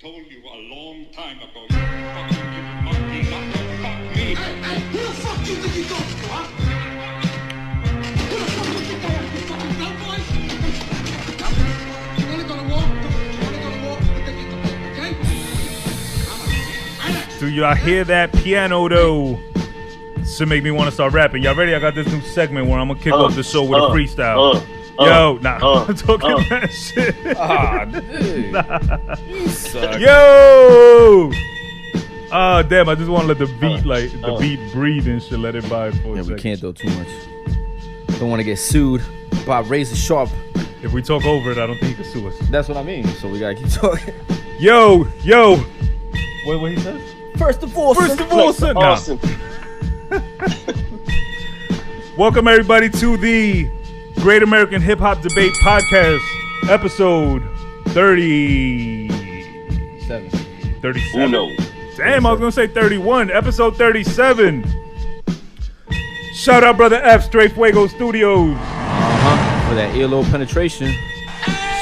told you a long time ago, you fucking little monkey, not to fuck me. Hey, who the fuck do you think you're talking to, huh? Who the fuck do you think I am, you fucking cowboy? You wanna go to war? You think you can walk, okay? Do y'all hear that piano though? This should make me want to start rapping. Y'all ready? I got this new segment where I'm gonna kick off the show with a freestyle. I'm talking that shit. Ah, dude. Nah. You suck. Yo! Ah, damn, I just want to let the beat, the beat breathe and shit. Let it vibe for a second. We can't do too much. Don't want to get sued by Razor Sharp. If we talk over it, I don't think he can sue us. That's what I mean. So we gotta keep talking. Yo! What he says? First of all, son. Awesome. Welcome everybody to the Great American Hip Hop Debate Podcast, episode 37. 37. Uno. Damn, I was gonna say 31. Episode 37. Shout out, Brother F, Straight Fuego Studios. For that earlobe penetration.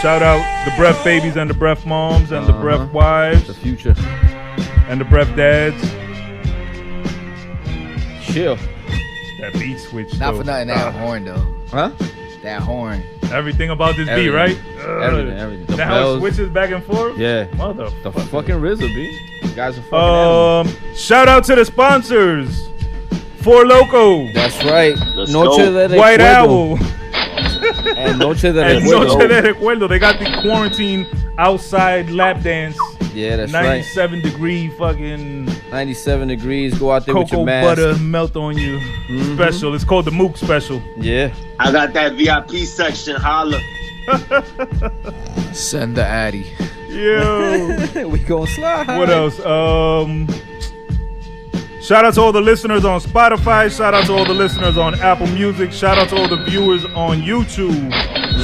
Shout out the breath babies and the breath moms and the breath wives. The future. And the breath dads. Chill. That beat switch. Not though. for nothing, that horn though. Huh? That horn. Everything about this beat, right? Everything. The That how it bells. switches back and forth? Yeah. Motherfucker. The fucking RZA, B. You guys are fucking animals. Shout out to the sponsors. Four Loco. That's right. Let's Noche go. de White Recuerdo. Owl. And Noche de And Recuerdo. Noche de Recuerdo. They got the quarantine outside lap dance. Yeah, that's 97 degree fucking 97 degrees. Go out there with cocoa your mask. butter melt on you. Special. It's called the Mook Special. Yeah. I got that VIP section. Holla. Send the Addy. Yo. We gon' slide. What else? Shout out to all the listeners on Spotify. Shout out to all the listeners on Apple Music. Shout out to all the viewers on YouTube.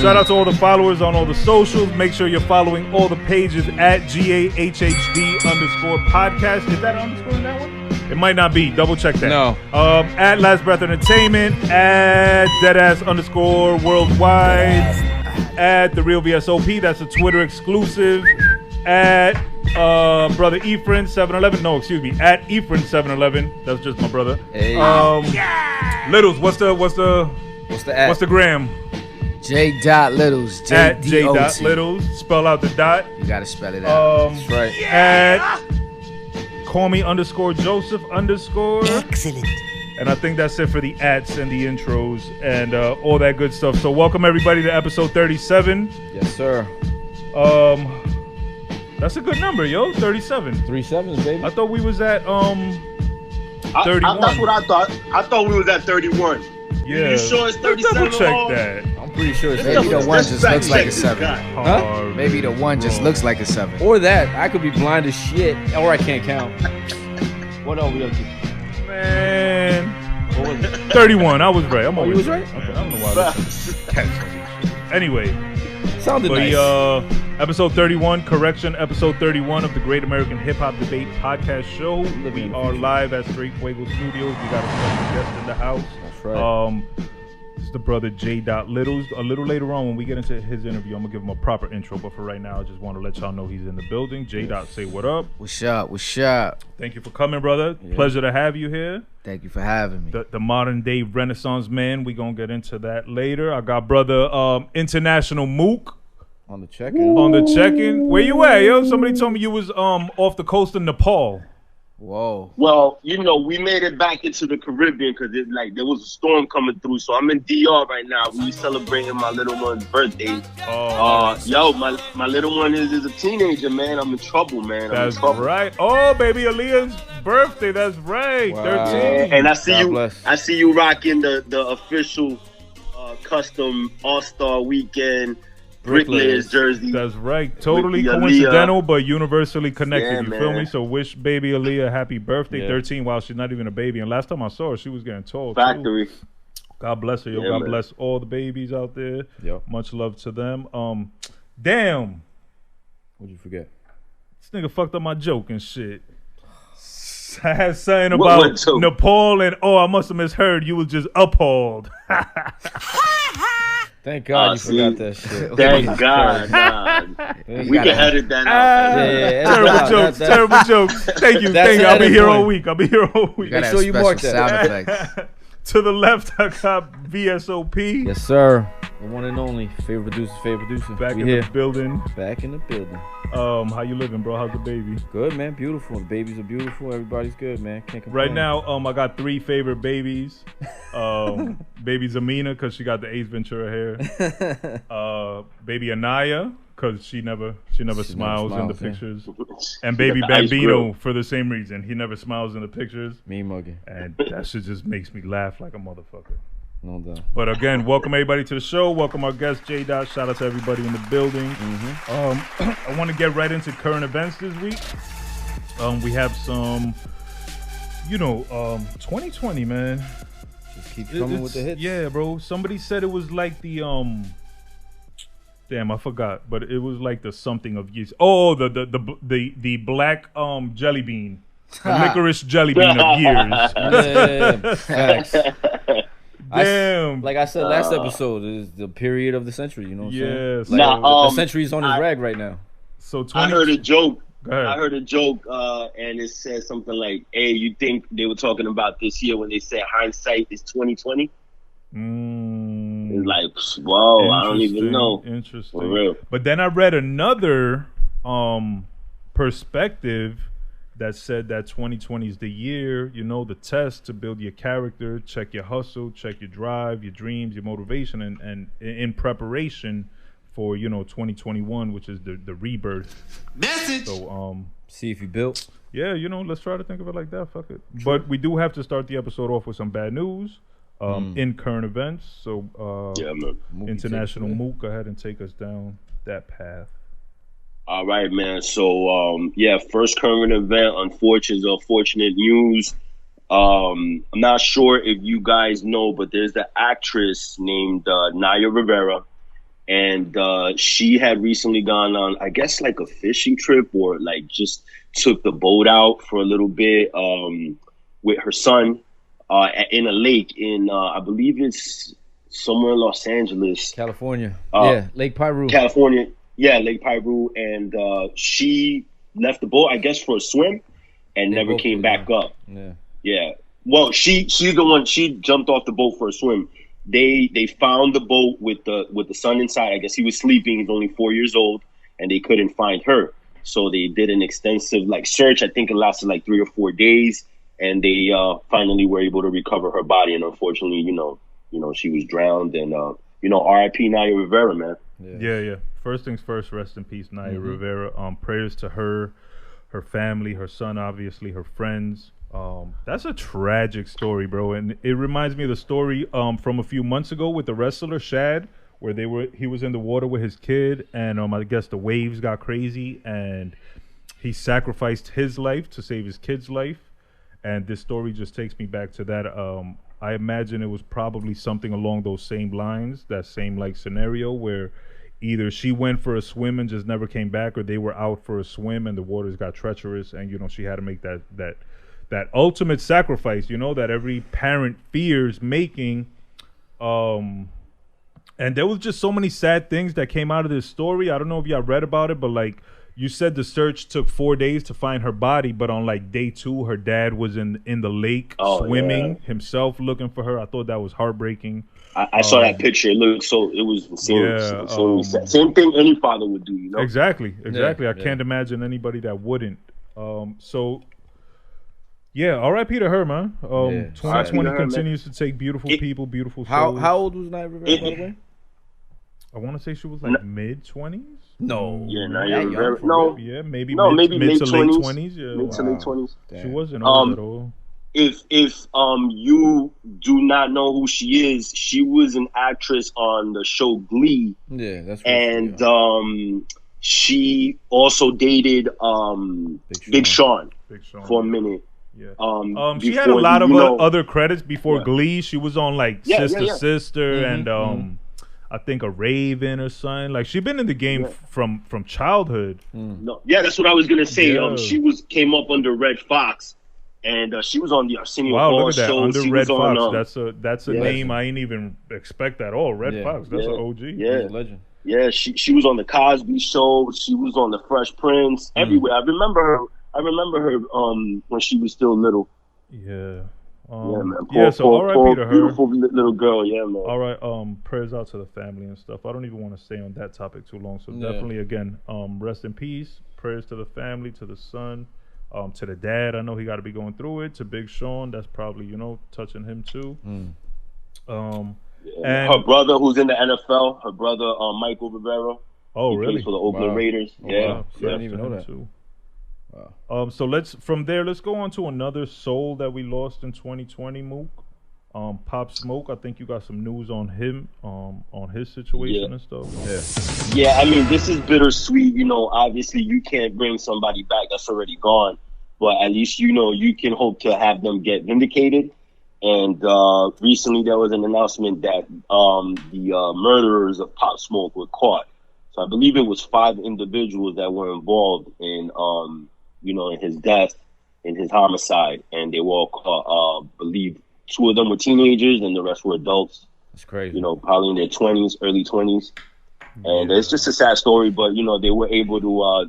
Shout out to all the followers on all the socials. Make sure you're following all the pages at GAHHD_podcast. Is that underscore in that one? It might not be. Double check that. No. At Last Breath Entertainment. At Deadass_worldwide. At The Real VSOP. That's a Twitter exclusive. At Brother Ephraim 711. No, excuse me. At Ephraim 711. That's just my brother. Hey. Littles, what's the ad? What's the gram? J.Littles. At J.Littles. J.Littles. Spell out the dot. You gotta spell it out. That's right. At call me _Joseph_. Excellent. And I think that's it for the ats and the intros and all that good stuff. So welcome everybody to episode 37. Yes, sir. That's a good number, yo. 37. 3 sevens, baby. I thought we was at 31. That's what I thought. I thought we was at 31. Yeah. You sure it's Let's 37? double check Hall? that. I'm pretty sure it's Maybe the one just looks like a 7. Huh? Maybe the one just looks like a 7. Or that. I could be blind as shit. Or I can't count. What are we up to? Man. What was it? 31. I was right. I'm always you was right? Okay, I don't know why this cat's on this shit. Anyway. Sounded But nice. episode 31, correction, episode 31 of the Great American Hip Hop Debate Podcast Show. We are live at Straight Fuego Studios. We got a special guest in the house. That's right. It's the brother J.Littles. A little later on when we get into his interview, I'm going to give him a proper intro. But for right now, I just want to let y'all know he's in the building. J. Say what up. What's up? What's up? Thank you for coming, brother. Yeah. Pleasure to have you here. Thank you for having me. The modern day Renaissance man. We're going to get into that later. I got brother International Mook. On the check-in. On the check-in. Where you at, yo? Somebody told me you was off the coast of Nepal. Whoa. Well, we made it back into the Caribbean because there was a storm coming through. So I'm in DR right now. We celebrating my little one's birthday. Yo, my little one is a teenager, man. I'm in trouble, man. That's right. Oh, baby Aaliyah's birthday. That's right. Wow. 13. And I see God you. bless. I see you rocking the official custom All-Star Weekend Bricklayers jersey. That's right. Totally With the coincidental, but universally connected. Yeah, you feel man. me? So wish baby Aaliyah happy birthday. Yeah. 13 while she's not even a baby. And last time I saw her, she was getting tall. too. Factory. God bless her. Yo. Yeah, God man. bless all the babies out there. Yo. Much love to them. Damn. What'd you forget? This nigga fucked up my joke and shit. I had something What about joke? Nepal and I must have misheard. You was just appalled. Thank God you forgot that shit. Thank God. We can edit that out. Terrible jokes. Thank you. I'll be here all week. Make sure you mark that. Sound effects. To the left, I got VSOP. Yes, sir. The one and only favorite producer. Back in the building. Back in the building. How you living, bro? How's the baby? Good, man. Beautiful. The babies are beautiful. Everybody's good, man. Can't complain. Right now, I got 3 favorite babies. Baby Zamina, because she got the Ace Ventura hair. Baby Anaya, because she never smiles in the pictures. And baby Bambino, for the same reason. He never smiles in the pictures. Me mugging. And that shit just makes me laugh like a motherfucker. No doubt. But again, welcome everybody to the show. Welcome our guest, Jada. Shout out to everybody in the building. I want to get right into current events this week. We have some, 2020, man. Just keep coming with the hits. Yeah, bro. Somebody said it was like the damn, I forgot, but it was like the something of years. Oh, the black jelly bean, the licorice jelly bean of years. Yeah, facts. Damn. Like I said last episode, is the period of the century. You know what I'm saying? Yes. Like, the century's on his rag right now. So I heard a joke. Go ahead. I heard a joke, and it said something like, "Hey, you think they were talking about this year when they said hindsight is 2020?" It's like, whoa, I don't even know. Interesting. For real. But then I read another perspective that said that 2020 is the year, the test to build your character, check your hustle, check your drive, your dreams, your motivation, and in preparation for 2021, which is the rebirth. Message. So See if you built. yeah, let's try to think of it like that. Fuck it. True. But we do have to start the episode off with some bad news in current events. So Yeah, man. International Mook, go ahead and take us down that path. All right, man. So, first current event, unfortunate news. I'm not sure if you guys know, but there's the actress named Naya Rivera, and she had recently gone on, I guess, like a fishing trip, or like just took the boat out for a little bit with her son in a lake in, I believe it's somewhere in Los Angeles. California. Lake Piru. California. Yeah, Lake Piru, and she left the boat, I guess, for a swim, and never came back up. Yeah. Well, she's the one. She jumped off the boat for a swim. They found the boat with the son inside. I guess he was sleeping. He's only 4 years old, and they couldn't find her. So they did an extensive search. I think it lasted 3 or 4 days, and they finally were able to recover her body. And unfortunately, she was drowned. And R.I.P. Naya Rivera, man. Yeah. First things first, rest in peace, Naya Rivera. Prayers to her family, her son, obviously, her friends. That's a tragic story, bro. And it reminds me of the story from a few months ago with the wrestler Shad, where he was in the water with his kid, and I guess the waves got crazy, and he sacrificed his life to save his kid's life. And this story just takes me back to that. I imagine it was probably something along those same lines, that same scenario where either she went for a swim and just never came back, or they were out for a swim and the waters got treacherous, and she had to make that ultimate sacrifice, that every parent fears making. And there was just so many sad things that came out of this story. I don't know if y'all read about it, but you said the search took 4 days to find her body, but on day 2, her dad was in the lake swimming himself looking for her. I thought that was heartbreaking. I saw that picture. It was insane. Yeah, same thing any father would do, Exactly. I can't imagine anybody that wouldn't. So, R.I.P. to her, man. 2020 continues to take beautiful people, beautiful souls. How old was Naya Rivera, by the way? I want to say she was mid-20s. No. Yeah, Naya Rivera. No. Yeah, maybe mid to late 20s. Yeah. Mid to late 20s. She wasn't old at all. If you do not know who she is, she was an actress on the show Glee. Yeah, that's right. And she also dated Big Sean for a minute. Yeah. She had a lot of other credits before Glee. She was on Sister and I think a Raven or something. She been in the game from childhood. No, that's what I was gonna say. Yeah. She came up under Red Fox. and she was on the Arsenio Wow, Hall look at that. show. Under She Red was on, Fox. That's a yeah. name I ain't even expect at all. Red Fox. That's an OG. Yeah, He's a legend. yeah. She was on the Cosby Show. She was on the Fresh Prince. Everywhere. I remember her. When she was still little. Yeah. Yeah, man. So R.I.P. to her. Beautiful little girl. Yeah, man. All right. Prayers out to the family and stuff. I don't even want to stay on that topic too long. So definitely, again, rest in peace. Prayers to the family, to the son, to the dad. I know he got to be going through it. To Big Sean, that's probably touching him too. And her brother, who's in the NFL, her brother Michael Rivera. Oh, he really? plays for the Oakland Raiders. Oh, yeah, wow. I didn't even know that. Too. Wow. So let's go on to another soul that we lost in 2020, Mook. Pop Smoke. I think you got some news on him, on his situation and stuff. Yeah. I mean, this is bittersweet. Obviously you can't bring somebody back that's already gone, but at least you can hope to have them get vindicated. And recently there was an announcement that the murderers of Pop Smoke were caught. So I believe it was 5 individuals that were involved in in his death, in his homicide, and they were all caught. Believe 2 of them were teenagers and the rest were adults. That's crazy. Probably in their 20s, early 20s. And it's just a sad story, but they were able to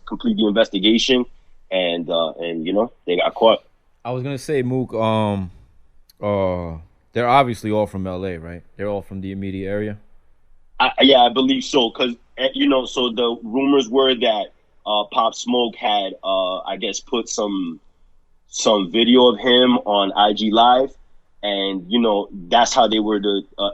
complete the investigation, and they got caught. I was gonna say, Mook, they're obviously all from LA, right? They're all from the immediate area. I believe so, because so the rumors were that Pop Smoke had put some video of him on IG Live, and that's how they were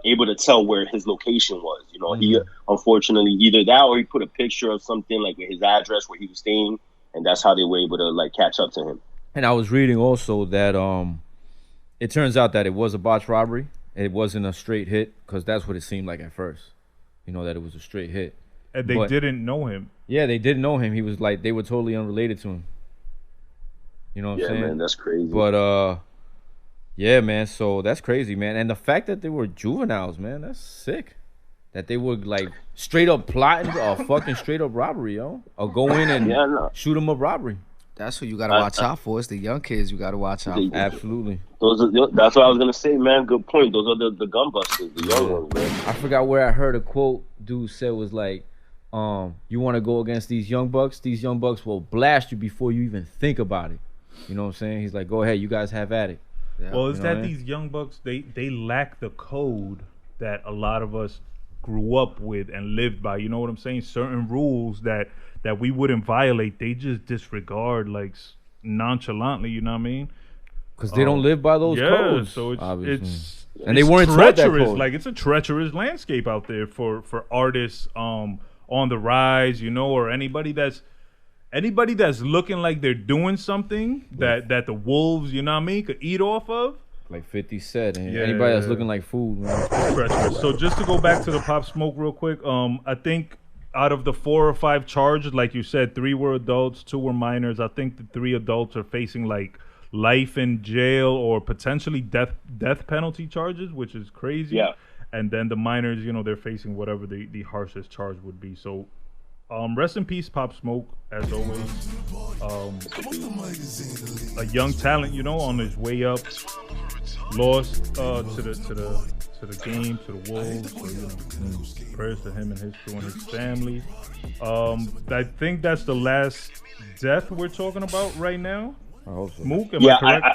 able to tell where his location was. He unfortunately either that or he put a picture of something like with his address where he was staying, and that's how they were able to catch up to him. And I was reading also that it turns out that it was a botched robbery. It wasn't a straight hit, because that's what it seemed like at first. That it was a straight hit. And they didn't know him. Yeah, they didn't know him. He was they were totally unrelated to him. You know what I'm saying? Yeah, man, that's crazy. But yeah, man. So that's crazy, man. And the fact that they were juveniles, man, that's sick. That they were straight up plotting a fucking straight up robbery, yo, or go in and shoot them up robbery. That's what you gotta watch out for. It's the young kids you gotta watch out for. Absolutely. That's what I was gonna say, man. Good point. Those are the gun busters, the young ones, man. I forgot where I heard a quote dude said was you want to go against these young bucks? These young bucks will blast you before you even think about it. You know what I'm saying? He's like, go ahead, you guys have at it. Yeah. Well, it's that these young bucks, they lack the code that a lot of us grew up with and lived by. You know what I'm saying? Certain rules that we wouldn't violate, they just disregard nonchalantly. You know what I mean? Because they don't live by those codes. So it's and they weren't taught that code. It's a treacherous landscape out there for artists on the rise, or anybody that's looking like they're doing something that the wolves, you know what I mean, could eat off of. Like 50 said, anybody that's looking like food, man. Treacherous. So just to go back to the Pop Smoke real quick, I think out of the 4 or 5 charges, like you said, 3 were adults, 2 were minors. I think the 3 adults are facing life in jail or potentially death penalty charges, which is crazy. Yeah. And then the minors, they're facing whatever the harshest charge would be. So rest in peace, Pop Smoke, as always. A young talent, on his way up, lost to the game, to the Wolves. So, prayers to him and his crew and his family. I think that's the last death we're talking about right now. I hope so. Mook, am I correct?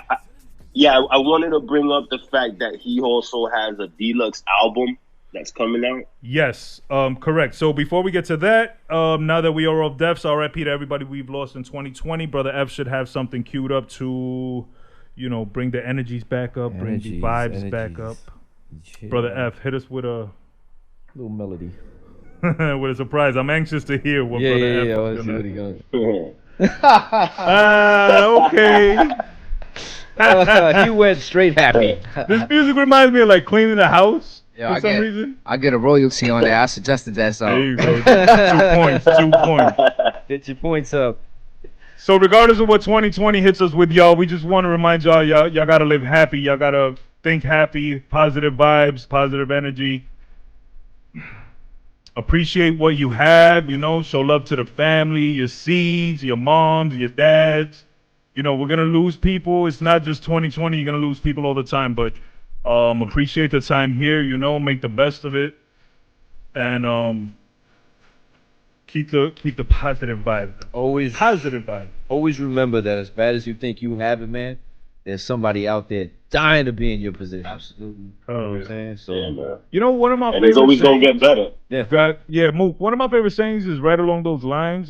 I wanted to bring up the fact that he also has a deluxe album that's coming out. Yes, correct. So before we get to that, now that we are off deaths, RIP to everybody we've lost in 2020. Brother F should have something queued up to, bring the energies back up, bring the vibes back up. Yeah. Brother F, hit us with a little melody. With a surprise. I'm anxious to hear what Brother F is going to okay. He went straight happy. This music reminds me of cleaning the house. Yeah, for some reason. I get a royalty on there. I suggested that song. There you go. 2 points. Get your points up. So regardless of what 2020 hits us with, y'all, we just want to remind y'all gotta live happy. Y'all gotta think happy, positive vibes, positive energy. Appreciate what you have, show love to the family, your seeds, your moms, your dads, you know, we're gonna lose people. It's not just 2020. You're gonna lose people all the time, but appreciate the time here. You know, make the best of it, and keep the positive vibe. Always Positive vibe. Always remember that as bad as you think you have it, man, there's somebody out there dying to be in your position. Absolutely. You know what I'm saying? So, Yeah, man. You know, one of my And favorite it's always gonna sayings- get better. Yeah, Mook. One of my favorite sayings is right along those lines.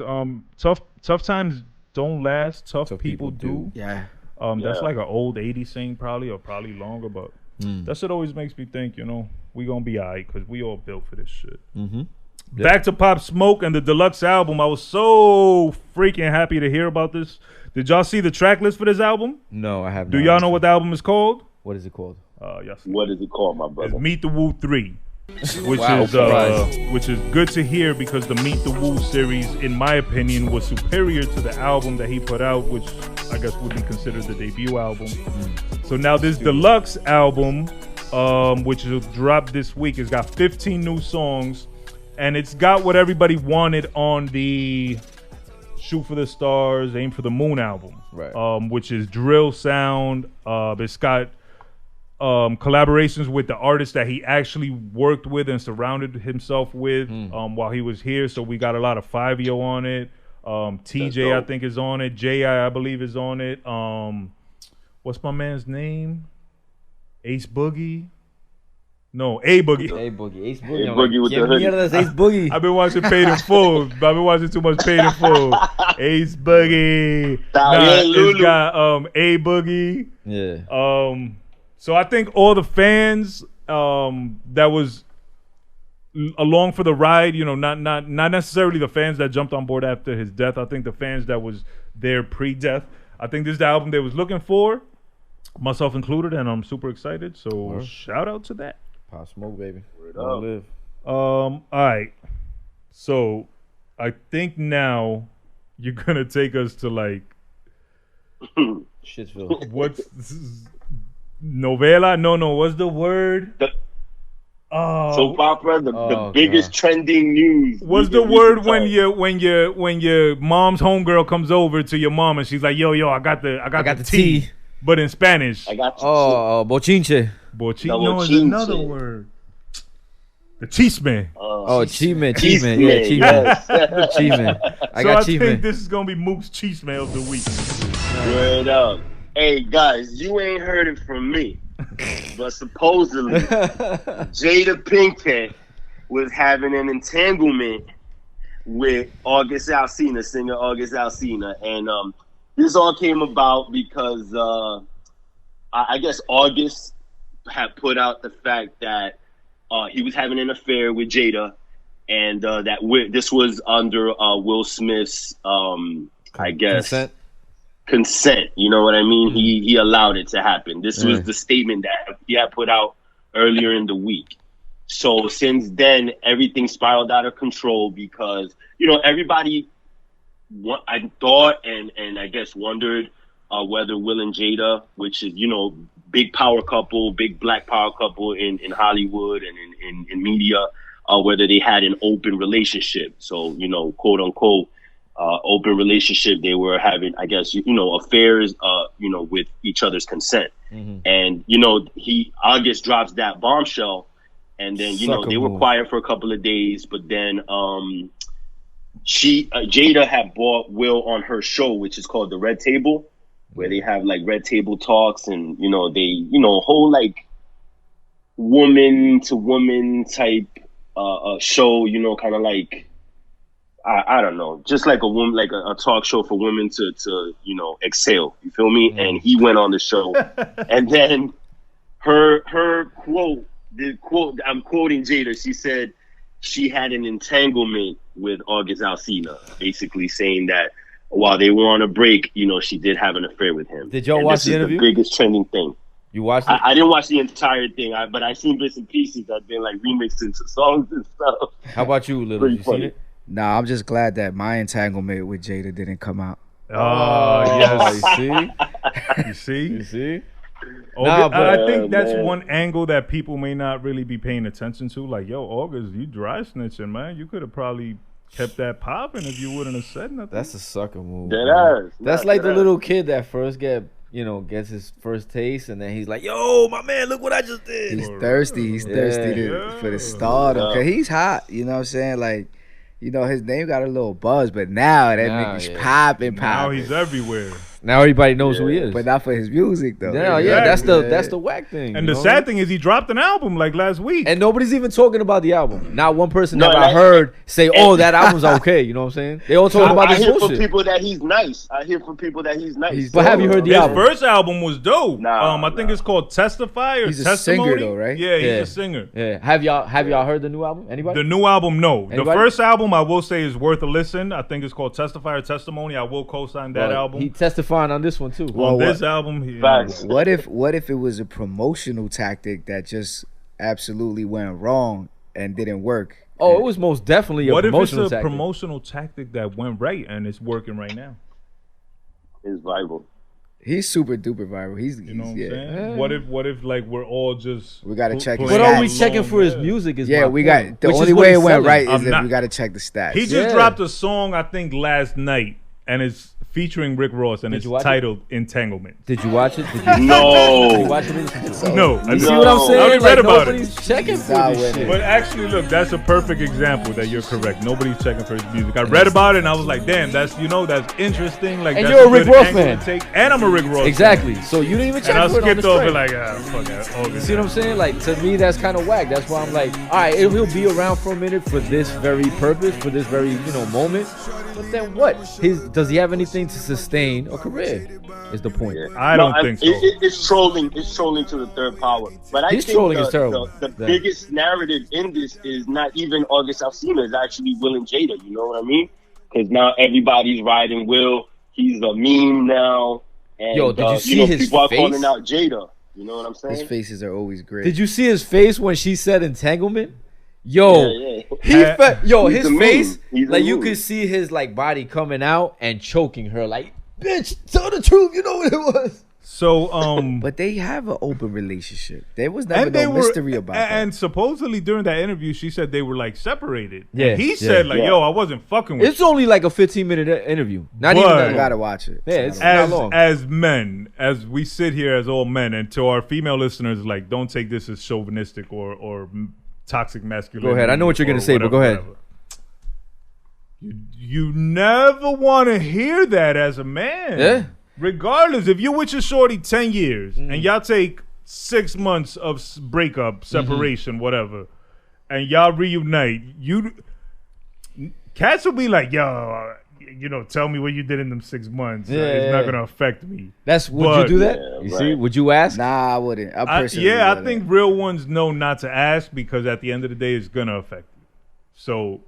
Tough times don't last. Tough people do. Yeah. That's Yeah. like an old 80s saying probably, or probably longer, but that shit always makes me think, you know, we gonna be alright because we all built for this shit. Back to Pop Smoke and the deluxe album. I was so freaking happy to hear about this. Did y'all see the track list for this album? No, I have. Do y'all know what the album is called? What is it called? Yes. What is it called, my brother? It's Meet the Woo 3. Which Wow, is surprise. which is good to hear because the Meet the Woo series, in my opinion, was superior to the album that he put out, which I guess would be considered the debut album. So now this deluxe album, which will drop this week, has got 15 new songs, and it's got what everybody wanted on the Shoot for the Stars, Aim for the Moon album, Right. Which is drill sound. It's got collaborations with the artists that he actually worked with and surrounded himself with while he was here. So we got a lot of Fivio on it. TJ, I think, is on it. J.I. believe, is on it. What's my man's name? Ace Boogie? No, A Boogie. Hey Boogie, Ace Boogie. Hey, I'm Boogie with "¿Quién the hoodie?" mierda es Ace Boogie? I've been watching Paid in Full. I've been watching too much Paid in Full. Ace Boogie. Bien, It's Lulu. got A Boogie. Yeah. So I think all the fans that was along for the ride, you know, not necessarily the fans that jumped on board after his death. I think the fans that was there pre-death. I think this is the album they was looking for, myself included, and I'm super excited. So shout out to that. Pop Smoke, baby. Word Long up. live. All right. So I think now you're gonna take us to like Shitsville. what's novela? No. What's the word? Soap opera, the Oh, biggest God. trending news. What's we the can word tell. when your mom's homegirl comes over to your mom and she's like, yo, I got the tea, but in Spanish. I got you. Bochinche. No, is chinche. another word. The chisme. Oh, Cheeseman. Yeah, Cheeseman, Cheeseman. yes. Cheeseman. I So got I think Cheeseman. this is gonna be Mook's chisme of the week. Word up. Hey guys, you ain't heard it from me, but supposedly Jada Pinkett was having an entanglement with August Alsina, singer August Alsina, and this all came about because I guess August had put out the fact that he was having an affair with Jada, and this was under Will Smith's, I guess, consent. You know what I mean? He allowed it to happen. This was the statement that he had put out earlier in the week. So since then, everything spiraled out of control because, you know, everybody, I thought and I guess wondered whether Will and Jada, which is, you know, big power couple, big black power couple in Hollywood and in media, whether they had an open relationship. So, you know, quote unquote, open relationship. They were having, I guess, you know, affairs, you know, with each other's consent. And, you know, August drops that bombshell. And then, you know, they were quiet for a couple of days, but then Jada had brought Will on her show, which is called The Red Table, where they have like red table talks and, you know, they, you know, whole like woman to woman type show, you know, kind of like, I don't know, just like a woman, like a talk show for women to, you know, exhale. You feel me? And he went on the show and then her quote, I'm quoting Jada. She said she had an entanglement with August Alsina, basically saying that while they were on a break, you know, she did have an affair with him. Did y'all And watch this the is interview? The biggest trending thing. You watched it? I didn't watch the entire thing, but I seen bits and pieces that been like remixed into songs and stuff. How about you, Little? Pretty You seen funny. it? Nah, I'm just glad that my entanglement with Jada didn't come out. Yes. You You see? see? You see? August, but- I think that's man. one angle that people may not really be paying attention to. Like, yo, August, you dry snitching, man. You could have probably kept that popping if you wouldn't have said nothing. That's a sucker move. Dead man. ass. That's Nah, like dead the ass. little kid that first gets his first taste, and then he's like, "Yo, my man, look what I just did." He's thirsty. He's thirsty Yeah. for the stardom. Cause he's hot. You know what I'm saying? Like, you know, his name got a little buzz, but now that Now, nigga's yeah. popping. Now he's everywhere. Now everybody knows who he is. But not for his music though. yeah, Exactly. that's the whack thing. And you the know? sad thing is he dropped an album like last week. And nobody's even talking about the album. Not one person No, that I like- heard say, "Oh, that album's okay." You know what I'm saying? They all talking about I this hear from bullshit. people that he's nice. I hear from people that he's nice. But have you heard the His album? first album was dope. Nah, I think it's called Testify or He's a Testimony. singer though, right? Yeah, he's Yeah. a singer. Yeah. Have y'all heard the new album? Anybody? The new album, no. Anybody? The first album, I will say, is worth a listen. I think it's called Testify or Testimony. I will co-sign that Well, album. He testifying on this one too. On this album, Facts. What if it was a promotional tactic that just absolutely went wrong and didn't work? Oh, it was most definitely a what if it's promotional a tactic. promotional tactic that went right and it's working right now? It's viral. He's super duper viral. You know what I'm saying? What if like we're all just We gotta check his But stats. are we checking for his Yeah. music? Is Yeah, my we point, got the which is only what way he's it went selling. right I'm is if not- we gotta check the stats. He just Yeah. dropped a song I think last night and it's featuring Rick Ross and Did it's you watch it? titled Entanglement. Did you watch it? Did you No. watch it? No, I You see didn't. what I'm No. saying? I already read about it. Nobody's checking for Nah, this with shit. it. But actually, look, that's a perfect example that you're correct. Nobody's checking for his music. I read about it and I was like, damn, that's that's interesting. Like, And that's you're a Rick good Ross angle fan. to take. And I'm a Rick Ross Exactly. So you didn't even check fan. And I for it on the skipped over straight. like, fuck it. All You see what I'm saying? Like, to me, that's kind of whack. That's why I'm like, all right, he'll be around for a minute for this very purpose, for this very, moment. But then what? Does he have anything to sustain a career? Is the point. I don't think so. It's trolling. It's trolling to the third power. But I His think trolling is terrible. The Yeah. biggest narrative in this is not even August Alsina. It's actually Will and Jada. You know what I mean? Because now everybody's riding Will. He's a meme now. And, Yo, did you see his people are face? calling out Jada. You know what I'm saying? His faces are always great. Did you see his face when she said entanglement? Yo, Yeah. his He's a meme. face, He's a like you meme. could see his like body coming out and choking her, like, bitch, tell the truth. You know what it was. So, But they have an open relationship. There was never and they no were, mystery about and that. supposedly during that interview, she said they were like separated. Yeah, And he yeah. said like, Yeah. yo, I wasn't fucking with It's only like a 15-minute interview. Not But- even that You long. gotta watch it. Yeah, it's as not long. as men, as we sit here as all men, and to our female listeners, like, don't take this as chauvinistic or toxic masculinity. Go ahead. I know what you're gonna or say, but go ahead. whatever. You never want to hear that as a man. Yeah. Regardless, if you're with your shorty 10 years Mm-hmm. and y'all take 6 months of breakup, separation, whatever, and y'all reunite, cats will be like, yo, tell me what you did in them 6 months. It's Yeah. not gonna affect me. Would But- you do that? Yeah, You right. see? Would you ask? Nah, I wouldn't. I I personally think wouldn't. real ones know not to ask because at the end of the day, it's gonna affect you. So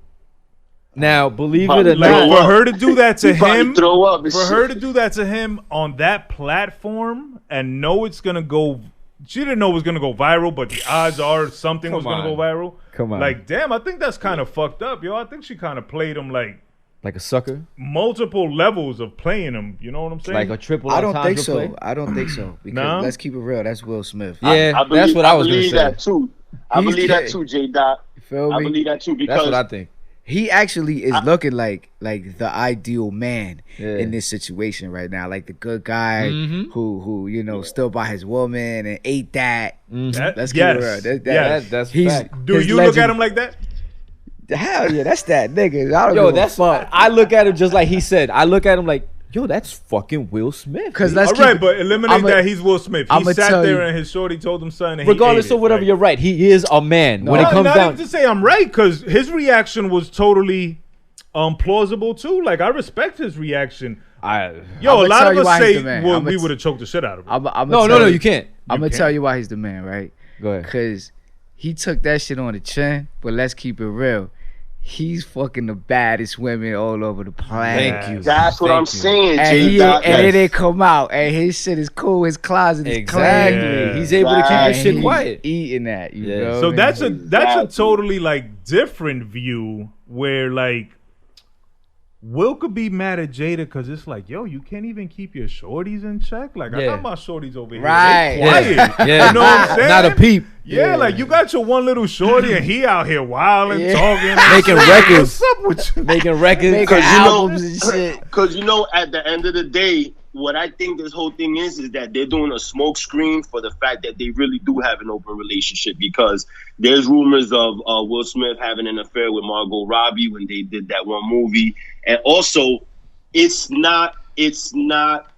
Now, believe it Probably or like Throw not, for her to do that to He probably him, throw up and for shit. her to do that to him on that platform and know it's gonna go. She didn't know it was gonna go viral, but the odds are something was Come gonna on. go viral. Come on. Like, damn, I think that's kind of fucked up, yo. I think she kind of played him like like a sucker, multiple levels of playing him. You know what I'm saying? like a triple. I don't think entendre so. play? I don't think so. Because No? let's keep it real. That's Will Smith. Yeah, I believe, that's what I was gonna believe say. that too. I He's believe that gay. too, J-Dot. You feel I me? believe that too That's because what I think. He actually is looking like the ideal man Yeah. in this situation right now, like the good guy Mhm. who stood by his woman and ate that. That- Let's keep yes, it real. yes. That's he's fact. Do his you look at legend- him like that? Hell yeah, that's that nigga. I don't Yo, give a that's fuck. I look at him just like he said. I look at him like, yo, that's fucking Will Smith. 'Cause dude. let's All keep right, it- but eliminate I'ma- that. He's Will Smith. He I'ma sat tell there you- and his shorty told him something. And regardless he ate of whatever, it. you're right. He is a man. When it Not- comes not down, even to say I'm right, because his reaction was totally plausible too. Like, I respect his reaction. Yo, I'ma a lot tell of you us why he's say the man. well, I'ma we t- would have choked the shit out of him. no, you can't. I'm gonna can't. tell you why he's the man, right? Go ahead. Because he took that shit on the chin. But let's keep it real. He's fucking the baddest women all over the planet. Thank you. that's what I'm Thank you. saying, And, J-Dot. and it didn't come out. And his shit is cool. His closet is Exactly. clean. Yeah. He's able to keep And his shit he's quiet. Eating that, you Yeah. know. So man? that's a Exactly. totally like different view where like Will could be mad at Jada because it's like, yo, you can't even keep your shorties in check. Like, I got my shorties over here. Right. They quiet. Yeah. You know what I'm saying? Not a peep. Yeah, like you got your one little shorty and he out here wilding, talking, Making records. What's up with you? Making records. Making albums and shit. Because at the end of the day, what I think this whole thing is that they're doing a smoke screen for the fact that they really do have an open relationship, because there's rumors of Will Smith having an affair with Margot Robbie when they did that one movie. And also, it's not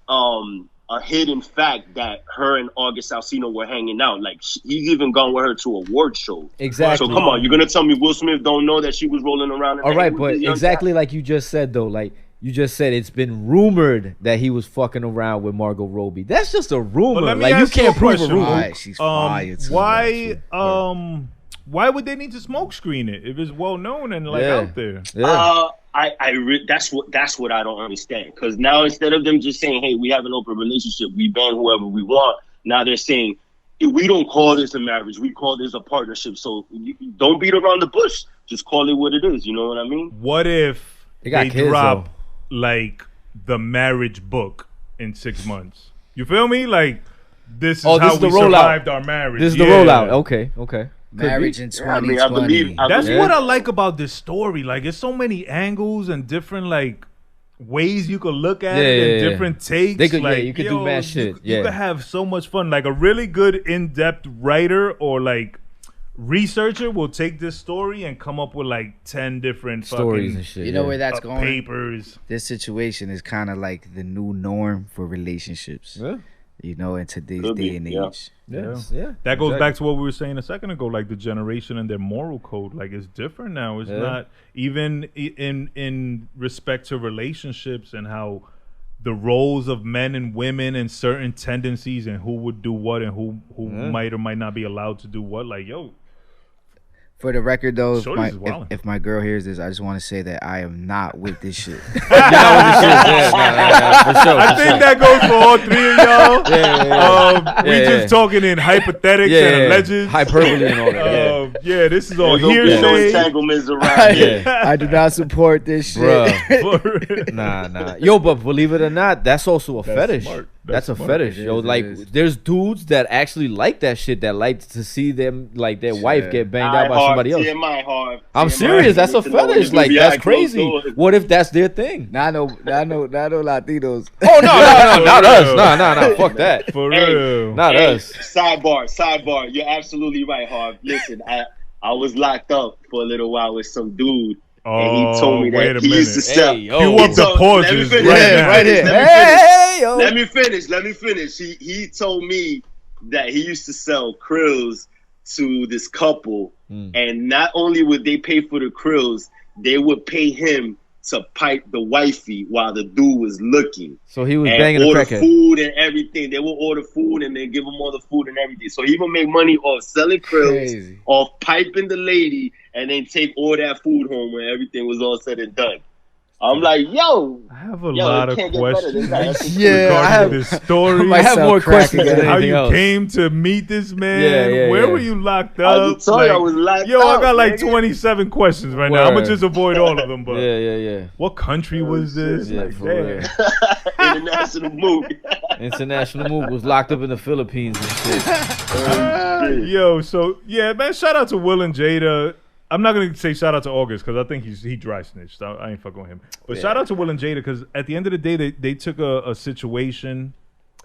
a hidden fact that her and August Alsina were hanging out. Like, he's even gone with her to award shows. Exactly. So come on, you're gonna tell me Will Smith don't know that she was rolling around? All right, but exactly like you just said though, like you just said, it's been rumored that he was fucking around with Margot Robbie. That's just a rumor. Well, like you can't prove a rumor. Right, she's fire too. Why would they need to smoke screen it if it's well known and like out there? Yeah. That's what I don't understand. Because now instead of them just saying, "Hey, we have an open relationship, we ban whoever we want," now they're saying, "We don't call this a marriage, we call this a partnership." So don't beat around the bush. Just call it what it is. You know what I mean? What if they kids, drop though. like the marriage book in 6 months? You feel me? Like this is how we survived our marriage. This is the rollout. Okay. Marriage in 2020. I believe That's what I like about this story. Like, it's so many angles and different like ways you could look at it and different takes. They could, like, you could do mad shit. You could have so much fun. Like a really good in-depth writer or like researcher will take this story and come up with like 10 different stories fucking, and shit. You know where that's going? Papers. This situation is kind of like the new norm for relationships. Yeah. You know, in today's day and age. Yeah. That goes back to what we were saying a second ago, like the generation and their moral code. Like, it's different now. It's not even in respect to relationships and how the roles of men and women and certain tendencies and who would do what and who might or might not be allowed to do what. Like, yo. For the record, though, if my girl hears this, I just want to say that I am not with this shit. For sure. I think that goes for all three of y'all. We just talking in hypothetics and alleged hyperbole and all that. This is all no hearsay. entanglements around here. I do not support this shit. Bruh. Nah. Yo, but believe it or not, that's also a fetish. Smart. That's a fetish. Yo, like there's dudes that actually like that shit, that like to see them, like their wife get banged out by somebody else. I'm serious. That's a fetish. Like, that's crazy. What if that's their thing? Not no Latinos. Oh no, not us. No. Fuck that. For real. Not us. Sidebar. You're absolutely right, Harv. Listen, I was locked up for a little while with some dude. And he told me that he used to sell. You want the pauses right now. Right here. Let me finish. He told me that he used to sell krills to this couple, and not only would they pay for the krills, they would pay him to pipe the wifey while the dude was looking. So he was banging the crackhead. Order food and everything. They will order food and they give him all the food and everything. So he would make money off selling krills, off piping the lady, and then take all that food home when everything was all said and done. I'm like, yo. I have a lot of questions regarding this story. I have more questions than how you else. came to meet this man. Where were you locked up? I just told you I was locked up. I got like 27 questions right now. I'm going to just avoid all of them. But yeah. What country was this? Yeah, for real. International movie. International movie was locked up in the Philippines and shit. Yo, so, yeah, man, shout out to Will and Jada. I'm not going to say shout out to August because I think he dry snitched. I ain't fucking with him. But shout out to Will and Jada because at the end of the day, they took a situation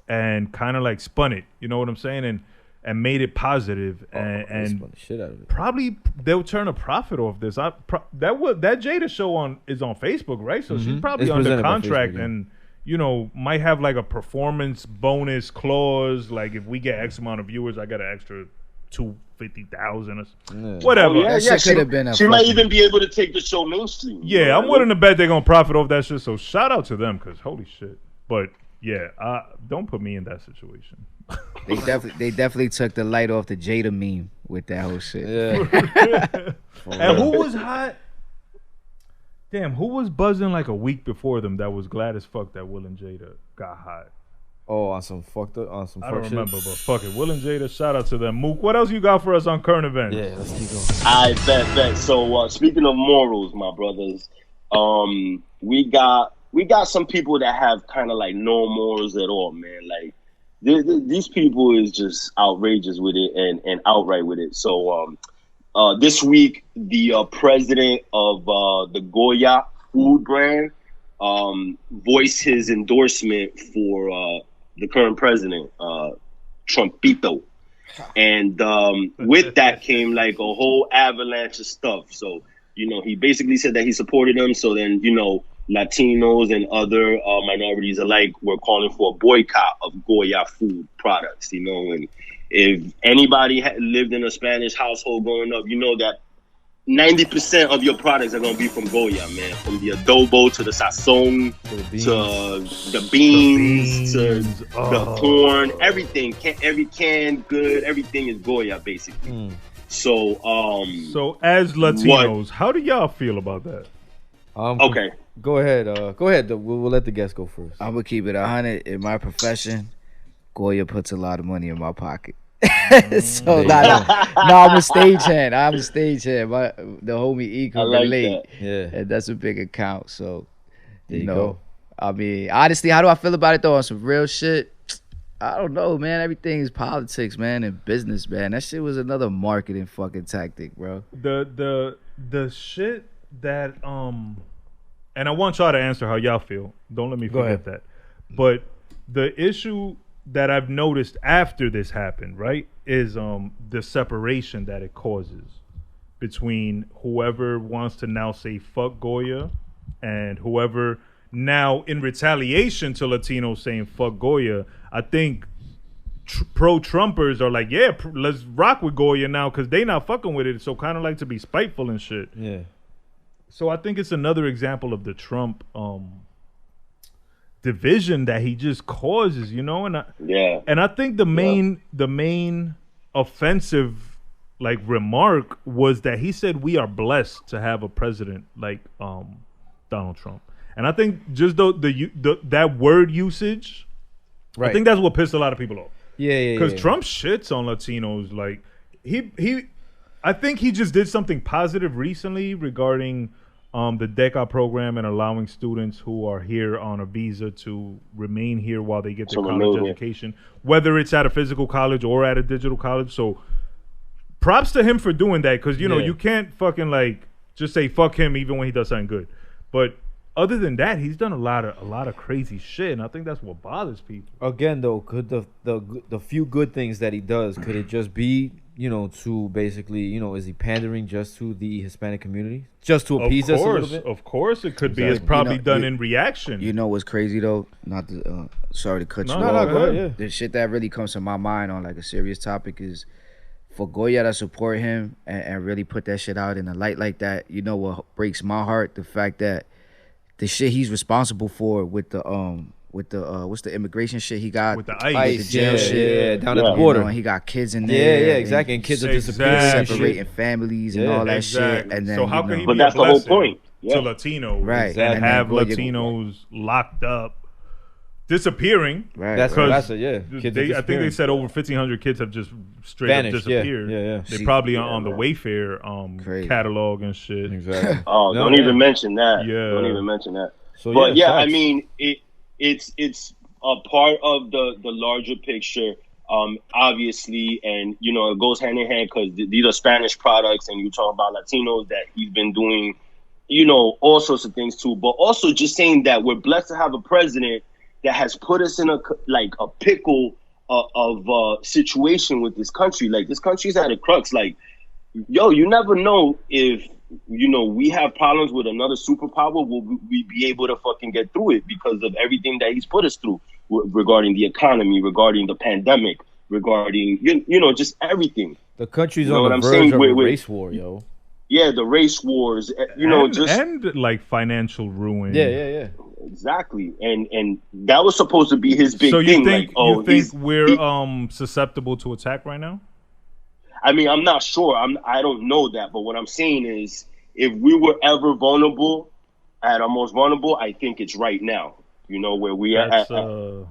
and kind of like spun it. You know what I'm saying? And made it positive. And spun the shit out of it. Probably they'll turn a profit off this. That Jada show is on Facebook, right? So she's probably under contract and, you know, might have like a performance bonus clause. Like, if we get X amount of viewers, I got an extra 250,000 or whatever. She might even be able to take the show mainstream. Yeah, I'm willing to bet they're gonna profit off that shit. So shout out to them because holy shit. But yeah, don't put me in that situation. They definitely took the light off the Jada meme with that whole shit. Yeah. And who was hot? Damn, who was buzzing like a week before them that was glad as fuck that Will and Jada got hot? Oh, on some fucked up, on some I fuck don't shit. remember, but fuck it. Will and Jada, shout out to them. Mook, what else you got for us on current events? Yeah, let's keep going. I bet. So speaking of morals, my brothers, We got some people that have kind of like no morals at all, man. Like these people is just outrageous with it and outright with it. So this week, the president of the Goya food brand voiced his endorsement for the current president, Trumpito. And with that came like a whole avalanche of stuff. So, he basically said that he supported him. So then, Latinos and other minorities alike were calling for a boycott of Goya food products, and if anybody lived in a Spanish household growing up, you know that 90% of your products are going to be from Goya, man. From the adobo to the sazon to the beans to the corn, everything. Every can, good, everything is Goya, basically. So as Latinos, how do y'all feel about that? Okay. Go ahead. We'll let the guest go first. I'm gonna keep it 100 in my profession. Goya puts a lot of money in my pocket. So I'm a stagehand. The homie E can relate. That. And that's a big account. So there you go. I mean, honestly, how do I feel about it though? On some real shit, I don't know, man. Everything is politics, man, and business, man. That shit was another marketing fucking tactic, bro. The shit that and I want y'all to answer how y'all feel. Don't let me forget that. But the issue that I've noticed after this happened, right, is the separation that it causes between whoever wants to now say fuck Goya and whoever now in retaliation to Latinos saying fuck Goya. I think pro-Trumpers are like, yeah, let's rock with Goya now because they not fucking with it. So kind of like to be spiteful and shit. Yeah. So I think it's another example of the Trump division that he just causes, and I think the main offensive like remark was that he said we are blessed to have a president like Donald Trump, and I think just that word usage, right. I think that's what pissed a lot of people off. Because Trump shits on Latinos. Like I think he just did something positive recently regarding the DECA program and allowing students who are here on a visa to remain here while they get their college education, whether it's at a physical college or at a digital college. So props to him for doing that because, you can't fucking like just say fuck him even when he does something good. But other than that, he's done a lot of crazy shit, and I think that's what bothers people. Again, though, could the few good things that he does, could it just be, to basically, is he pandering just to the Hispanic community, just to appease us a little bit? Of course, it could be. It's probably done in reaction. You know what's crazy though? Not to, sorry to cut you off. No, go ahead. Yeah. The shit that really comes to my mind on like a serious topic is for Goya to support him and really put that shit out in the light like that. You know what breaks my heart? The fact that the shit he's responsible for with the what's the immigration shit he got with the ICE, with the jail shit down at the border. And he got kids in there. Yeah, exactly. And kids are disappearing, separating families and all that shit. And then so how can he but be that's a the whole blessing point, to Latinos, right? And have Goya, Latinos locked up, disappearing. Right. That's it. I think they said over 1,500 kids have just straight vanished, up disappeared. Yeah. They probably are on the Wayfair catalog and shit. Exactly. Don't even mention that. Yeah. Don't even mention that. So, but facts. I mean, it's a part of the larger picture, obviously, and it goes hand in hand because these are Spanish products, and you talk about Latinos that he's been doing, all sorts of things too. But also just saying that we're blessed to have a president that has put us in a pickle of situation with this country. Like this country's at a crux. Like, you never know if we have problems with another superpower. Will we be able to fucking get through it because of everything that he's put us through regarding the economy, regarding the pandemic, regarding just everything. The country's on the verge of a race war, yo. Yeah, the race wars. And like financial ruin. Yeah. Exactly, and that was supposed to be his big thing. You think we're susceptible to attack right now? I mean, I'm not sure. I don't know that, but what I'm saying is, if we were ever vulnerable, at our most vulnerable, I think it's right now. Where we are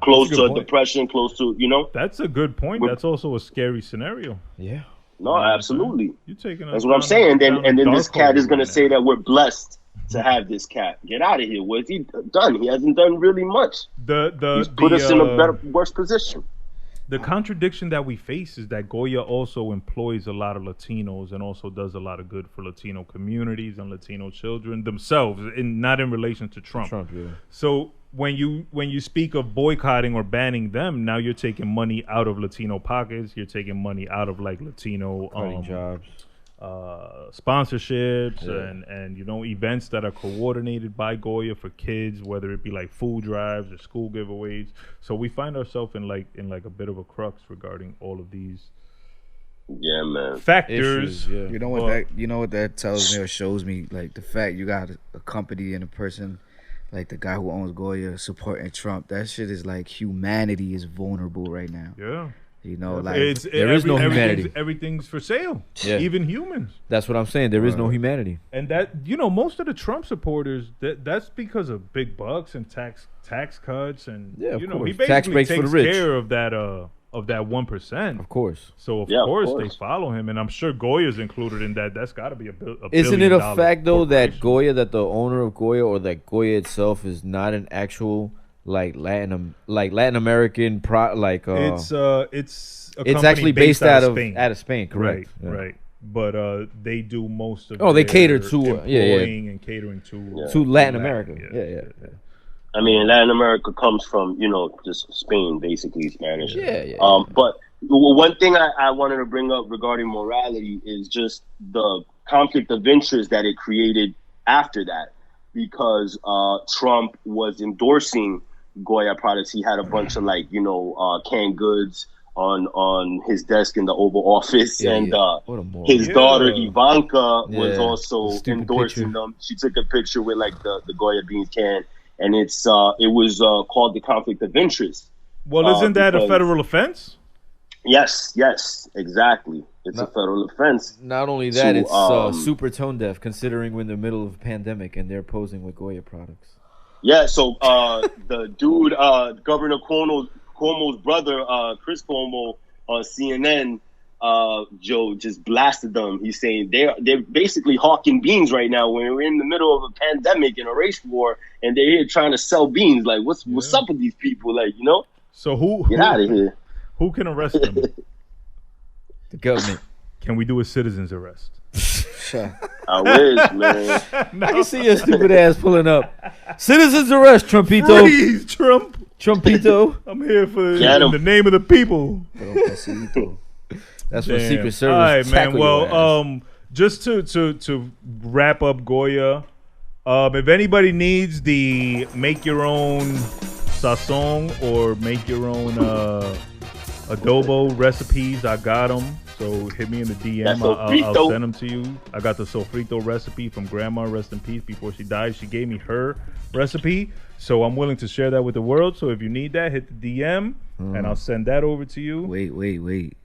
close to a depression, close to That's a good point. That's also a scary scenario. Yeah. No, absolutely. You're taking. That's what I'm saying. And then this cat is gonna say that we're blessed to have this cat. Get out of here. What's he done? He hasn't done really much. He's put us in a worse position. The contradiction that we face is that Goya also employs a lot of Latinos and also does a lot of good for Latino communities and Latino children themselves, not in relation to Trump. Yeah. So when you speak of boycotting or banning them, now you're taking money out of Latino pockets. You're taking money out of like Latino jobs, sponsorships, and events that are coordinated by Goya for kids, whether it be like food drives or school giveaways. So we find ourselves in a bit of a crux regarding all of these factors. Issues, yeah. You know what that tells me or shows me, like the fact you got a company and a person like the guy who owns Goya supporting Trump. That shit is like humanity is vulnerable right now. Yeah. There is no humanity. Everything's for sale. Yeah. Even humans. That's what I'm saying. There is no humanity. And that most of the Trump supporters, that's because of big bucks and tax cuts and he basically tax breaks takes for the rich. care of that 1%. Of course. So of course they follow him, and I'm sure Goya's included in that. That's got to be a Isn't it a fact though that corporation. that the owner of Goya or that Goya itself is not an actual Latin American it's a it's company actually based out of Spain. Spain, correct? Right. But they do most of they their cater to employing and catering to Latin America. Yeah. I mean, Latin America comes from, just Spain, basically Spanish. Yeah. But one thing I wanted to bring up regarding morality is just the conflict of interest that it created after that, because Trump was endorsing Goya products. He had a bunch of canned goods on his desk in the Oval Office, and his daughter Ivanka was also endorsing them. She took a picture with the Goya beans can, and it was called the conflict of interest. Well, isn't that a federal offense? Yes, exactly. It's a federal offense. Not only that, it's super tone deaf, considering we're in the middle of a pandemic and they're posing with Goya products. Yeah, so the dude, Governor Cuomo's brother, Chris Cuomo, on CNN, Joe just blasted them. He's saying they're basically hawking beans right now when we're in the middle of a pandemic and a race war, and they're here trying to sell beans. Like, what's up with these people? So who get out of here? Who can arrest them? The government. Can we do a citizen's arrest? I wish, man. I can see your stupid ass pulling up. Citizens arrest, Trumpito. Freeze, Trump. Trumpito. I'm here in the name of the people. That's what Secret Service. All right, man. Well, just to wrap up Goya, if anybody needs the make your own sazon or make your own adobo recipes, I got them. So hit me in the DM. I'll send them to you. I got the sofrito recipe from Grandma, rest in peace. Before she died, she gave me her recipe. So I'm willing to share that with the world. So if you need that, hit the DM and I'll send that over to you. Wait.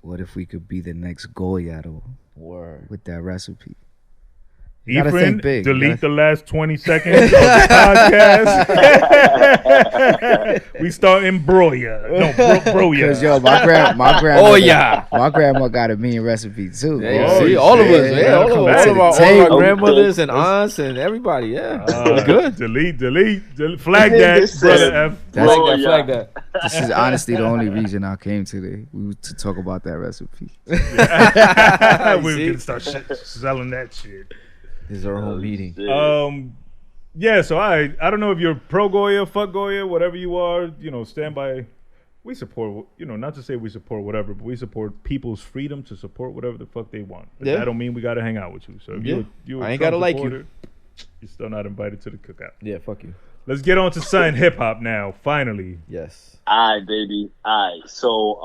What if we could be the next Goya Word. with that recipe? Efren, delete the last 20 seconds of the podcast. We start in broya. No, broya. Because my grandma. My grandma got a mean recipe too. See, all of us, all of our grandmothers and aunts and everybody. Yeah, good. Delete. Flag that, brother F. Flag that. This is honestly the only reason I came today. To talk about that recipe. We can start selling that shit. This is our whole meeting. Yeah, so I don't know if you're pro Goya, fuck Goya, whatever you are, stand by. We support, not to say we support whatever, but we support people's freedom to support whatever the fuck they want. But that don't mean we gotta hang out with you. So if you I ain't gotta like you. You're still not invited to the cookout. Yeah, fuck you. Let's get on to something hip hop now. Finally. Yes. All right, baby. All right. So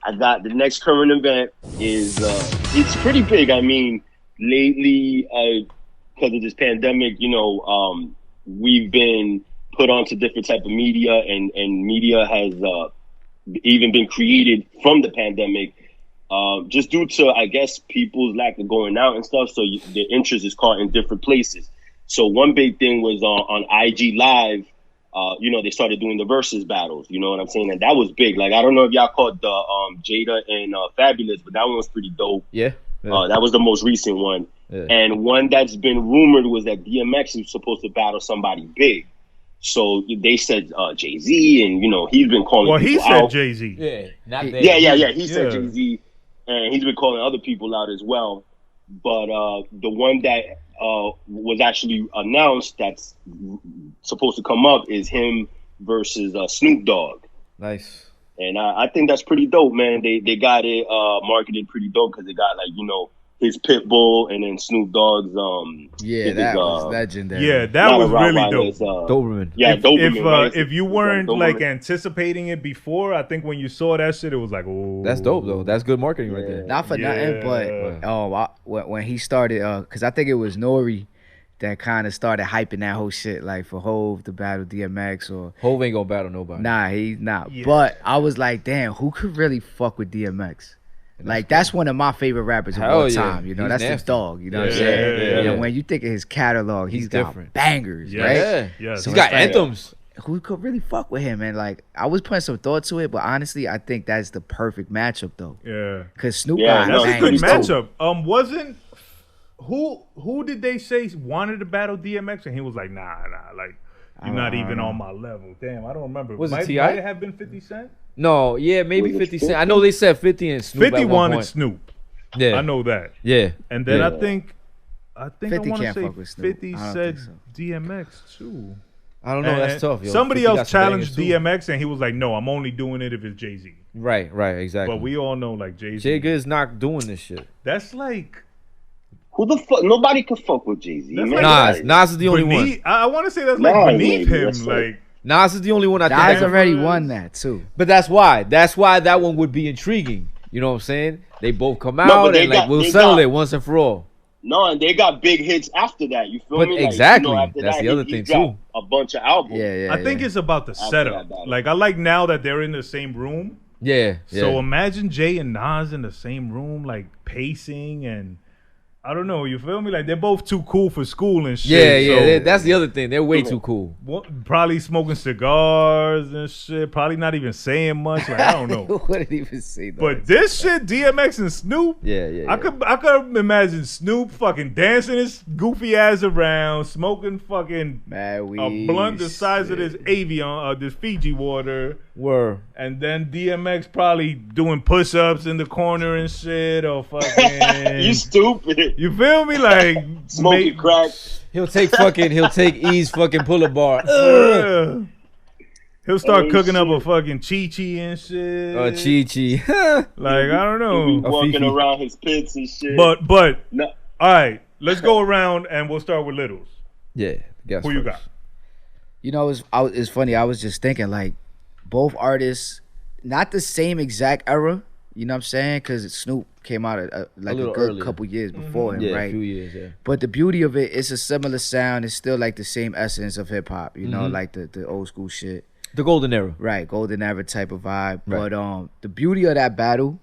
I got the next current event is it's pretty big. I mean, lately, because of this pandemic, we've been put onto different type of media, and media has even been created from the pandemic, just due to, I guess, people's lack of going out and stuff. So the interest is caught in different places. So one big thing was on IG Live. They started doing the versus battles. You know what I'm saying? And that was big. Like, I don't know if y'all caught the Jada and Fabulous, but that one was pretty dope. Yeah. That was the most recent one. Yeah. And one that's been rumored was that DMX was supposed to battle somebody big. So they said Jay-Z, and he's been calling. Well, people he said out. Jay-Z. Yeah, not that. Yeah. He said Yeah. Jay-Z, and he's been calling other people out as well. But the one that was actually announced that's supposed to come up is him versus Snoop Dogg. Nice. And I think that's pretty dope, man. They got it marketed pretty dope because they got his pit bull and then Snoop Dogg's that was legendary. Yeah, that was really dope. Doberman. Yeah, Doberman. If you weren't Doberman. like anticipating it before, I think when you saw that shit, it was like, oh, That's dope though. That's good marketing right there. Not for nothing, but when he started, because I think it was Nori that kind of started hyping that whole shit, like for Hove to battle DMX or. Hove ain't gonna battle nobody. Nah, he's not. Yeah. But I was like, damn, who could really fuck with DMX? Like that's one of my favorite rappers of Hell all yeah. time. He's That's nasty. the dog. You know what I'm Yeah, saying? yeah. And when you think of his catalog, He's he's got different. bangers, Yes. right? Yeah. Yes. He's got it's like- anthems. Who could really fuck with him? And like, I was putting some thought to it, but honestly, I think that's the perfect matchup though. Yeah, Cause Snoop Yeah, got that's a good bangers, too. matchup. Wasn't who did they say wanted to battle DMX and he was like, nah, like you're not even on my level. Damn, I don't remember. Was it might, T.I.? might it have been 50 Cent? No, yeah, maybe Was it 50 Cent. I know they said 50 and Snoop 50 at one wanted point. Snoop. Yeah, I know that. Yeah, And then Yeah. I think I 50 want to can't say fuck with Snoop. 50 I don't said think so. DMX too. I don't know. And That's tough. Yo. Somebody 50 got else some challenged bangers, too. DMX and he was like, no, I'm only doing it if it's Jay-Z. Right, exactly. But we all know like Jay-Z. Jada is not doing this shit. That's like Who the fuck? Nobody can fuck with Jay-Z, That's man. like- Nas is the only one. beneath. I want to say that's like Nah, beneath maybe, him. that's Like Nas is the only one I think. Nas that- already won that too. But that's why. That's why that one would be intriguing. You know what I'm saying? They both come out but they and like got- we'll they settle got- it once and for all. No, and they got big hits after that. You feel But me? Like, exactly. after That's that, the other he thing, dropped too. A bunch of albums. Yeah. I think it's about the After setup. that battle. Like I like now that they're in the same room. Yeah. So imagine Jay and Nas in the same room, like pacing and I don't know. You feel me? Like they're both too cool for school and shit. so that's the other thing. They're way too cool. probably smoking cigars and shit. Probably not even saying much. Like I don't know. Wouldn't even say that. But this shit, DMX and Snoop. Yeah. I could imagine Snoop fucking dancing his goofy ass around, smoking fucking Mad a weed, blunt the size of shit. this Avion, this Fiji water, Were. and then DMX probably doing push-ups in the corner and shit, or fucking. You stupid. You feel me? Like Smoking crack. He'll take E's fucking pull-up bar. Yeah. He'll start Oh, cooking up a shit. fucking Chi-Chi and shit. Chi-Chi. Like I don't He know. walking Fifi. around his pits and shit. But no, all right, let's go around and we'll start with Littles. Yeah. Guess Who you first. got? You know, it's funny. I was just thinking, like, both artists, not the same exact era. You know what I'm saying? Because Snoop came out like a little good earlier. couple years before him, Yeah, a right? few years, yeah. But the beauty of it, it's a similar sound. It's still like the same essence of hip hop. You know, like the old school shit. The golden era. Right, golden era type of vibe. Right. But the beauty of that battle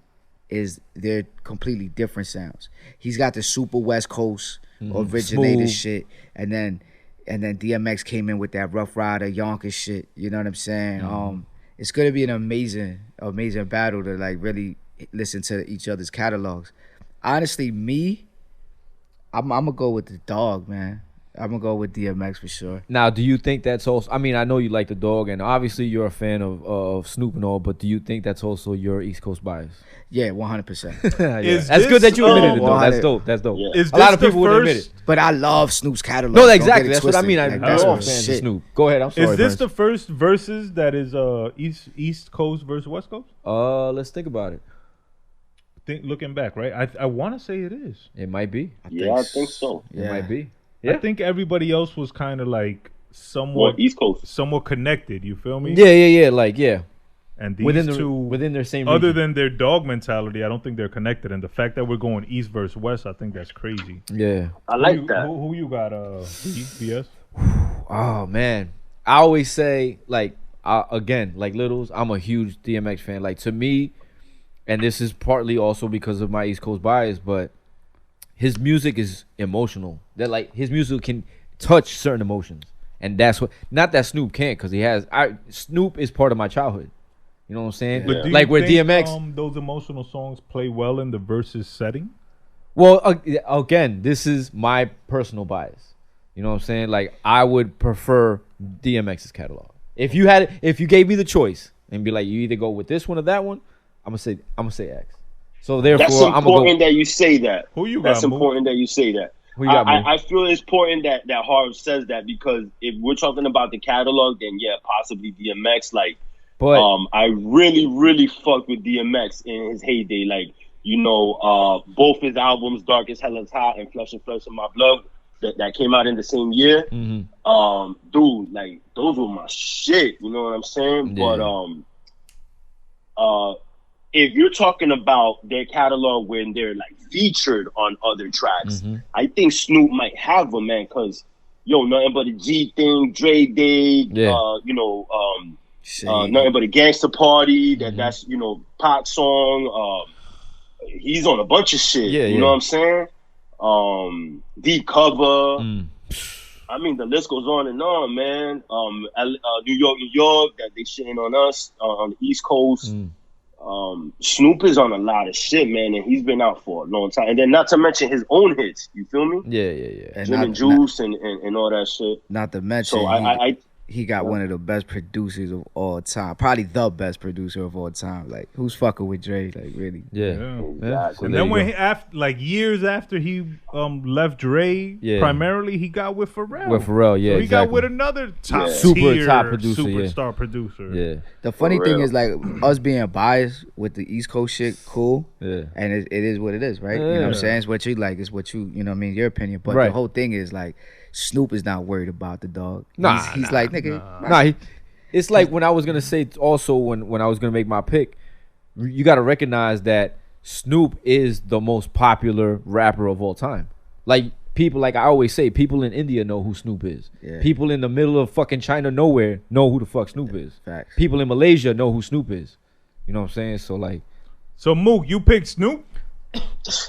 is they're completely different sounds. He's got the super West Coast originated Smooth. shit, and then DMX came in with that Rough Rider Yonkers shit. You know what I'm saying? It's gonna be an amazing battle to like really listen to each other's catalogs. Honestly, I'm gonna go with the dog, man. I'm gonna go with DMX for sure. Now, do you think that's also? I mean, I know you like the dog, and obviously you're a fan of Snoop and all. But do you think that's also your East Coast bias? Yeah, 100%. Yeah. Is That's good this, that you admitted it, though. 100. That's dope. That's dope. Yeah. Is A lot this of the people would admit first- it. But I love Snoop's catalog. No, Don't exactly. get it That's what I twisted. mean. Like, We're that's all my fans shit. of Snoop. Go ahead. I'm sorry. Is this Vince. the first versus that is East Coast versus West Coast? Let's think about it. Looking back, right? I want to say it is. It might be. yeah, I think so. It might be. I Yeah. think everybody else was kind of like Well, East Coast. somewhat connected. You feel me? Yeah. Like, yeah. And these Within their same. other region. than their dog mentality, I don't think they're connected. And the fact that we're going East versus West, I think that's crazy. Yeah. I like who, that. Who you got? BS. Oh man, I always say like again, like Littles. I'm a huge DMX fan. Like to me, and this is partly also because of my East Coast bias, but his music is emotional. That like his music can touch certain emotions, and that's what. Not that Snoop can't, because he has. Snoop is part of my childhood. You know what I'm saying? But do Like you where think, DMX. those emotional songs play well in the versus setting? Well, again, this is my personal bias. You know what I'm saying? Like, I would prefer DMX's catalog. If you gave me the choice and be like, you either go with this one or that one, I'm gonna say X. So therefore, That's important that you say that. Who you That's got, Mook? important that you say that. Who you got, Mook? I feel it's important that Harv says that, because if we're talking about the catalog, then yeah, possibly DMX. Like, But I really, really fucked with DMX in his heyday. Like, you know, both his albums, Dark as Hell is Hot and Flesh and Flesh of My Blood, that came out in the same year. Dude, like, those were my shit. You know what I'm saying? Yeah. But if you're talking about their catalog when they're like featured on other tracks, I think Snoop might have them, man. Cause nothing but a G thing, Dre Day, you know, nothing but a Gangsta Party. That's you know, Pac song. He's on a bunch of shit. You know what I'm saying? Deep Cover. I mean, the list goes on and on, man. New York, that they shitting on us on the East Coast. Snoop is on a lot of shit, man, and he's been out for a long time. And then not to mention his own hits, you feel me? Yeah. And Gin and Juice and all that shit. Not to mention, So he got one of the best producers of all time. Probably the best producer of all time. Like, who's fucking with Dre? Like, really? Yeah. Exactly. And then when years after he left Dre, primarily he got with Pharrell. With Pharrell, yeah. So he exactly. got with another top producer, superstar producer. Yeah. The funny thing is, like, us being biased with the East Coast shit, cool. Yeah. And it is what it is, right? You know what I'm saying? It's what you like. It's what you know what I mean? Your opinion. But the whole thing is, like, Snoop is not worried about the dog. He's like, nigga. It's like when I was gonna say also when I was gonna make my pick, you gotta recognize that Snoop is the most popular rapper of all time. Like, people, like I always say, people in India know who Snoop is. Yeah. People in the middle of fucking China nowhere know who the fuck Snoop is. Facts. People in Malaysia know who Snoop is. You know what I'm saying? So like, So Mook, you picked Snoop?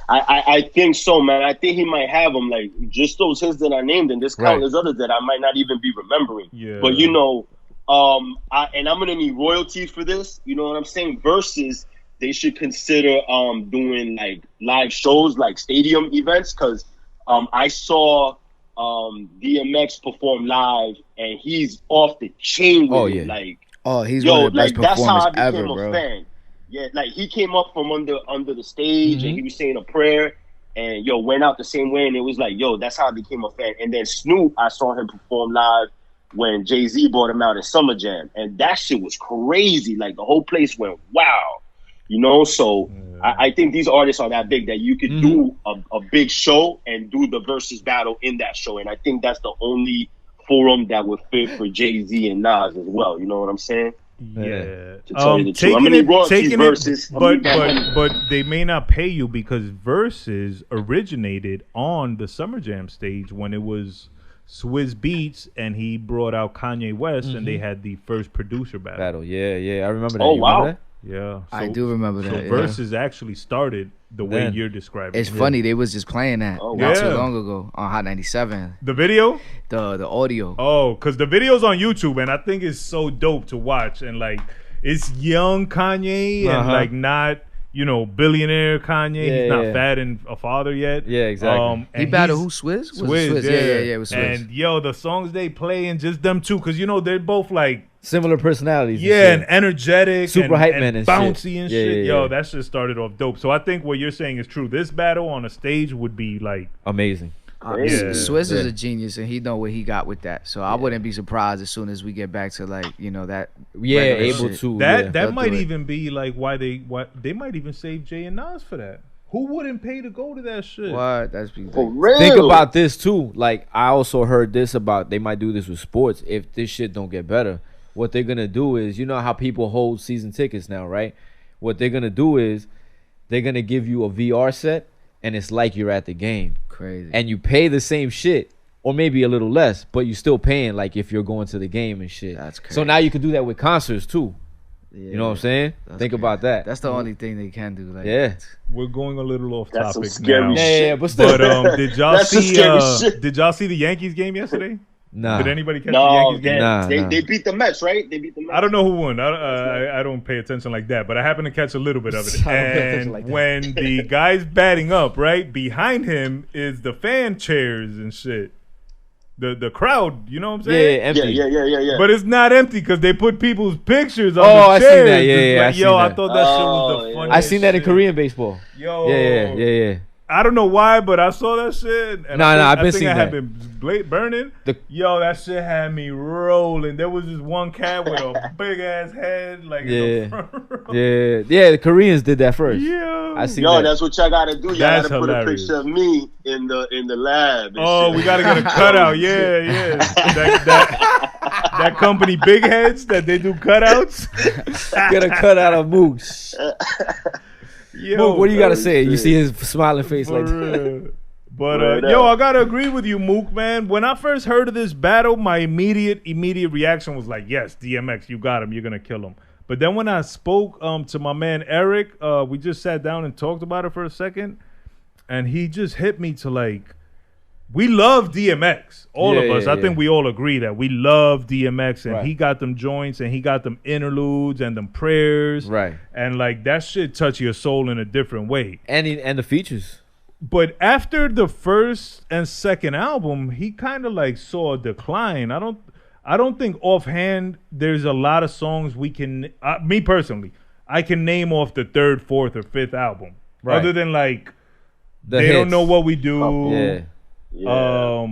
I think so, man. I think he might have them, like, just those hits that I named, and there's countless others that I might not even be remembering. Yeah. But you know, I'm gonna need royalties for this. You know what I'm saying? Versus, they should consider doing like live shows, like stadium events, because I saw DMX perform live, and he's off the chain with it. Like, he's one of the best that's how I performers became ever, a bro. fan. Yeah, like, he came up from under the stage, and he was saying a prayer, and went out the same way, and it was like, that's how I became a fan. And then Snoop, I saw him perform live when Jay-Z brought him out in Summer Jam, and that shit was crazy. Like, the whole place went wow, you know. So I think these artists are that big that you could do a big show and do the versus battle in that show, and I think that's the only forum that would fit for Jay-Z and Nas as well. You know what I'm saying? Yeah. To tell you the truth. I'm gonna need royalties versus, but they may not pay you because Versus originated on the Summer Jam stage when it was Swizz Beatz and he brought out Kanye West and they had the first producer battle. Yeah, I remember that. Oh, You wow. remember that? Yeah, I do remember that. So Versus actually started the way you're describing. It's funny, they was just playing that not Yeah. too long ago on Hot 97. The video? The audio. Oh, because the video's on YouTube, and I think it's so dope to watch. And like, it's young Kanye and like not, billionaire Kanye. He's not fat and a father yet. Yeah, exactly. He battled who? Swizz? Swizz, Yeah, it was Swizz. And the songs they play and just them two, because they're both like similar personalities. and energetic, super hype man and bouncy shit. and Yeah, shit. yeah. That shit started off dope. So I think what you're saying is true. This battle on a stage would be like Amazing. Swizz is a genius, and he know what he got with that. So I wouldn't be surprised as soon as we get back to that. Yeah, regular able shit. to. that. yeah. That might do it. even be like why they might even save Jay and Nas for that. Who wouldn't pay to go to that shit? What? That's For real. Think about this too. Like, I also heard this about they might do this with sports if this shit don't get better. What they're gonna do is, you know how people hold season tickets now, right? What they're gonna do is they're gonna give you a VR set, and it's like you're at the game. Crazy. And you pay the same shit, or maybe a little less, but you're still paying like if you're going to the game and shit. That's crazy. So now you can do that with concerts too. Yeah, You know what I'm saying? that's Think crazy. about that. That's the only thing they can do. Like, Yeah. We're going a little off That's some topic scary now. shit. Yeah, but still. But did y'all That's some see? scary shit. Did y'all see the Yankees game yesterday? Nah. Did anybody catch the No, Yankees game? they beat the Mets, right? They beat the Mets. I don't know who won. I don't pay attention like that, but I happened to catch a little bit of it. I don't pay attention And like that. when the guy's batting up, right behind him is the fan chairs and shit. The crowd, you know what I'm Yeah, saying? empty. Yeah. But it's not empty because they put people's pictures on Oh, the I seen chairs. that. Yeah, It's yeah, I like, seen yo, I that. thought that shit was Oh, the yeah. funniest I seen that in shit. Korean baseball. Yo, Yeah. I don't know why, but I saw that shit. And Nah, I've been I think seeing I had that. been burning. Yo, that shit had me rolling. There was this one cat with a big ass head, like in the Yeah. front row. Yeah. The Koreans did that first. Yo. I seen Yo, that. that's what y'all gotta do. Y'all That's gotta put hilarious. a picture of me in the lab. and Oh, shit. we gotta get a cutout. Yeah. That company, Big Heads, that they do cutouts. Gonna cut out a moose. Yo, Mook, what do you gotta say? You shit. see his smiling face For like that. real. But Word yo, up. I gotta agree with you, Mook, man. When I first heard of this battle, my immediate reaction was like, yes, DMX, you got him, you're gonna kill him. But then when I spoke to my man Eric, we just sat down and talked about it for a second, and he just hit me to like, we love DMX, all of Yeah, us. yeah, I think yeah. we all agree that we love DMX, and Right. he got them joints, and he got them interludes and them prayers, Right. and like that shit touch your soul in a different way. And the features. But after the first and second album, he kind of like saw a decline. I don't think offhand there's a lot of songs we can. Me personally, I can name off the third, fourth, or fifth album. Right. Other than like The they don't hits. know what we do. Yeah. Yeah.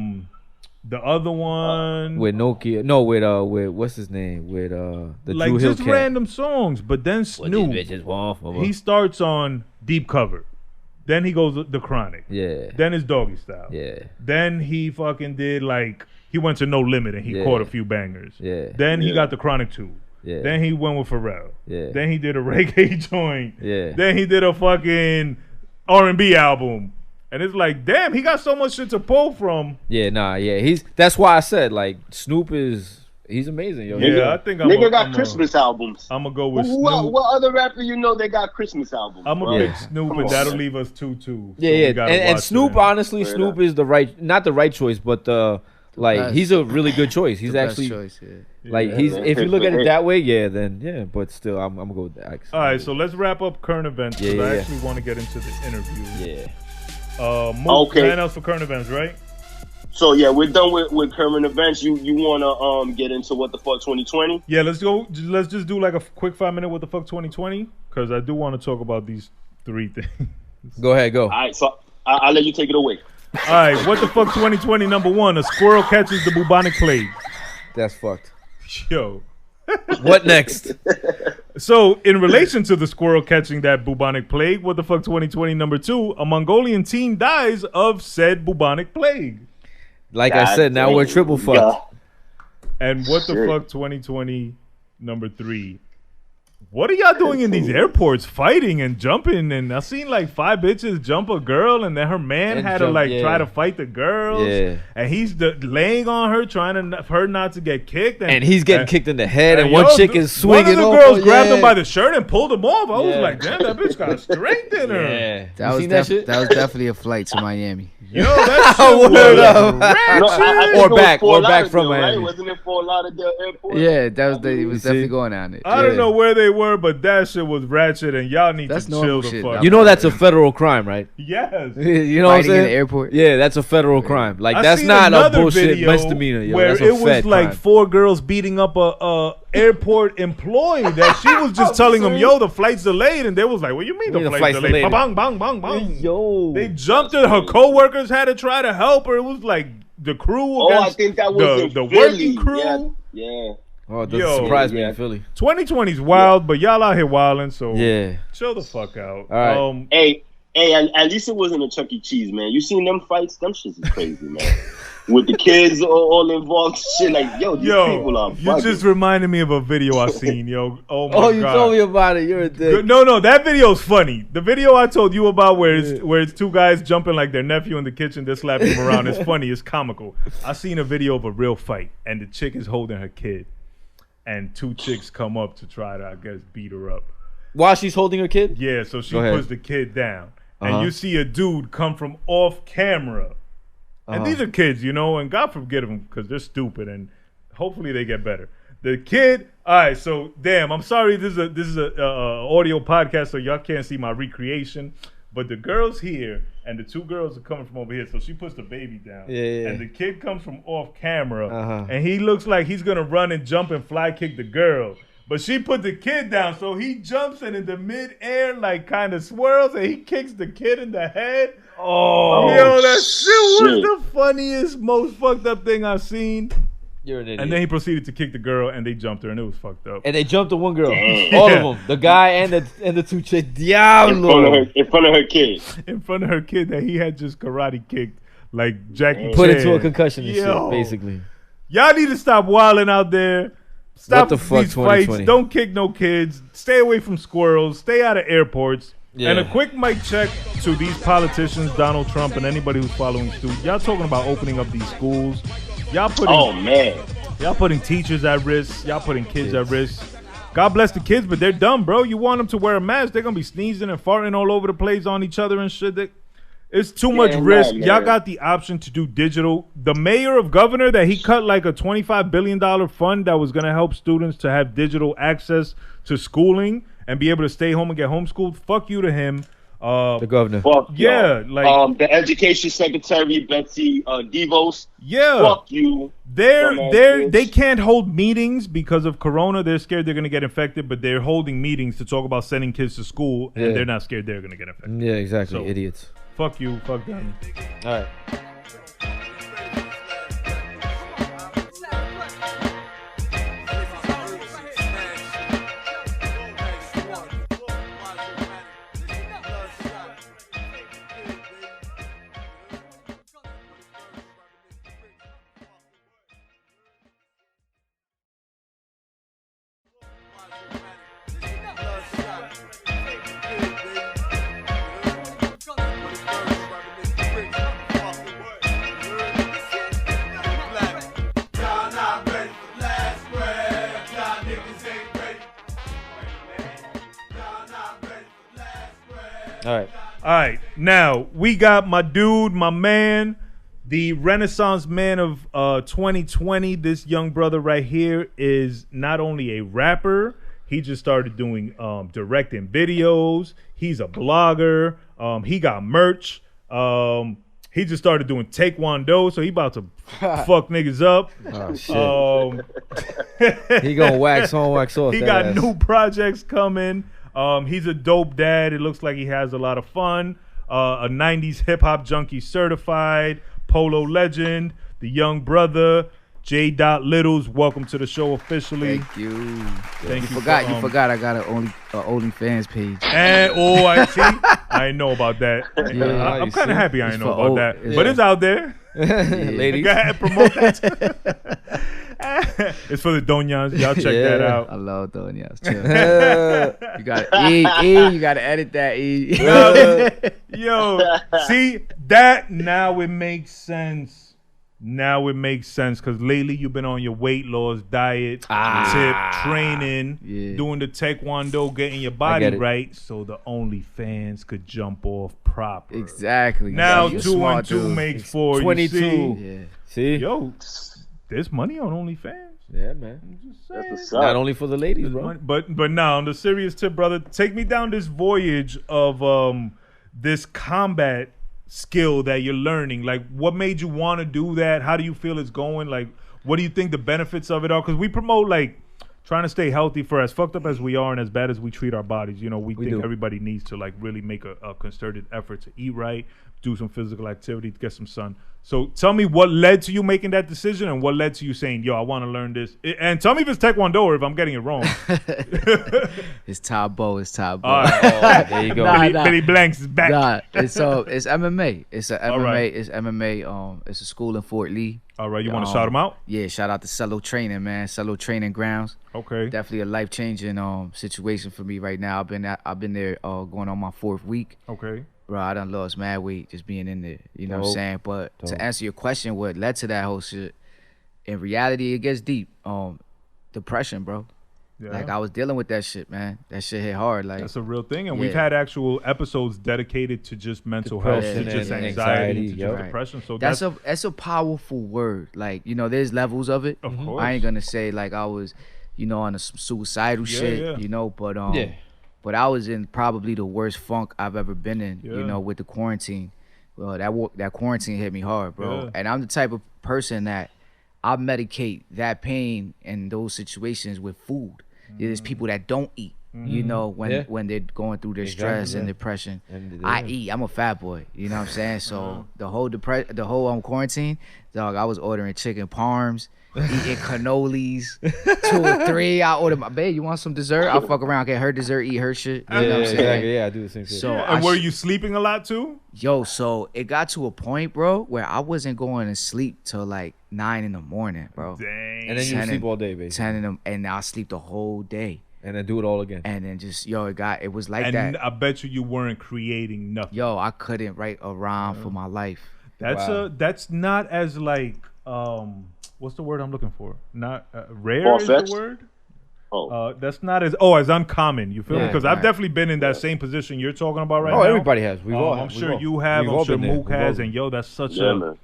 The other one With Nokia. No, with what's his name? With the like Drew Hill just cat. random songs. But then Snoop, he starts on Deep Cover. Then he goes The Chronic. Yeah. Then his Doggy Style. Yeah. Then he fucking did like he went to No Limit and he Yeah. caught a few bangers. Yeah. Then he Yeah. got the Chronic 2. Yeah. Then he went with Pharrell. Yeah. Then he did a reggae joint. Yeah. Then he did a fucking R&B album. And it's like, damn, he got so much shit to pull from. Yeah, that's why I said like Snoop he's amazing, yo. Yeah, I think I'm Nigga a- got I'm a- Christmas albums. I'm gonna go with What, Snoop. what other rapper you know they got Christmas albums? I'm bro? gonna Yeah. pick Snoop, Come and on, that'll man. leave us 2-2. Yeah, So we yeah. gotta And watch Snoop, that. honestly, Straight Snoop up. is not the right choice, but like best. he's a really good choice. He's The best actually choice, yeah. like Yeah. he's Yeah. if you look at it that way, yeah, then yeah. But still, I'm gonna go with that. All right, so let's wrap up current events because Yeah, I yeah. actually want to get into the interview. yeah. Mook, Okay. nothing else for current events, right? So yeah, we're done with current events. You wanna get into what the fuck 2020? Yeah, let's go. Let's just do like a quick 5-minute what the fuck 2020 because I do want to talk about these 3 things. Go ahead, go. All right, so I'll let you take it away. All right, what the fuck 2020 number 1, a squirrel catches the bubonic plague. That's fucked. Yo. What next? So, in relation to the squirrel catching that bubonic plague, what the fuck 2020 number 2, a Mongolian teen dies of said bubonic plague. Like I God said, now we're damn. triple fucked. Yeah. And what the Shit. fuck 2020 number 3, what are y'all doing in these airports fighting and jumping? And I seen like 5 bitches jump a girl and then her man And had to jump, like yeah. try to fight the girls. Yeah. And he's laying on her trying to her not to get kicked. And he's getting kicked in the head, and yo, one chick is swinging. One of the off. girls grabbed him Yeah. by the shirt and pulled him off. I was Yeah. like, damn, that bitch got strength in her. Yeah. That You was seen that shit? that was definitely a flight to Miami. Yo, that shit was Word up. ratchet. No, I think Or it was back- Fort or back from Lauderdale, Miami. right? Wasn't it Fort Lauderdale Airport? Yeah, that was he was see? definitely going on it. I don't know where they were, but that shit was ratchet, and y'all need That's to chill normal the shit, fuck. dog. You know that's a federal crime, right? Yes. You know what I'm Fighting in saying? the airport. Yeah, that's a federal crime. Like I that's seen not a another bullshit video misdemeanor. Yo. where That's a it was fed like crime. 4 girls beating up a airport employee that she was just telling them, "Yo, the flight's delayed," and they was like, "What do you mean the flight's delayed?" Bang, bang, bang, bang. Yo, They jumped her. Her coworkers had to try to help her. It was like the crew Oh, I against think that was in the Philly. working crew. Yeah. Oh, it doesn't Yo. surprise me Yeah. in Philly. 2020's wild, but y'all out here wilding, so Yeah. chill the fuck out. All right. Hey, at least it wasn't a Chuck E. Cheese, man. You seen them fights? Them shits is crazy, man. With the kids all involved, shit like, yo, these people are you bugging. just reminded me of a video I seen, yo. Oh my Oh, you god. told me about it. You're a dick. No, that video's funny. The video I told you about where it's 2 guys jumping like their nephew in the kitchen, they're slapping him around. It's funny, it's comical. I seen a video of a real fight, and the chick is holding her kid, and 2 chicks come up to try to, I guess, beat her up. While she's holding her kid. Yeah, so she Go ahead. puts the kid down, Uh-huh. and you see a dude come from off camera And these are kids, you know, and God forgive them because they're stupid, and hopefully they get better. The kid, all right, so damn, I'm sorry, this is a audio podcast, so y'all can't see my recreation. But the girl's here, and the two girls are coming from over here. So she puts the baby down, and the kid comes from off camera, and he looks like he's gonna run and jump and fly kick the girl. But she put the kid down, so he jumps and in the mid-air, like, kind of swirls, and he kicks the kid in the head. Oh, yo, that shit was the funniest, most fucked up thing I've seen. You're an idiot. And then he proceeded to kick the girl, and they jumped her, and it was fucked up. And they jumped the one girl. All of them. The guy and the two chicks. Diablo. In front of her kid. In front of her kid that he had just karate kicked, like Jackie Put Chan. into a concussion and shit, basically. Y'all need to stop wilding out there. Stop these fights. Don't kick no kids. Stay away from squirrels. Stay out of airports. Yeah. And a quick mic check to these politicians, Donald Trump, and anybody who's following suit. Y'all talking about opening up these schools. Y'all putting teachers at risk. Y'all putting kids at risk. God bless the kids, but they're dumb, bro. You want them to wear a mask, they're going to be sneezing and farting all over the place on each other and shit. It's too much risk. Y'all got the option to do digital. The mayor of Governor that he cut like a $25 billion fund that was going to help students to have digital access to schooling and be able to stay home and get homeschooled. Fuck you to him. The governor. Fuck like the education secretary, Betsy DeVos. Yeah. Fuck you. They can't hold meetings because of Corona. They're scared they're going to get infected, but they're holding meetings to talk about sending kids to school, and they're not scared they're going to get infected. Yeah, exactly. So, idiots. Fuck you. Fuck them. All right. All right. Now, we got my dude, my man, the Renaissance man of 2020. This young brother right here is not only a rapper, he just started doing directing videos. He's a blogger. He got merch. He just started doing taekwondo, so he about to fuck niggas up. Oh, shit. He gonna wax on, wax off. He got new projects coming. He's a dope dad. It looks like he has a lot of fun. A 90s hip-hop junkie certified, polo legend, the young brother, J. Littles. Welcome to the show officially. Thank you. Thank you. You forgot I got an OnlyFans page. And I see. I didn't know about that. Yeah, I'm kind of happy I didn't know about that. But it's out there. Ladies. Go ahead, promote that. It's for the Doñas. Y'all check that out. I love Doñas. You got you gotta edit that E. Yo, see that now it makes sense. Now it makes sense because lately you've been on your weight loss diet, tip, training, doing the taekwondo, getting your body right, so the OnlyFans could jump off proper. Exactly. Now 2 and 2 makes 4. 22. You See? Yo, there's money on OnlyFans. Yeah, man. I'm just saying. Not only for the ladies, bro. But now on the serious tip, brother, take me down this voyage of this combat skill that you're learning. Like, what made you want to do that? How do you feel it's going? Like, what do you think the benefits of it are? Because we promote like trying to stay healthy for as fucked up as we are and as bad as we treat our bodies. You know, we think everybody needs to like really make a concerted effort to eat right, do some physical activity, get some sun. So tell me what led to you making that decision and what led to you saying, yo, I want to learn this. And tell me if it's Taekwondo or if I'm getting it wrong. It's Tabo. It's Tabo. All right. There you go. Billy Blanks is back. Nah, it's MMA. It's a MMA. right. It's MMA. It's a school in Fort Lee. All right, you want to shout them out? Yeah, shout out to Cello Training, man. Cello Training Grounds. Okay. Definitely a life-changing situation for me right now. I've been there going on my 4th week. Okay. Bro, I done lost mad weight just being in there. You know what I'm saying? But to answer your question, what led to that whole shit, in reality, it gets deep. Depression, bro. Yeah. Like I was dealing with that shit, man. That shit hit hard. Like That's a real thing, and Yeah. we've had actual episodes dedicated to just mental health, to Depression just and anxiety, anxiety, to yup. just depression. So that's a powerful word. Like, you know, there's levels of it. Of course. I ain't gonna say like I was, you know, on some suicidal shit, yeah. you know, but Yeah. but I was in probably the worst funk I've ever been in, Yeah. you know, with the quarantine. Well, that quarantine hit me hard, bro. Yeah. And I'm the type of person that I medicate that pain in those situations with food. There's people that don't eat, you know, when they're going through their stress and depression. And, I eat. I'm a fat boy. You know what I'm saying? So the whole quarantine, dog, I was ordering chicken parms, eating cannolis, 2 or 3. I ordered my babe. You want some dessert? I'll fuck around, get her dessert, eat her shit. You know what I'm saying? exactly. Yeah, I do the same shit. So and were you sleeping a lot too? so it got to a point, bro, where I wasn't going to sleep till like 9 in the morning, bro. Dang. and then you 10 sleep all day, basically. 10 in the, and I sleep the whole day. And then do it all again. And then just, it was like and that. I bet you weren't creating nothing. Yo, I couldn't write a rhyme for my life. That's not as like what's the word I'm looking for? Not rare is Far-fetched? the word. Oh. That's not as uncommon. You feel me? Yeah, Because I've right. definitely been in that same position you're talking about right Oh, now. everybody has. We've all. I'm we've sure all- you have. we've I'm all sure been there. Mook We've all has, been and yo, that's such Yeah, a man.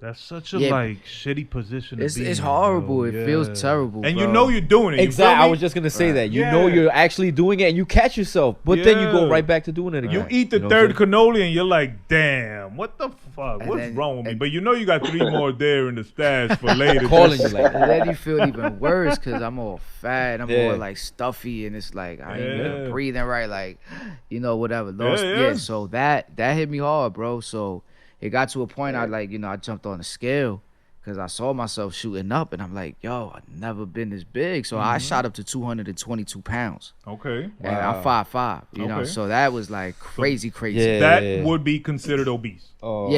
like Yeah. shitty position. To It's be in, horrible. yo. It feels terrible, and bro. you know you're doing it. You Exactly. feel I me? was just gonna say that. You Yeah. know you're actually doing it, and you catch yourself, but then you go Yeah. right back to doing it again. You eat the know third what I'm cannoli and you're like, damn, what the fuck? And What's then- wrong with me? But you know you got 3 more there in the stash for later. Calling you like And then you feel even worse because I'm all fat. I'm Yeah. all like stuffy, and it's like I ain't Yeah. even breathing right. Like, you know, whatever. Lost, yeah. So that hit me hard, bro. So it got to a point I jumped on the scale because I saw myself shooting up, and I'm like, yo, I've never been this big. So I shot up to 222 pounds, Okay. and I'm 5'5". You know, Okay. so that was like crazy. Yeah. That would be considered obese. Oh,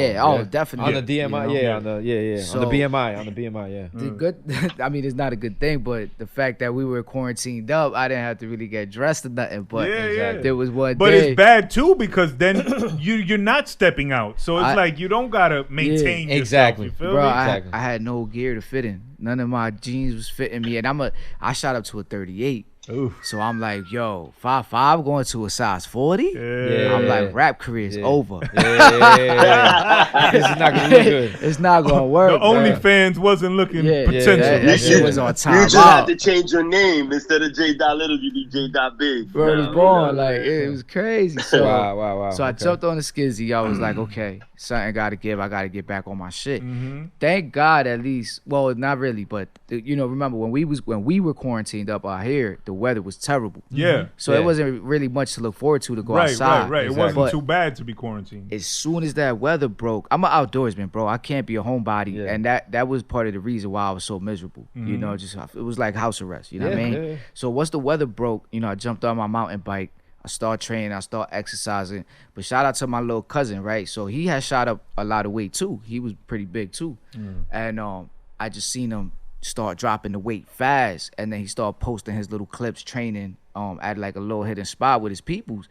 Definitely. on the DMI, You know? yeah, on the So- on the BMI, yeah. The good, I mean, it's not a good thing, but the fact that we were quarantined up, I didn't have to really get dressed or nothing. But Yeah. there was one But day. it's bad too because then you're not stepping out. So it's I- like you don't gotta maintain yourself. exactly. You feel Bro, me? Exactly. I had no gear to fit in. None of my jeans was fitting me, and I shot up to a 38. Oof. So I'm like, yo, 5'5" going to a size 40. Yeah. I'm like, rap career is over. Yeah. This is not gonna look good. It's not gonna work. The bro. OnlyFans wasn't looking Yeah, potential. that shit was on time. You just had to change your name instead of J. Little. You be J. Big. Bro, it was born like it was crazy. So Wow. So I Okay. jumped on the skizzy. I was like, okay, something got to give. I got to get back on my shit. Mm-hmm. Thank God, at least. Well, not really, but you know, remember when we were quarantined up out here, the weather was terrible. Yeah. So Yeah. it wasn't really much to look forward to go Right. outside. It Exactly. wasn't But too bad to be quarantined. as soon as that weather broke, I'm an outdoorsman, bro. I can't be a homebody, Yeah. and that was part of the reason why I was so miserable. You know, just it was like house arrest. You know what I Yeah, mean? yeah. So once the weather broke, you know, I jumped on my mountain bike. I start training. I start exercising. But shout out to my little cousin, right? So he had shot up a lot of weight too. He was pretty big too, and I just seen him start dropping the weight fast, and then he started posting his little clips training at like a little hidden spot with his peoples.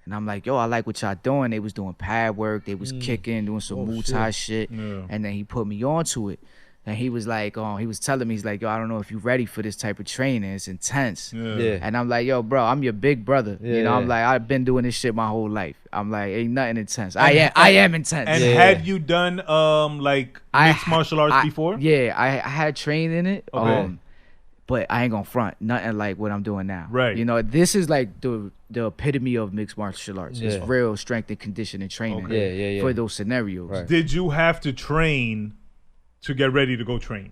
And I'm like, yo, I like what y'all doing. They was doing pad work. They was kicking, doing some Muay Thai shit. Yeah. And then he put me onto it. And he was like, he was telling me, he's like, yo, I don't know if you ready for this type of training. It's intense. Yeah. And I'm like, yo, bro, I'm your big brother. You know, I'm Yeah. like, I've been doing this shit my whole life. I'm like, ain't nothing intense. I am intense. And Yeah. had you done like mixed martial arts before? Yeah, I had trained in it. Okay. But I ain't gonna front nothing like what I'm doing now. Right. You know, this is like the epitome of mixed martial arts. Yeah. It's real strength and conditioning training Okay. Yeah. for those scenarios. Right. Did you have to train to get ready to go train?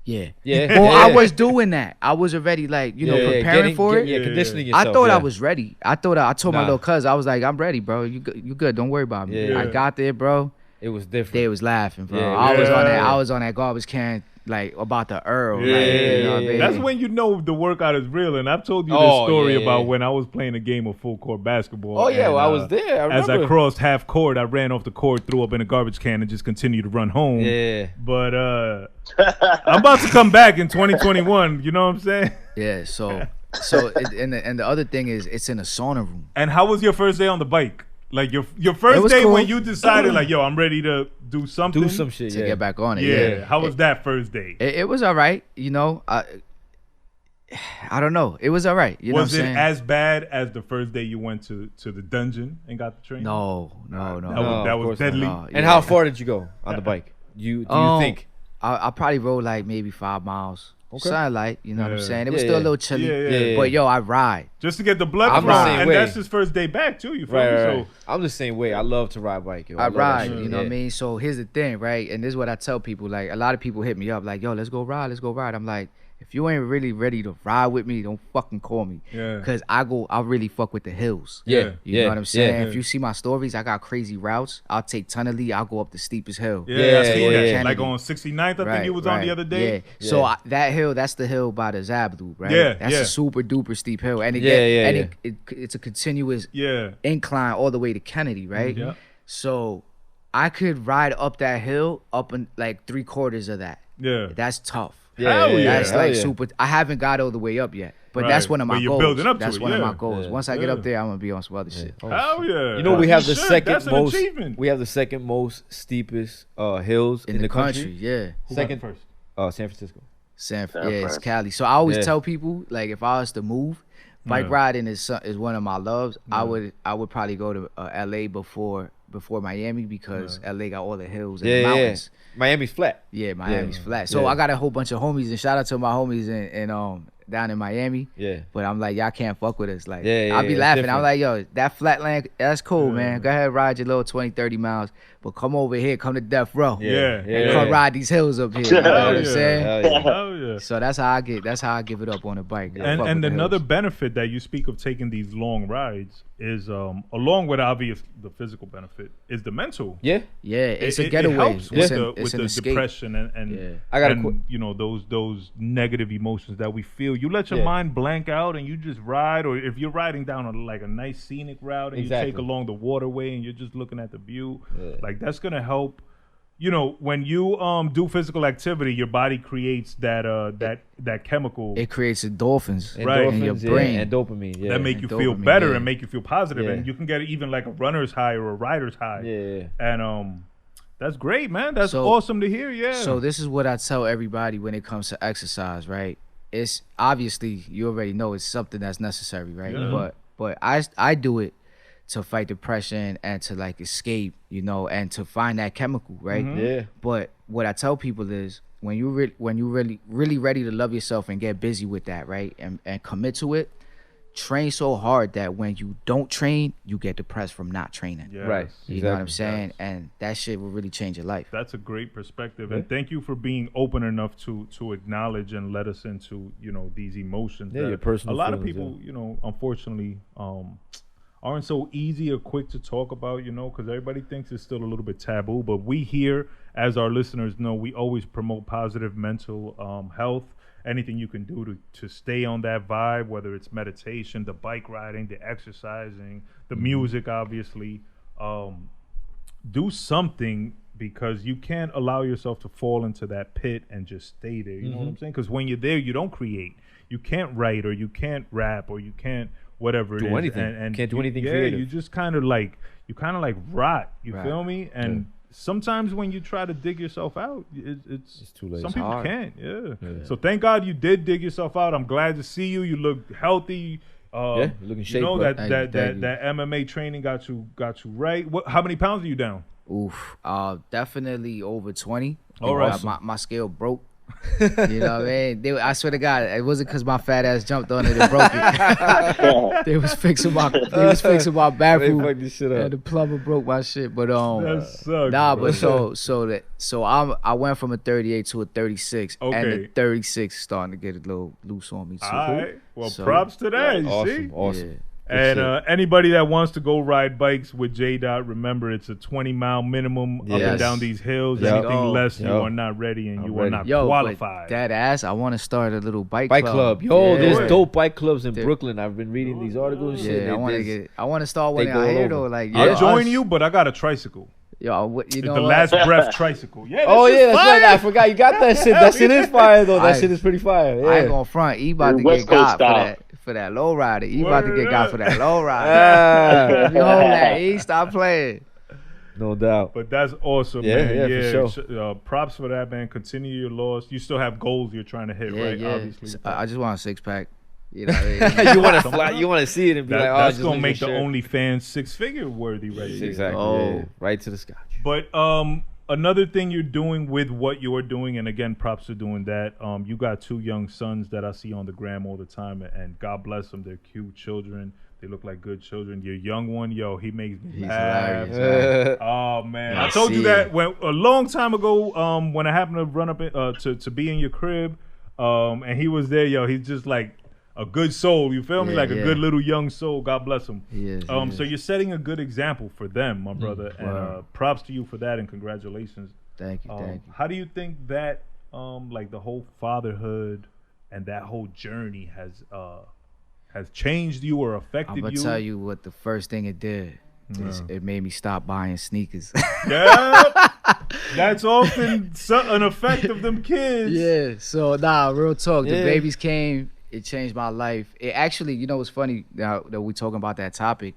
Yeah. Yeah. Well, yeah. I was doing that. I was already like, you know, preparing for it. Yeah, conditioning I yourself. thought yeah. I was ready. I told my Nah. little cousin, I was like, I'm ready, bro. You good. Don't worry about me. Yeah. I got there, bro. It was different. They was laughing, bro. Yeah. I was on that. Yeah. I was on that garbage can, like about the Earl. Yeah, like, you know what I mean? That's when you know the workout is real. And I've told you this Oh, story yeah, about yeah. when I was playing a game of full court basketball. Oh, yeah, and, well, I was there. I as I remember. crossed half court, I ran off the court, threw up in a garbage can, and just continued to run home. Yeah. But I'm about to come back in 2021. You know what I'm saying? Yeah. So and the other thing is, it's in a sauna room. And how was your first day on the bike? Like your first was day cool. when you decided, like, yo, I'm ready to do something. Do some shit. To Yeah. get back on it. Yeah. Yeah. How was that first day? It was all right. You know, I don't know. It was all right. You know Was what I'm it saying? as bad as the first day you went to the dungeon and got the train? No. That of was course deadly. not. And Yeah. how far did you go on the bike? Do you think? I probably rode like maybe 5 miles. Okay. Something like, you know what I'm Yeah. saying? It was Yeah, still a yeah. little chilly. Yeah. But yo, I ride. Just to get the blood I'm the flowing, same and way. that's his first day back too. You feel me? Right. So I'm the same way. I love to ride bike. Yo. I love that ride, shit. you know what I mean? So here's the thing, right? And this is what I tell people. Like, a lot of people hit me up like, yo, let's go ride. I'm like, if you ain't really ready to ride with me, don't fucking call me. Yeah. Because I really fuck with the hills. Yeah. You know what I'm saying? Yeah. If you see my stories, I got crazy routes. I'll take Tunnelly. I'll go up the steepest hill. yeah, I seen that. yeah. Like on 69th, I think you was on the other day. Yeah. So that hill, that's the hill by the Zablu, right? Yeah, That's yeah. a super duper steep hill, and it's a continuous Yeah. incline all the way to Kennedy, right? Yeah. So I could ride up that hill up in like 3/4 of that. Yeah. That's tough. Hell yeah. That's Hell like yeah. super. I haven't got all the way up yet, but Right. that's one of But my you're goals. building up to That's it, one of yeah. my goals. Yeah. Once I get up there, I'm gonna be on some other shit. Hell yeah. You know, we have the should. second That's an most. achievement. We have the second most steepest hills In the country, yeah. Second first. San Francisco. It's Cali. So I always Yeah. tell people, like, if I was to move, bike riding is one of my loves. I would probably go to LA before Miami because LA got all the hills and the mountains. Miami's flat. Yeah, Miami's flat. So Yeah. I got a whole bunch of homies, and shout out to my homies in down in Miami. Yeah. But I'm like, y'all can't fuck with us. Like, Yeah, I'll be it's laughing. different. I'm like, yo, that flat land, that's cool, man. Go ahead, ride your little 20, 30 miles. But come over here, come to Death Row. Yeah. And come ride these hills up here. You know what I'm Yeah. saying? Hell yeah. Hell yeah. So that's how I give it up on a bike. I fuck And with the another hills. benefit that you speak of taking these long rides is, along with obvious the physical benefit, is the mental. Yeah. Yeah, it's a It getaway. helps It's with an the escape. depression and Yeah. I gotta and, qu- you know those negative emotions that we feel. You let your Yeah. mind blank out and you just ride, or if you're riding down a nice scenic route and you take Exactly. along the waterway and you're just looking at the view, like that's gonna help. You know, when you do physical activity, your body creates that chemical It creates endorphins Right. in your Endorphins, brain. and dopamine. Yeah. that make you and feel dopamine, better yeah. and make you feel positive, Yeah. and you can get even like a runner's high or a rider's high. Yeah. And that's great, man. That's So- awesome to hear. Yeah. So this is what I tell everybody when it comes to exercise, right? It's obviously, you already know, it's something that's necessary, right? Yeah. But I do it to fight depression and to like escape, you know, and to find that chemical, right? Yeah. But what I tell people is when you really ready to love yourself and get busy with that, right? And commit to it, train so hard that when you don't train, you get depressed from not training. Yes. Right. You know what I'm Exactly. saying? And that shit will really change your life. That's a great perspective, and thank you for being open enough to acknowledge and let us into these emotions. Yeah, that your personal a lot of feelings, people, unfortunately, aren't so easy or quick to talk about, because everybody thinks it's still a little bit taboo. But we here, as our listeners know, we always promote positive mental health. Anything you can do to stay on that vibe, whether it's meditation, the bike riding, the exercising, the music, obviously. Do something, because you can't allow yourself to fall into that pit and just stay there. You know what I'm saying? Because when you're there, you don't create. You can't write, or you can't rap, or you can't whatever it is. Do anything. And Can't do anything yeah, creative. you just kind of like rot. You Right. feel me? And sometimes when you try to dig yourself out, it's too late. Some It's people hard. can't. Yeah. So thank God you did dig yourself out. I'm glad to see you. You look healthy. You're looking shape, You know bro. that MMA training got you right. How many pounds are you down? Oof, definitely over 20. All right. My scale broke. You know what I mean? I swear to God, it wasn't because my fat ass jumped on it and broke it. They was fixing my bathroom. fucked this shit up. And the plumber broke my shit. But That sucks. nah, bro. but I went from a 38 to a 36, and Okay. the 36 is starting to get a little loose on me too. All right. Well, So- props to that. You see? Awesome. And anybody that wants to go ride bikes with Jada, remember it's a 20-mile minimum up and Yes. down these hills. Yep. Anything Yo. less, you Yep. are not ready, and I'm you are ready. not Yo, qualified. but that ass, I want to start a little bike Bike club. Yo, Yeah. there's Yeah. dope bike clubs in There- Brooklyn. I've been reading these articles. and shit. Yeah, I want to start one they out go all here over. though. Like, I'll yeah, join us- you, but I got a tricycle. Yo, you know the what? last breath tricycle. Yeah. Oh this is yeah, that's right. fire. I forgot you got that shit. That shit is fire though. That I- shit is pretty fire. Yeah. I ain't gonna front. He about to West get got Coast style. for that low rider. He about to Word get got up. for that low rider. Ah. If you hold that, he stop playing. No doubt. But that's awesome, Yeah, man. yeah, for sure. Props for that, man. Continue your loss. You still have goals you're trying to hit, right? Obviously. I just want a 6-pack. You know what I mean? You want to fly? You want to see it and be like, oh, that's just gonna lose make the your shirt. OnlyFans 6-figure worthy, right? there. Exactly. Oh. Yeah. Right to the scotch. But another thing you're doing with what you're doing, and again, props for doing that. You got 2 young sons that I see on the gram all the time, and God bless them. They're cute children. They look like good children. Your young one, yo, he makes me He's laugh. hilarious, Oh man, Yeah, I told you see that it. a long time ago. When I happened to run up to be in your crib, and he was there, yo. He's just like a good soul. You feel me? Yeah, Like a yeah. good little young soul. God bless him. He is, So you're setting a good example for them, my brother, and wow. props to you for that, and congratulations. Thank you, thank you. How do you think that, like the whole fatherhood and that whole journey has changed you or affected I'm gonna you? tell you what the first thing it did. Is it made me stop buying sneakers. Yeah, that's often an effect of them kids. Yeah, so real talk. The Yeah. babies came, it changed my life. It actually, you know what's funny now that we talking about that topic?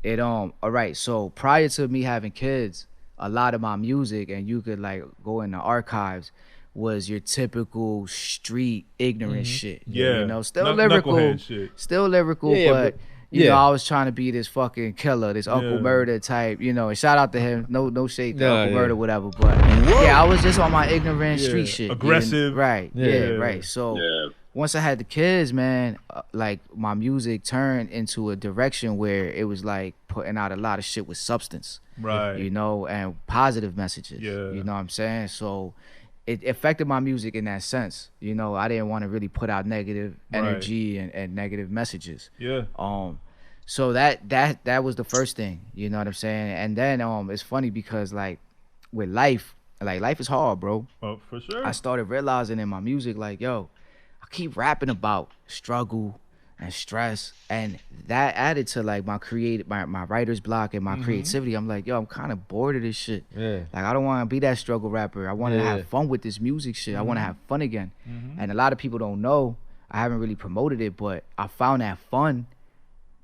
All right, so prior to me having kids, a lot of my music, and you could like go in the archives, was your typical street ignorant shit. Yeah. You know, still Knucklehead lyrical. shit. Still lyrical, Yeah, but but- you know, yeah. I was trying to be this fucking killer, this Uncle Yeah. Murder type, you know, and shout out to him. No shade to Nah, Uncle yeah. Murder, whatever. But yeah, I was just on my ignorant Yeah. street shit. Aggressive. Right. Yeah. Yeah, right. So Yeah. once I had the kids, man, like my music turned into a direction where it was like putting out a lot of shit with substance, Right. you know, and positive messages. Yeah. You know what I'm saying? So it affected my music in that sense. You know, I didn't want to really put out negative Right. energy and negative messages. Yeah. So that was the first thing, you know what I'm saying? And then it's funny because like with life is hard, bro. Oh, for sure. I started realizing in my music, like, yo, I keep rapping about struggle and stress, and that added to like my writer's block and my creativity. I'm like, yo, I'm kind of bored of this shit. Yeah. Like, I don't want to be that struggle rapper. I want to Yeah. have fun with this music shit. I want to have fun again. And a lot of people don't know. I haven't really promoted it, but I found that fun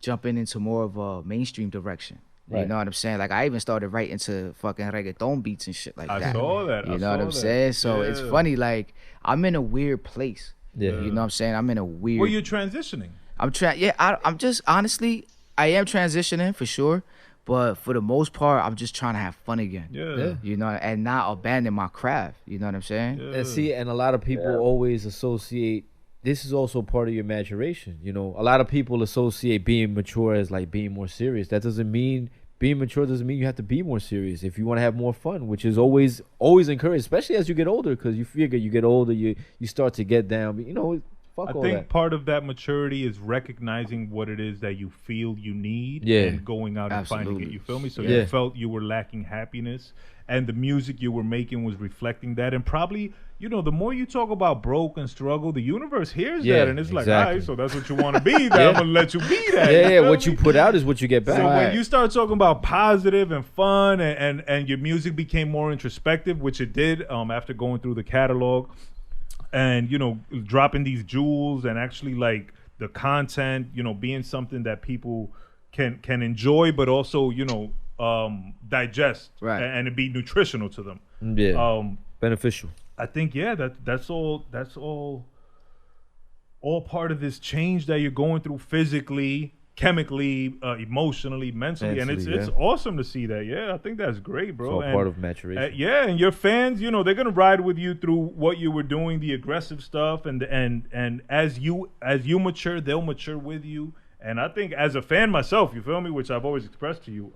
jumping into more of a mainstream direction. You Right. know what I'm saying? Like, I even started writing to fucking reggaeton beats and shit like I that. saw that. You I know what saw I'm that. saying? So it's Yeah. funny, like, I'm in a weird place. Yeah. You know what I'm saying? I'm in a weird. Well, you're transitioning. I'm trying. Yeah, I'm just honestly, I am transitioning for sure, but for the most part, I'm just trying to have fun again. Yeah. You know, and not abandon my craft. You know what I'm saying? Yeah. And see, and a lot of people always associate this is also part of your maturation. You know, a lot of people associate being mature as like being more serious. That doesn't mean being mature doesn't mean you have to be more serious. If you want to have more fun, which is always encouraged, especially as you get older, because you figure you get older, you start to get down. You know, fuck I all think that. part of that maturity is recognizing what it is that you feel you need Yeah. and going out and finding it. Absolutely. You feel me? So Yeah. you felt you were lacking happiness, and the music you were making was reflecting that. And probably, you know, the more you talk about broke and struggle, the universe hears Yeah, that, and it's like, all exactly. right, so that's what you want to be. Then I'm gonna let you be that. Yeah, feel what you me? put out is what you get back. So Right. when you start talking about positive and fun, and your music became more introspective, which it did after going through the catalog, and you know, dropping these jewels and actually like the content, you know, being something that people can enjoy, but also, you know, digest, Right. and it be nutritional to them. Yeah, beneficial. I think that's all part of this change that you're going through physically, chemically, emotionally, mentally, and it's Mentally, awesome to see that. Yeah, I think that's great, bro. It's all And, part of maturation. yeah, and your fans, you know, they're gonna ride with you through what you were doing, the aggressive stuff, and as you mature, they'll mature with you. And I think as a fan myself, you feel me, which I've always expressed to you,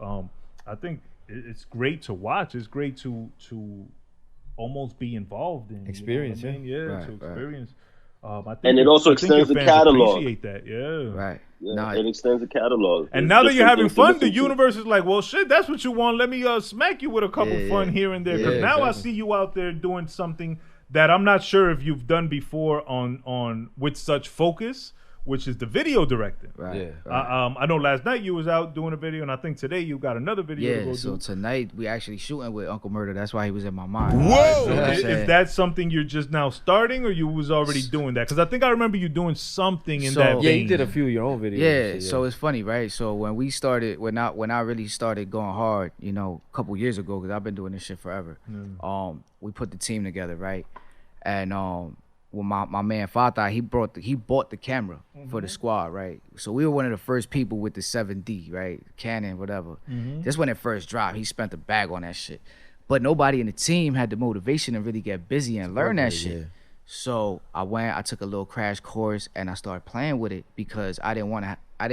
I think it's great to watch. It's great to almost be involved in. Experience, you know what I mean? Yeah, Right, to right. experience. I think And it also I think your extends the fans catalog. Appreciate that, yeah. Right. Yeah, Nah, it extends the catalog. And It's now that different you're having things to fun, listen the to. universe is like, well, shit, that's what you want. Let me smack you with a couple Yeah, fun yeah. here and there. Because Yeah, now I exactly. see you out there doing something that I'm not sure if you've done before on with such focus, which is the video directing. Right. Yeah. I know last night you was out doing a video, and I think today you got another video to Yeah, go so do. tonight we actually shooting with Uncle Murder. That's why he was in my mind. So You know what I'm is saying? that something you're just now starting, or you was already doing that? Because I think I remember you doing something in So- that Yeah, Yeah, vein. you did a few of your own videos. Yeah, and shit, so it's funny, right? So when we started, when I really started going hard, you know, a couple years ago, because I've been doing this shit forever. We put the team together, right? And well, my man Fatah, he bought the camera for the squad, right? So we were one of the first people with the 7D, right? Canon, whatever. This when it first dropped. He spent a bag on that shit, but nobody in the team had the motivation to really get busy and learn that shit. yeah. So I took a little crash course and I started playing with it because I didn't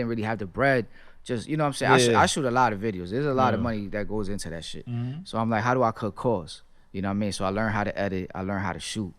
really have the bread. Just, you know what I'm saying? Yeah. I shoot a lot of videos. There's a lot of money that goes into that shit. So I'm like, how do I cut costs? You know what I mean? So I learned how to edit. I learned how to shoot.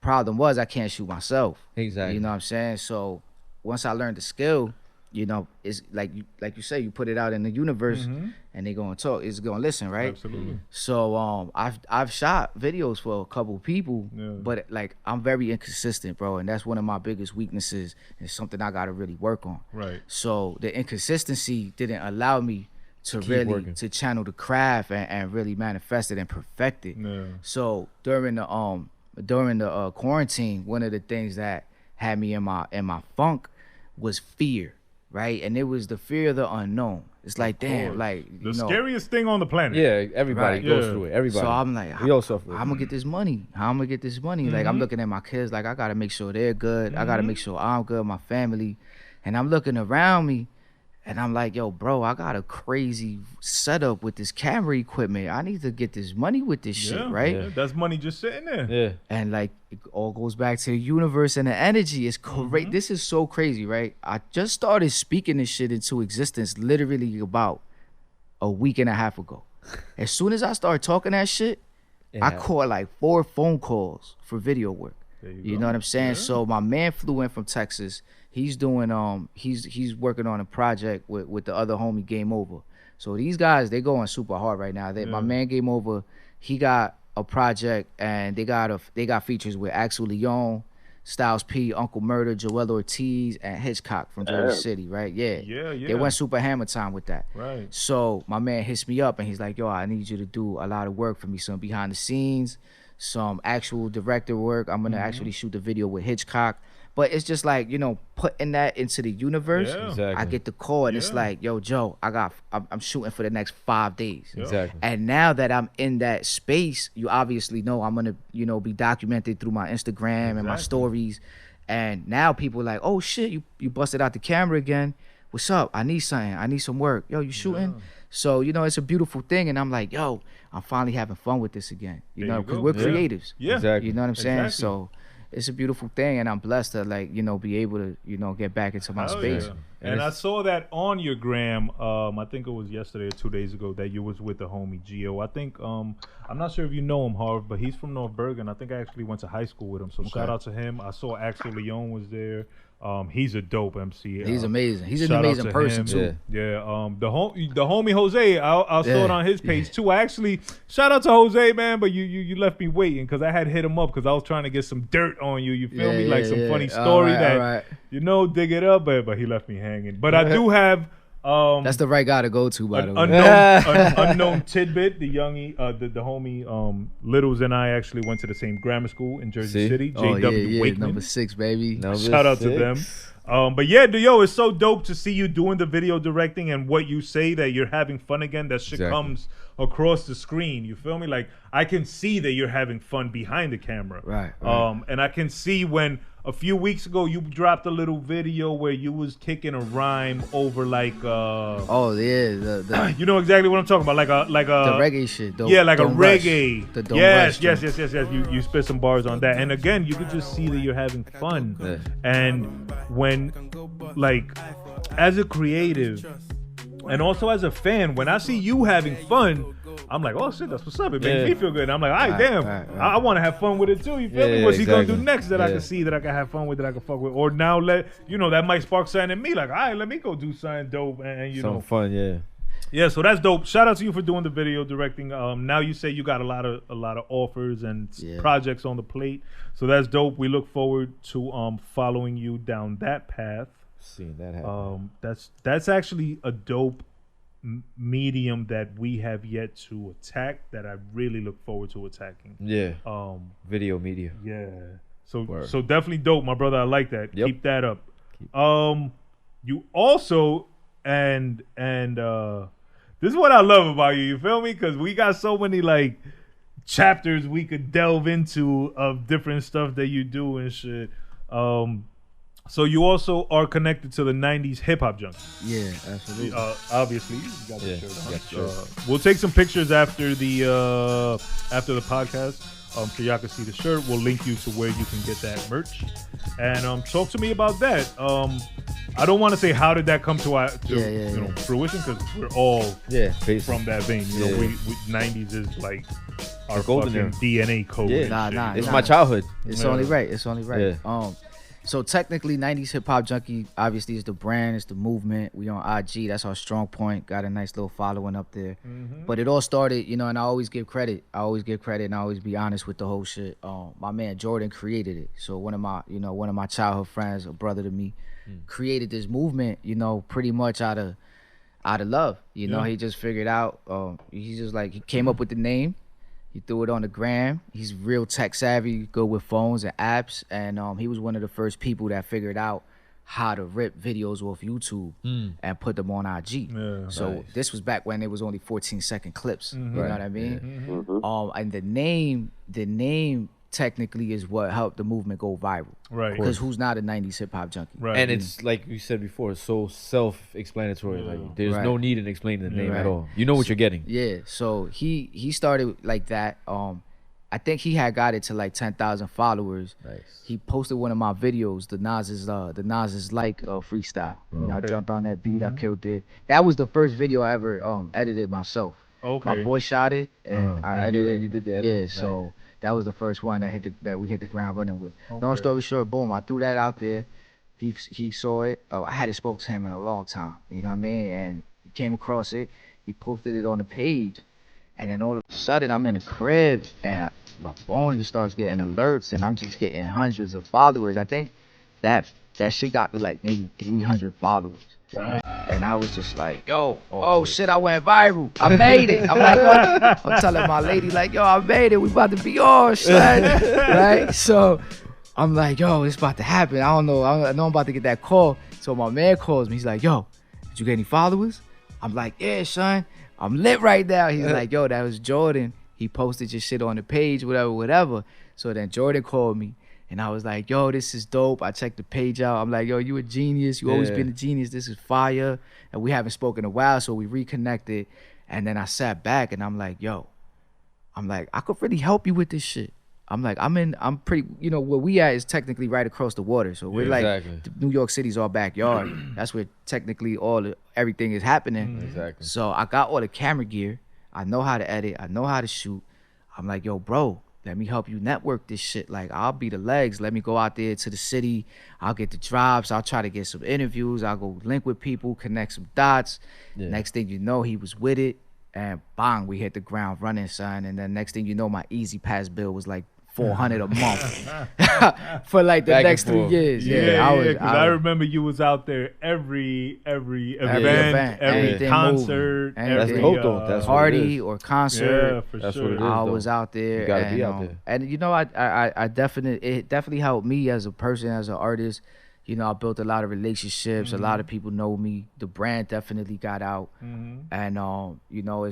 Problem was I can't shoot myself. Exactly. You know what I'm saying? So once I learned the skill, you know, it's like you say, you put it out in the universe and they gonna talk. It's gonna listen, right? Absolutely. So I've shot videos for a couple people, but like I'm very inconsistent, bro, and that's one of my biggest weaknesses and something I gotta really work on. Right. So the inconsistency didn't allow me to really working. to channel the craft and really manifest it and perfect it. Yeah. So during the quarantine, one of the things that had me in my funk was fear, right? And it was the fear of the unknown. It's like, damn, like, The you know, scariest thing on the planet. Yeah, everybody Right. goes Yeah. through it. Everybody. so I'm like, we all suffer. I'm gonna get this money. How I'm gonna get this money? Like I'm looking at my kids, like I gotta make sure they're good. I gotta make sure I'm good, my family. And I'm looking around me and I'm like, yo, bro, I got a crazy setup with this camera equipment. I need to get this money with this shit, right? Yeah, that's money just sitting there. Yeah. And like it all goes back to the universe and the energy. It's great. This is so crazy, right? I just started speaking this shit into existence literally about a week and a half ago. As soon as I started talking that shit, I caught like 4 phone calls for video work. You know what I'm saying? So my man flew in from Texas. He's doing he's working on a project with the other homie Game Over. So these guys, they going super hard right now. My man Game Over, he got a project and they got features with Axel Leon, Styles P, Uncle Murder, Joel Ortiz, and Hitchcock from Jersey City, right? Yeah. They went super hammer time with that. Right. So my man hits me up and he's like, yo, I need you to do a lot of work for me, some behind the scenes, some actual director work. I'm gonna actually shoot the video with Hitchcock. But it's just like, you know, putting that into the universe. Yeah. Exactly. I get the call and it's Yeah. like, yo, Joe, I'm shooting for the next 5 days. Exactly. And now that I'm in that space, you obviously know I'm gonna, you know, be documented through my Instagram and my stories. And now people are like, oh shit, you busted out the camera again. What's up? I need something. I need some work. Yo, you shooting? So, you know, it's a beautiful thing. And I'm like, yo, I'm finally having fun with this again. You There know, you because go. we're Yeah. creatives. Yeah. Exactly. You know what I'm saying? Exactly. So it's a beautiful thing, and I'm blessed to, like, you know, be able to, you know, get back into my Hell space. yeah. And I saw that on your gram. I think it was yesterday or 2 days ago that you was with the homie Gio. I think I'm not sure if you know him, Harv, but he's from North Bergen. I think I actually went to high school with him. So shout out to him. I saw Axel Leon was there. He's a dope MC. He's amazing. He's an shout out amazing to person him. too. Yeah. The homie Jose, I saw Yeah. it on his page too. I actually shout out to Jose, man. But you left me waiting because I had hit him up because I was trying to get some dirt on you. You feel me? Like some funny story that you know, dig it up. But he left me hanging. But I do have. That's the right guy to go to, by the An way. unknown tidbit. The homie Littles and I actually went to the same grammar school in Jersey See? City. Oh JW yeah, Wakeman. number 6, baby. Shout out to them. But yeah, yo, it's so dope to see you doing the video directing and what you say that you're having fun again. That shit Exactly. comes across the screen. You feel me? Like I can see that you're having fun behind the camera. Right. And I can see when a few weeks ago you dropped a little video where you was kicking a rhyme over like Oh yeah, the you know exactly what I'm talking about, like a the reggae shit. Don't, yeah, like don't a rush. reggae. The don't yes, rush yes, yes, yes, yes. You spit some bars on that, and again, you could just see that you're having fun. Yeah. And when, like, as a creative, and also as a fan, when I see you having fun, I'm like, oh shit, that's what's up. It makes me feel good. And I'm like, all right, damn, right. I want to have fun with it too. You feel me? Yeah, What's he gonna do exactly. next that I Yeah. can see, that I can have fun with, that I can fuck with, or now that might spark something in me. Like, all right, let me go do something dope, and you Some know. fun, yeah. Yeah, so that's dope. Shout out to you for doing the video directing. Now you say you got a lot of offers and projects on the plate, so that's dope. We look forward to following you down that path. Seeing that happen. That's actually a dope medium that we have yet to attack. That I really look forward to attacking. Yeah. Video media. Yeah. So definitely dope, my brother. I like that. Yep. Keep that up. You also and this is what I love about you. You feel me? Because we got so many like chapters we could delve into of different stuff that you do and shit. So you also are connected to the '90s hip hop junkie. Yeah, absolutely. Obviously, you got the shirt on. got the shirt. We'll take some pictures after the podcast. So y'all can see the shirt. We'll link you to where you can get that merch. And talk to me about that. I don't want to say how did that come to fruition, because we're all from that vein. You know, we 90s is like our golden fucking DNA code. Yeah. And shit. It's my childhood. It's only right. It's only right. Yeah. So technically, 90s Hip Hop Junkie obviously is the brand, it's the movement. We on IG, that's our strong point. Got a nice little following up there. But it all started, you know, and I always give credit. And I always be honest with the whole shit. My man Jordan created it. So one of my childhood friends, a brother to me, created this movement, you know, pretty much out of love. You know, he just figured out. He came up with the name. He threw it on the gram. He's real tech savvy, good with phones and apps. And he was one of the first people that figured out how to rip videos off YouTube and put them on IG. Yeah, so this was back when it was only 14-second clips. You know what I mean? And the name technically is what helped the movement go viral. Right. Because who's not a 90s hip hop junkie? Right. And it's like you said before, it's so self-explanatory. Like there's no need in explaining the name at all. You know what you're getting. Yeah. So he started like that. I think he had got it to like 10,000 followers. Nice. He posted one of my videos, the Nas is like freestyle. You know, I jumped on that beat, I killed it. That was the first video I ever edited myself. Okay. My boy shot it and I edited. You did that. Yeah. So that was the first one that we hit the ground running with. Long story short, boom, I threw that out there. He saw it. I hadn't spoke to him in a long time. You know what I mean? And he came across it. He posted it on the page. And then all of a sudden, I'm in the crib and my phone just starts getting alerts and I'm just getting hundreds of followers. I think that shit got me like maybe 300 followers. And I was just like, yo, oh shit, I went viral. I made it. I'm like, what? I'm telling my lady like, yo, I made it. We about to be on, son. Right? So I'm like, yo, it's about to happen. I know I'm about to get that call. So my man calls me. He's like, yo, did you get any followers? I'm like, yeah, son. I'm lit right now. He's like, yo, that was Jordan. He posted your shit on the page, whatever. So then Jordan called me. And I was like, yo, this is dope. I checked the page out. I'm like, yo, you a genius. You always been a genius. This is fire. And we haven't spoken in a while, so we reconnected. And then I sat back and I'm like, yo, I could really help you with this shit. I'm pretty, you know, where we at is technically right across the water. So we're like, New York City's our backyard. That's where technically everything is happening. Exactly. So I got all the camera gear. I know how to edit. I know how to shoot. I'm like, yo, bro, let me help you network this shit. Like, I'll be the legs. Let me go out there to the city. I'll get the drops. I'll try to get some interviews. I'll go link with people, connect some dots. Yeah. Next thing you know, he was with it. And bang, we hit the ground running, son. And then next thing you know, my Easy Pass bill was like $400 a month for like the next 3 years. I remember you was out there every event, every concert, every party or concert. Yeah, for sure. I was out there. You gotta be out there. And you know, it definitely helped me as a person, as an artist. You know, I built a lot of relationships. A lot of people know me. The brand definitely got out. And, you know,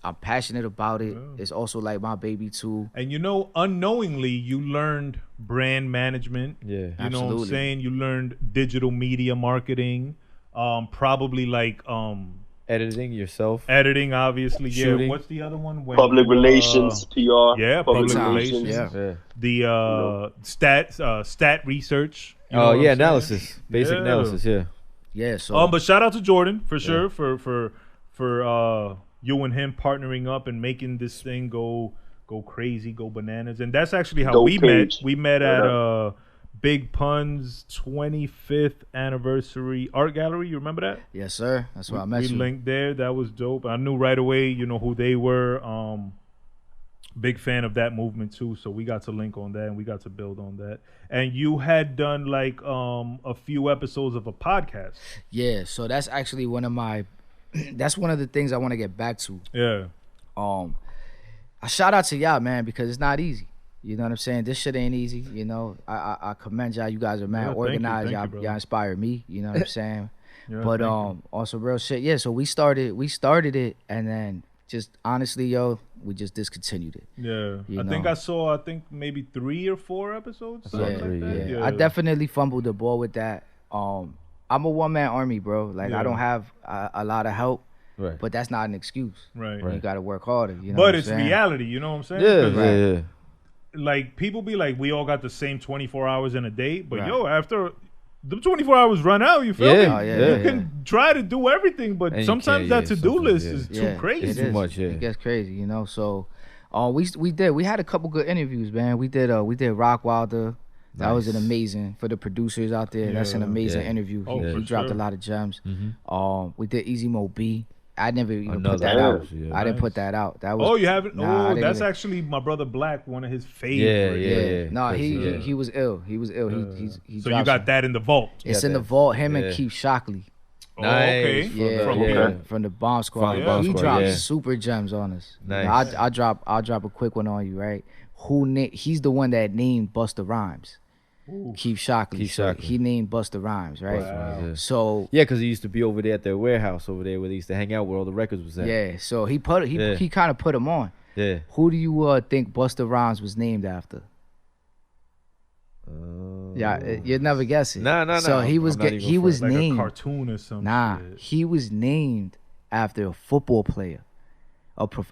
I'm passionate about it. It's also like my baby too. And, you know, unknowingly, you learned brand management. Yeah. You know what I'm saying? You learned digital media marketing. Probably like... editing yourself. Editing, obviously. Shooting. Yeah. What's the other one? Public relations, PR. Yeah, public relations. Yeah. The stat research. You know analysis. Basic analysis, Yeah, so but shout out to Jordan for sure for you and him partnering up and making this thing go crazy, go bananas. And that's actually how we met. We met at Big Pun's 25th anniversary art gallery. You remember that? Yes, sir. That's why I met We you. linked there. That was dope. I knew right away, you know, who they were. Big fan of that movement too. So we got to link on that and we got to build on that. And you had done like a few episodes of a podcast. Yeah, so that's actually one of my that's one of the things I want to get back to. Yeah. I shout out to y'all, man, because it's not easy. You know what I'm saying? This shit ain't easy. You know, I commend y'all. You guys are mad organized. Y'all inspire me. You know what I'm saying? Yeah, but on some real shit, yeah. So we started it, and then just honestly, yo, we just discontinued it. Yeah. I think I saw maybe 3 or 4 episodes. Something like that. Yeah. I definitely fumbled the ball with that. I'm a one-man army, bro. Like I don't have a lot of help. Right. But that's not an excuse. Right. You got to work harder. You know but what it's I'm saying? reality. You know what I'm saying? Yeah. Like people be like, we all got the same 24 hours in a day, but Right. yo, after the 24 hours run out, you feel me? Oh, yeah, You can try to do everything, but And you sometimes can't, that to-do list sometimes, is too crazy. It too is. much, yeah. It gets crazy, you know. So, we had a couple good interviews, man. We did Rock Wilder. That was an amazing for the producers out there. That's an Yeah. amazing interview. Oh, He for dropped sure. a lot of gems. We did Easy Mo B. I never even Another put that out. house, yeah. I didn't Nice. put that out. That was Oh, you haven't? Nah, I Oh, didn't that's even- actually my brother Black, one of his favorites. Yeah. No, 'Cause, he was ill. He was ill. He So dropped you got some- that in the vault. It's Yeah, in the that- vault. Him yeah. and Keith Shockley. Oh, okay. Nice. Yeah, From yeah, here. from the Bomb Squad. From the Bomb He Squad, dropped yeah. super gems on us. You know, Nice. I'll drop a quick one on you, right? He's the one that named Busta Rhymes. Keith Shockley. Keith So Shockley. he named Busta Rhymes, right? Yeah. So Yeah, because he used to be over there at their warehouse over there where they used to hang out where all the records was at. yeah, so he Yeah. kind of put him on. Yeah. Who do you think Busta Rhymes was named after? Yeah, you'd never guess it. Nah. So he was I'm not even he was Like a named. cartoon or something. Nah, he was named after a football player.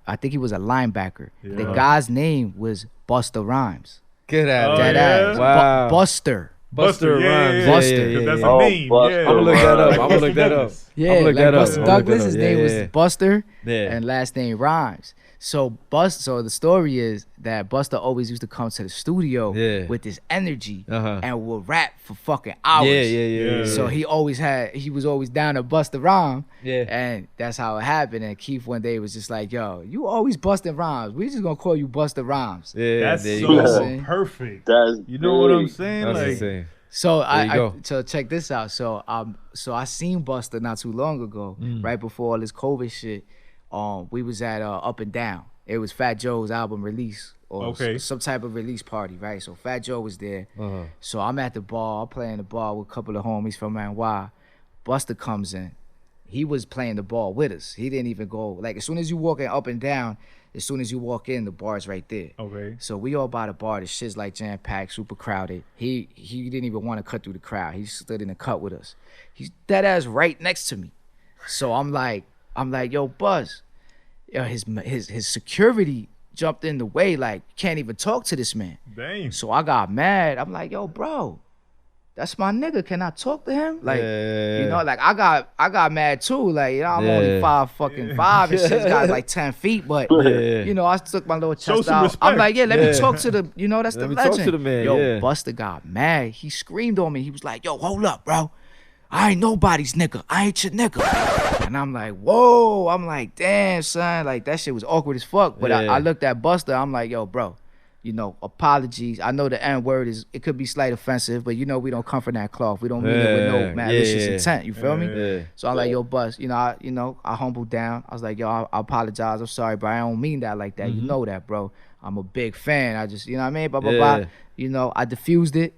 I think he was a linebacker. The Yeah. guy's name was Busta Rhymes. Get out Oh, of Dead yeah? ass. Wow. Buster. Buster yeah, Rhymes. yeah, Buster. yeah, 'cause that's Oh, a name. Buster Yeah. I'm gonna look that up. Like I'm gonna look Buster that up. Douglas. Yeah, I'ma look like that up. Buster I'ma look that Douglas. up. His Yeah, name was yeah. Buster, Yeah. and last name Rhymes. So the story is that Buster always used to come to the studio Yeah. with this energy Uh-huh. and would rap for fucking hours. Yeah. So he was always down to bust a rhyme. Yeah. And that's how it happened. And Keith one day was just like, yo, you always busting rhymes. We just gonna call you Busta Rhymes. Yeah, That's there you so go. perfect. That's You know what I'm big. saying? That's Like, insane. So There you go. so check this out. So I seen Busta not too long ago, right before all this COVID shit. We was at Up and Down. It was Fat Joe's album release or Okay. some type of release party, right? So Fat Joe was there. Uh-huh. So I'm at the bar. I'm playing the bar with a couple of homies from NY. Busta comes in. He was playing the ball with us. He didn't even go. Like, as soon as you walk in Up and Down, as soon as you walk in, the bar's right there. okay. So we all by the bar. The shit's like jam-packed, super crowded. He didn't even want to cut through the crowd. He stood in the cut with us. He's dead ass right next to me. So I'm like, yo, Buzz. Yo, his security jumped in the way, like, can't even talk to this man. Dang. So I got mad. I'm like, yo, bro, that's my nigga. Can I talk to him? Like, Yeah. you know, like I got mad too. Like, you know, I'm Yeah. only 5'5" and shit's got like 10 feet, but Yeah. you know, I took my little Show chest some out. respect. I'm like, yeah, let me Yeah. talk to the, you know, that's Let the me talk legend. to the man, Yo, yeah. Busta got mad. He screamed on me. He was like, yo, hold up, bro. I ain't nobody's nigga. I ain't your nigga. And I'm like, whoa. I'm like, damn, son. Like, that shit was awkward as fuck. But Yeah. I looked at Busta. I'm like, yo, bro, you know, apologies. I know the N-word it could be slight offensive, but you know we don't come from that cloth. We don't mean it with Yeah. no malicious Yeah. intent. You feel me? Yeah. So I'm like, yo, Buzz, I humbled down. I was like, yo, I apologize. I'm sorry, but I don't mean that like that. You know that, bro. I'm a big fan. I just, you know what I mean? Blah, blah, Yeah. blah. You know, I diffused the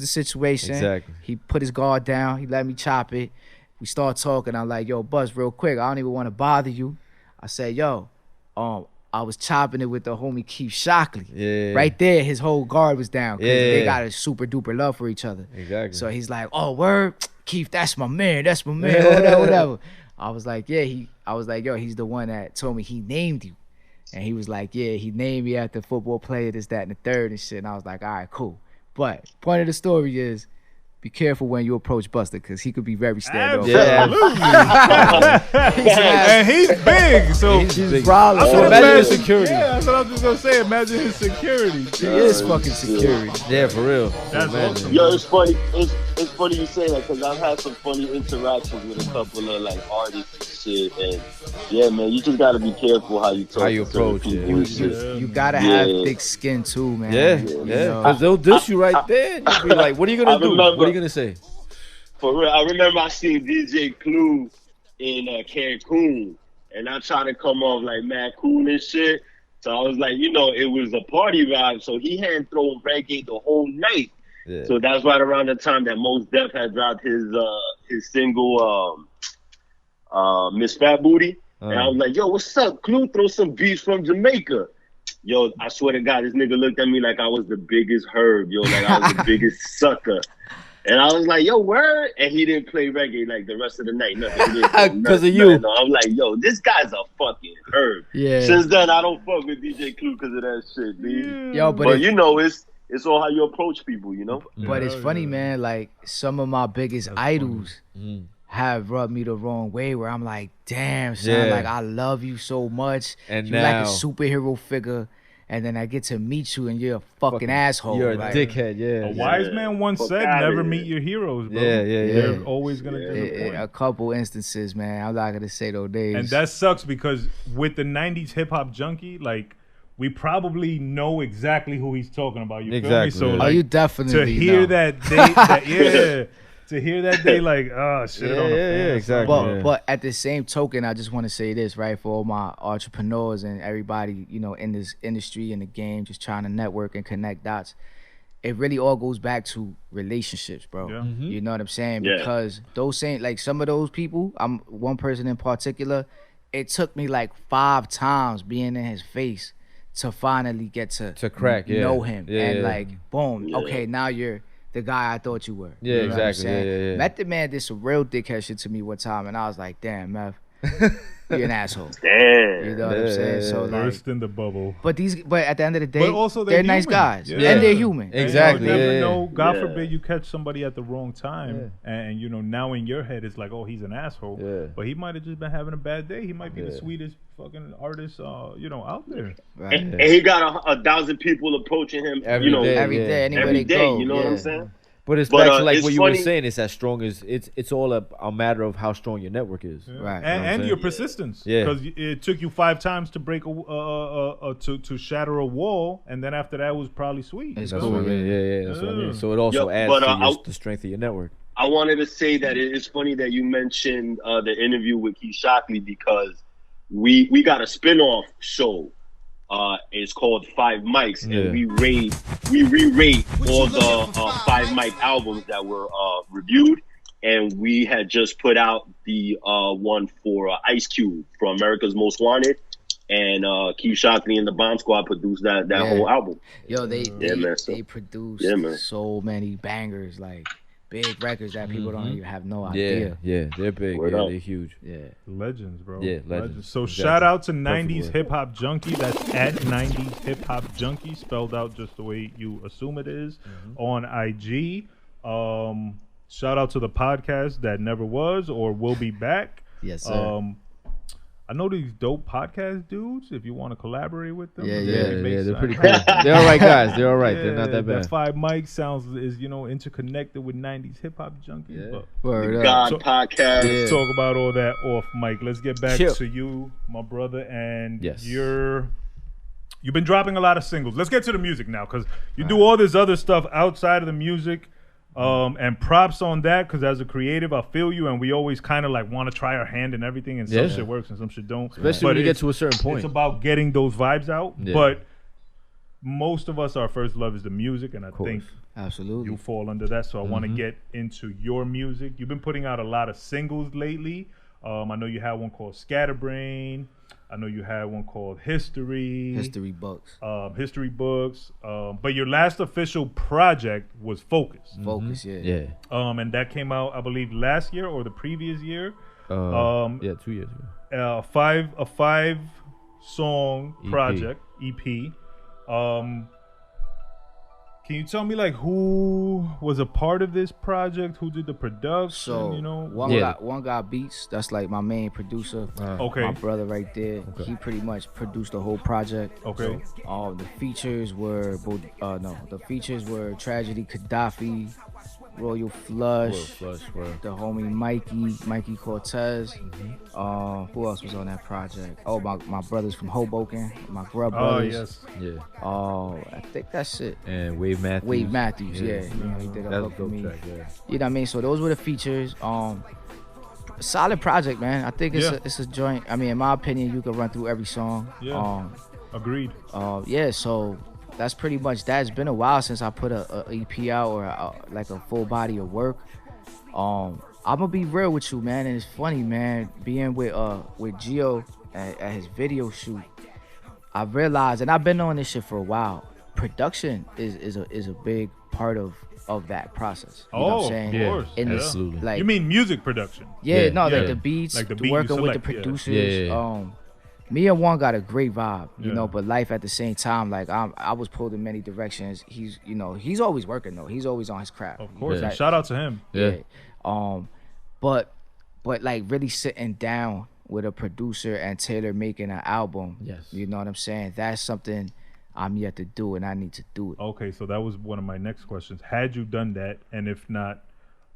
situation. Exactly. He put his guard down. He let me chop it. We start talking. I'm like, yo, Buzz, real quick. I don't even want to bother you. I said, yo, I was chopping it with the homie Keith Shockley. Yeah. Right there, his whole guard was down because Yeah. they got a super duper love for each other. Exactly. So he's like, oh, word, Keith, that's my man, whatever. I was like, yeah, yo, he's the one that told me he named you. And he was like, yeah, he named me after football player, this, that, and the third and shit. And I was like, all right, cool. But point of the story is, be careful when you approach Buster because he could be very standoffish. Absolutely. And he's big, so He's brolic. I So would imagine his security. Yeah, that's what I was just gonna say. Imagine his security. He is fucking security. Yeah, for real. That's awesome. Yo, it's funny. It's funny you say that because I've had some funny interactions with a couple of like artists and shit. And yeah, man, you just gotta be careful how you talk. How you to certain approach it. people and shit. You gotta Yeah. have thick skin too, man. Yeah, You yeah. know? Because they'll diss you right there. You'll be like, what are you going I to do? remember- What are you going to say? For real, I remember I seen DJ Clue in Cancun, and I tried to come off like mad cool and shit. So I was like, you know, it was a party vibe. So he hadn't thrown reggae the whole night. Yeah. So that's right around the time that Mos Def had dropped his single Miss Fat Booty. And I was like, yo, what's up, Clue? Throw some beats from Jamaica. Yo, I swear to God, this nigga looked at me like I was the biggest herb, yo, like I was the biggest sucker. And I was like, yo, word? And he didn't play reggae like the rest of the night. Nothing. 'Cause of you. No, I'm like, yo, this guy's a fucking herb. Yeah. Since then, I don't fuck with DJ Clue because of that shit, dude. Yo, But you know, it's all how you approach people, you know? But it's funny, man. Like some of my biggest idols have rubbed me the wrong way. Where I'm like, damn, son, Yeah. like I love you so much. And you're like now- a superhero figure, and then I get to meet you, and you're a fucking asshole. You're a like, dickhead, yeah. A wise man once Fuck said, outta "Never here. meet your heroes, bro. Yeah, yeah, yeah. They're always gonna A disappoint." couple instances, man. I'm not gonna say those days. And that sucks because with the '90s hip hop junkie, like we probably know exactly who he's talking about. You feel me? Exactly, So yeah. oh, like, you definitely to hear know. that day, to hear that day, like, oh shit, Yeah, on the yeah, yeah, fans. exactly. But Yeah. but at the same token, I just want to say this, right, for all my entrepreneurs and everybody, you know, in this industry, in the game, just trying to network and connect dots. It really all goes back to relationships, bro. Yeah. You know what I'm saying? Yeah. Because those same, like some of those people, I'm one person in particular, it took me like 5 times being in his face to finally get to crack, yeah. know him. Yeah, and yeah. like, boom, okay, now you're the guy I thought you were. Yeah, You know what I'm exactly. saying? Yeah, yeah, yeah. Method Man did some real dickhead shit to me one time, and I was like, damn, Meth, you're an asshole. Damn. You know what I'm saying? So like, Burst in the bubble. but at the end of the day, But also they're they're nice human. guys, Yeah. and they're human. Exactly. You never yeah, know. God Yeah. forbid you catch somebody at the wrong time, and you know now in your head it's like, oh, he's an asshole. Yeah. But he might have just been having a bad day. He might be the Yeah. sweetest fucking artist, you know, out there. Right. And he got 1,000 people approaching him, Every you know, day. Every Yeah. day, anywhere every they day. go. You know what I'm yeah. saying? But it's But, back to like it's what you were funny- saying. It's as strong as it's all a matter of how strong your network is. Right. And, You know what I'm and saying? your persistence. Yeah. Because it took you 5 times to break to shatter a wall, and then after that was probably sweet. It's you know? That's what I cool. mean. Yeah, that's what I mean. So it also Yo, adds but, to I- the strength of your network. I wanted to say that it is funny that you mentioned the interview with Keith Shockley because we got a spinoff show. It's called 5 Mics, Yeah. and we re-rate all the 5 Mic albums that were reviewed, and we had just put out the one for Ice Cube from America's Most Wanted, and Keith Shockley and the Bomb Squad produced that Yeah. whole album. Yo, they man, so- produce Yeah, man. so many bangers, like big records that people don't even have no Yeah, idea. yeah, they're big. Word Yeah, up. they're huge. Yeah. Legends, bro. Yeah, legends. So Exactly. shout out to Perfect 90s word. Hip Hop Junkie. That's at 90s Hip Hop Junkie, spelled out just the way you assume it is on IG. Shout out to the podcast that never was or will be back. Yes, sir. I know these dope podcast dudes. If you want to collaborate with them, Yeah, maybe yeah, make they're some- pretty cool. They're all right guys. They're all right. They're not that That bad. 5 Mic sounds is interconnected with 90s Hip Hop Junkie. Yeah. But Word up. God So- Podcast. Yeah. let's talk about all that off mic. Let's get back Chill. to you, my brother, and Yes. you've been dropping a lot of singles. Let's get to the music now, because you do all this other stuff outside of the music. And props on that, because as a creative, I feel you, and we always kind of like want to try our hand in everything, and some Yeah. shit works and some shit don't. Especially But when you get it's- to a certain point. It's about getting those vibes out. Yeah. But most of us, our first love is the music, and I think Absolutely. you fall under that. So I want to Mm-hmm. get into your music. You've been putting out a lot of singles lately. I know you had one called Scatterbrain. I know you had one called History. History books. History books. But your last official project was Focus. Focus, yeah. Yeah. And that came out, I believe, last year or the previous year. Yeah, 2 years ago. A 5 song EP. project, EP. Can you tell me like who was a part of this project? Who did the production? So you know, one guy Beats. That's like my main producer. okay. My brother right there. Okay. He pretty much produced the whole project. Okay. So, the features were the features were Tragedy, Gaddafi, Royal Flush, the homie Mikey Cortez. Who else was on that project? Oh, my brothers from Hoboken, my Grub brothers. Oh yes. Yeah. I think that's it. And Wave Matthews. Wave Matthews, yeah. You know, he did a hook for me. Track, yeah. You know what I mean? So those were the features. Solid project, man. I think it's a joint. I mean, in my opinion, you could run through every song. Yeah. Agreed. Yeah. So that's pretty much that. It's been a while since I put a EP out or like a full body of work. I'm gonna be real with you, man, and it's funny, man. Being with Gio at his video shoot, I realized, and I've been on this shit for a while. Production is a big part of that process. You know what I'm saying? Of course. Absolutely. Like, you mean music production? like the beats, like the beat working with the select, producers. Yeah. Me and Juan got a great vibe, you Yeah. know, but life at the same time, like I was pulled in many directions. He's always working though. He's always on his craft. Of course. Yeah. And shout out to him. Yeah. But like really sitting down with a producer and Taylor making an album. Yes. You know what I'm saying? That's something I'm yet to do, and I need to do it. Okay, so that was one of my next questions. Had you done that, and if not,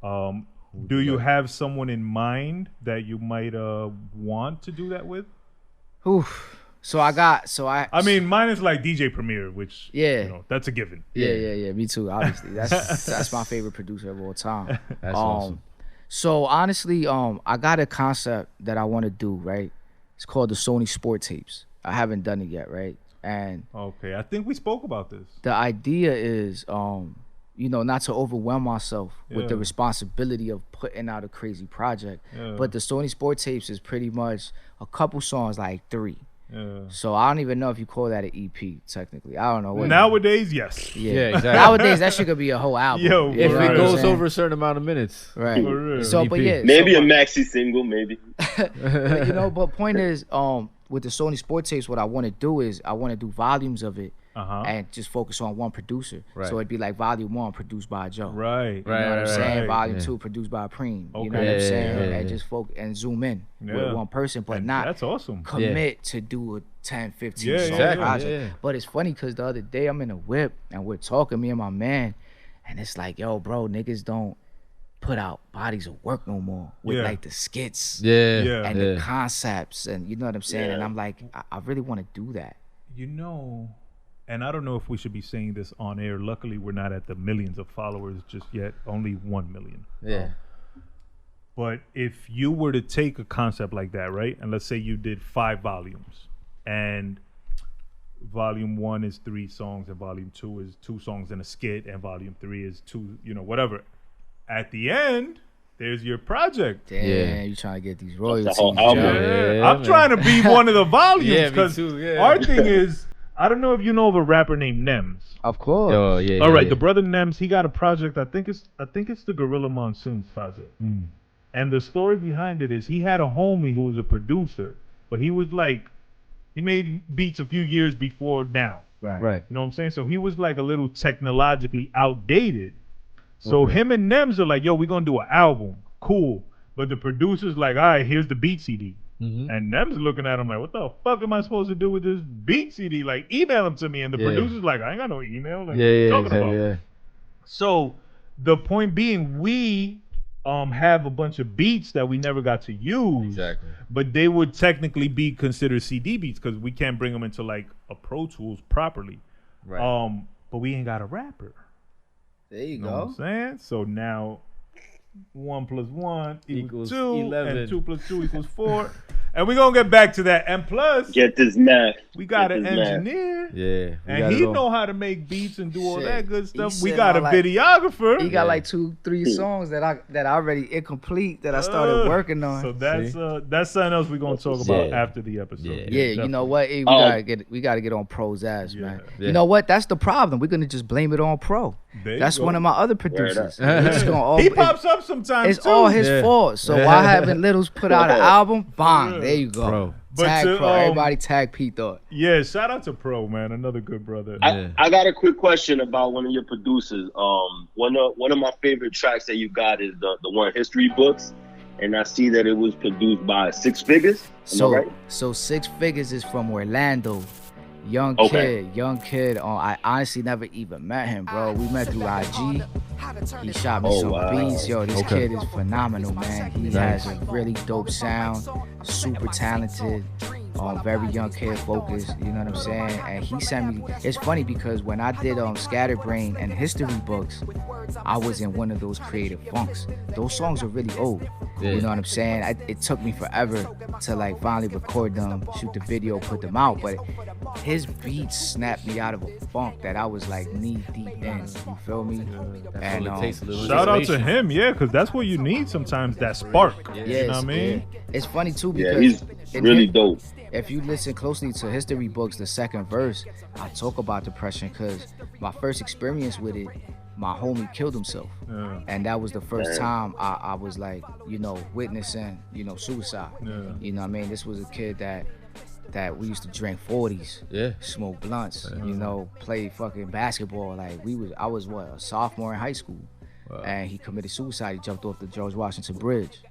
do you have someone in mind that you might want to do that with? Oof. I mean, mine is like DJ Premier, which Yeah. you know, that's a given. Yeah. Me too. Obviously, that's my favorite producer of all time. That's awesome. So honestly, I got a concept that I want to do. Right, it's called the Sony Sport Tapes. I haven't done it yet. Right, and Okay, I think we spoke about this. the idea is, not to overwhelm myself with the Yeah. responsibility of putting out a crazy project. Yeah. But the Sony Sport Tapes is pretty much a couple songs, like 3. Yeah. So I don't even know if you call that an EP technically. I don't know. Nowadays, yes. Yeah, exactly. Nowadays, that shit could be a whole album. Yo, If For it real. goes over a certain amount of minutes. Right. For real. So, but EP. yeah. Maybe so, a maxi single, maybe. but point is, with the Sony Sport Tapes, what I want to do is I want to do volumes of it and just focus on one producer. Right. So it'd be like Volume 1 produced by Joe. Right. You know what I'm saying? right. Volume Yeah. 2 produced by Preem. You know Okay. what I'm Yeah, saying? yeah, And yeah. just focus and zoom in Yeah. with one person, but And not that's awesome. commit to do a 10, 15 Yeah, song exactly, project. yeah. But it's funny because the other day I'm in a whip and we're talking, me and my man, and it's like, yo, bro, niggas don't put out bodies of work no more with Yeah. like the skits Yeah. Yeah. and yeah. the concepts, and you know what I'm saying? And Yeah. I'm like, I really want to do that. You know, and I don't know if we should be saying this on air. Luckily, we're not at the millions of followers just yet. Only 1 million. Yeah. But if you were to take a concept like that, right? And let's say you did 5 volumes, and volume 1 is 3 songs, and volume 2 is 2 songs and a skit, and volume 3 is 2, whatever. At the end, there's your project. Damn, Yeah. you trying to get these royalties. whole album. Joe. Yeah, I'm man. trying to be one of the volumes Yeah, me because too, yeah. our thing is, I don't know if you know of a rapper named Nems. Of course. Oh, yeah. All right, yeah. the brother Nems, he got a project. I think it's the Gorilla Monsoons project. And the story behind it is he had a homie who was a producer, but he was like, he made beats a few years before now. Right. You know what I'm saying? So he was like a little technologically outdated. So him and Nems are like, yo, we're gonna do an album. Cool. But the producer's like, all right, here's the beat CD. And Nems looking at him like, what the fuck am I supposed to do with this beat CD? Like, email them to me. And the Yeah. producer's like, I ain't got no email. Like, what Yeah, you yeah, talking exactly, about? yeah. So the point being, we have a bunch of beats that we never got to use. Exactly. But they would technically be considered CD beats because we can't bring them into like a Pro Tools properly. Right. But we ain't got a rapper. There you You know what I'm saying? So now 1 + 1 Equals equals 2, 11. and 2 + 2 equals 4. And we're gonna get back to that. And plus, Get this math. we got Get an this math. engineer. Yeah. we And got he it all. know how to make beats and do all Shit. that good He stuff. We said got a all like- videographer. He got like 2, 3 songs that I already incomplete that I started working on. So that's something else we're gonna talk about Yeah. after the episode. Yeah. Yeah, you know what? Hey, we gotta get on Pro's ass, man. Yeah. You know what? That's the problem. We're gonna just blame it on Pro. There you That's go. one of my other producers. It's just gonna all, He pops up sometimes it's too. all his Yeah. fault. So why haven't Littles put out an album? Bang, there you go. Bro. But Tag to, Pro. Everybody tag P Thought. Yeah, shout out to Pro, man. Another good brother. I got a quick question about one of your producers. One of my favorite tracks that you got is the one History Books, and I see that it was produced by Six Figures. Am I right? So Six Figures is from Orlando. Young kid. I honestly never even met him, bro. We met through IG. He shot me some beats. Yo, this kid is phenomenal, man. He has a really dope sound, super talented, very young kid focused, you know what I'm saying? And he sent me, it's funny because when I did Scatterbrain and History Books, I was in one of those creative funks. Those songs are really old, you know what I'm saying? It took me forever to like finally record them, shoot the video, put them out, but his beats snapped me out of a funk that I was like knee deep in, you feel me? And shout out to him, because that's what you need sometimes, that spark. You know what I mean? It's funny too because he's really dope. If you listen closely to History Books, the second verse, I talk about depression because my first experience with it, my homie killed himself. And that was the first time I was like, witnessing, suicide. You know what I mean? This was a kid that we used to drink 40s, smoke blunts, play fucking basketball. Like I was a sophomore in high school. And he committed suicide. He jumped off the George Washington Bridge.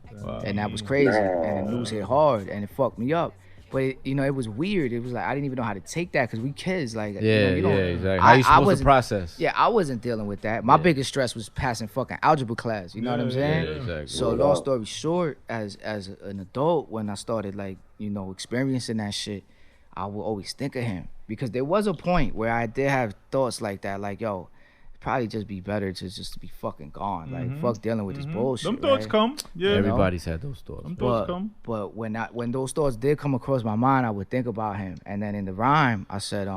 And that was crazy. And the news hit hard and it fucked me up. But it was weird. It was like I didn't even know how to take that because we kids, like exactly. How you supposed to process? Yeah, I wasn't dealing with that. My biggest stress was passing fucking algebra class. You know what I'm saying? Yeah, exactly. So long story short, as an adult, when I started experiencing that shit, I would always think of him because there was a point where I did have thoughts like that, like yo. Probably just be better to just be fucking gone. Like fuck dealing with this bullshit. Them thoughts come. Yeah, everybody's had those thoughts. Them thoughts come. But when those thoughts did come across my mind, I would think about him. And then in the rhyme, I said,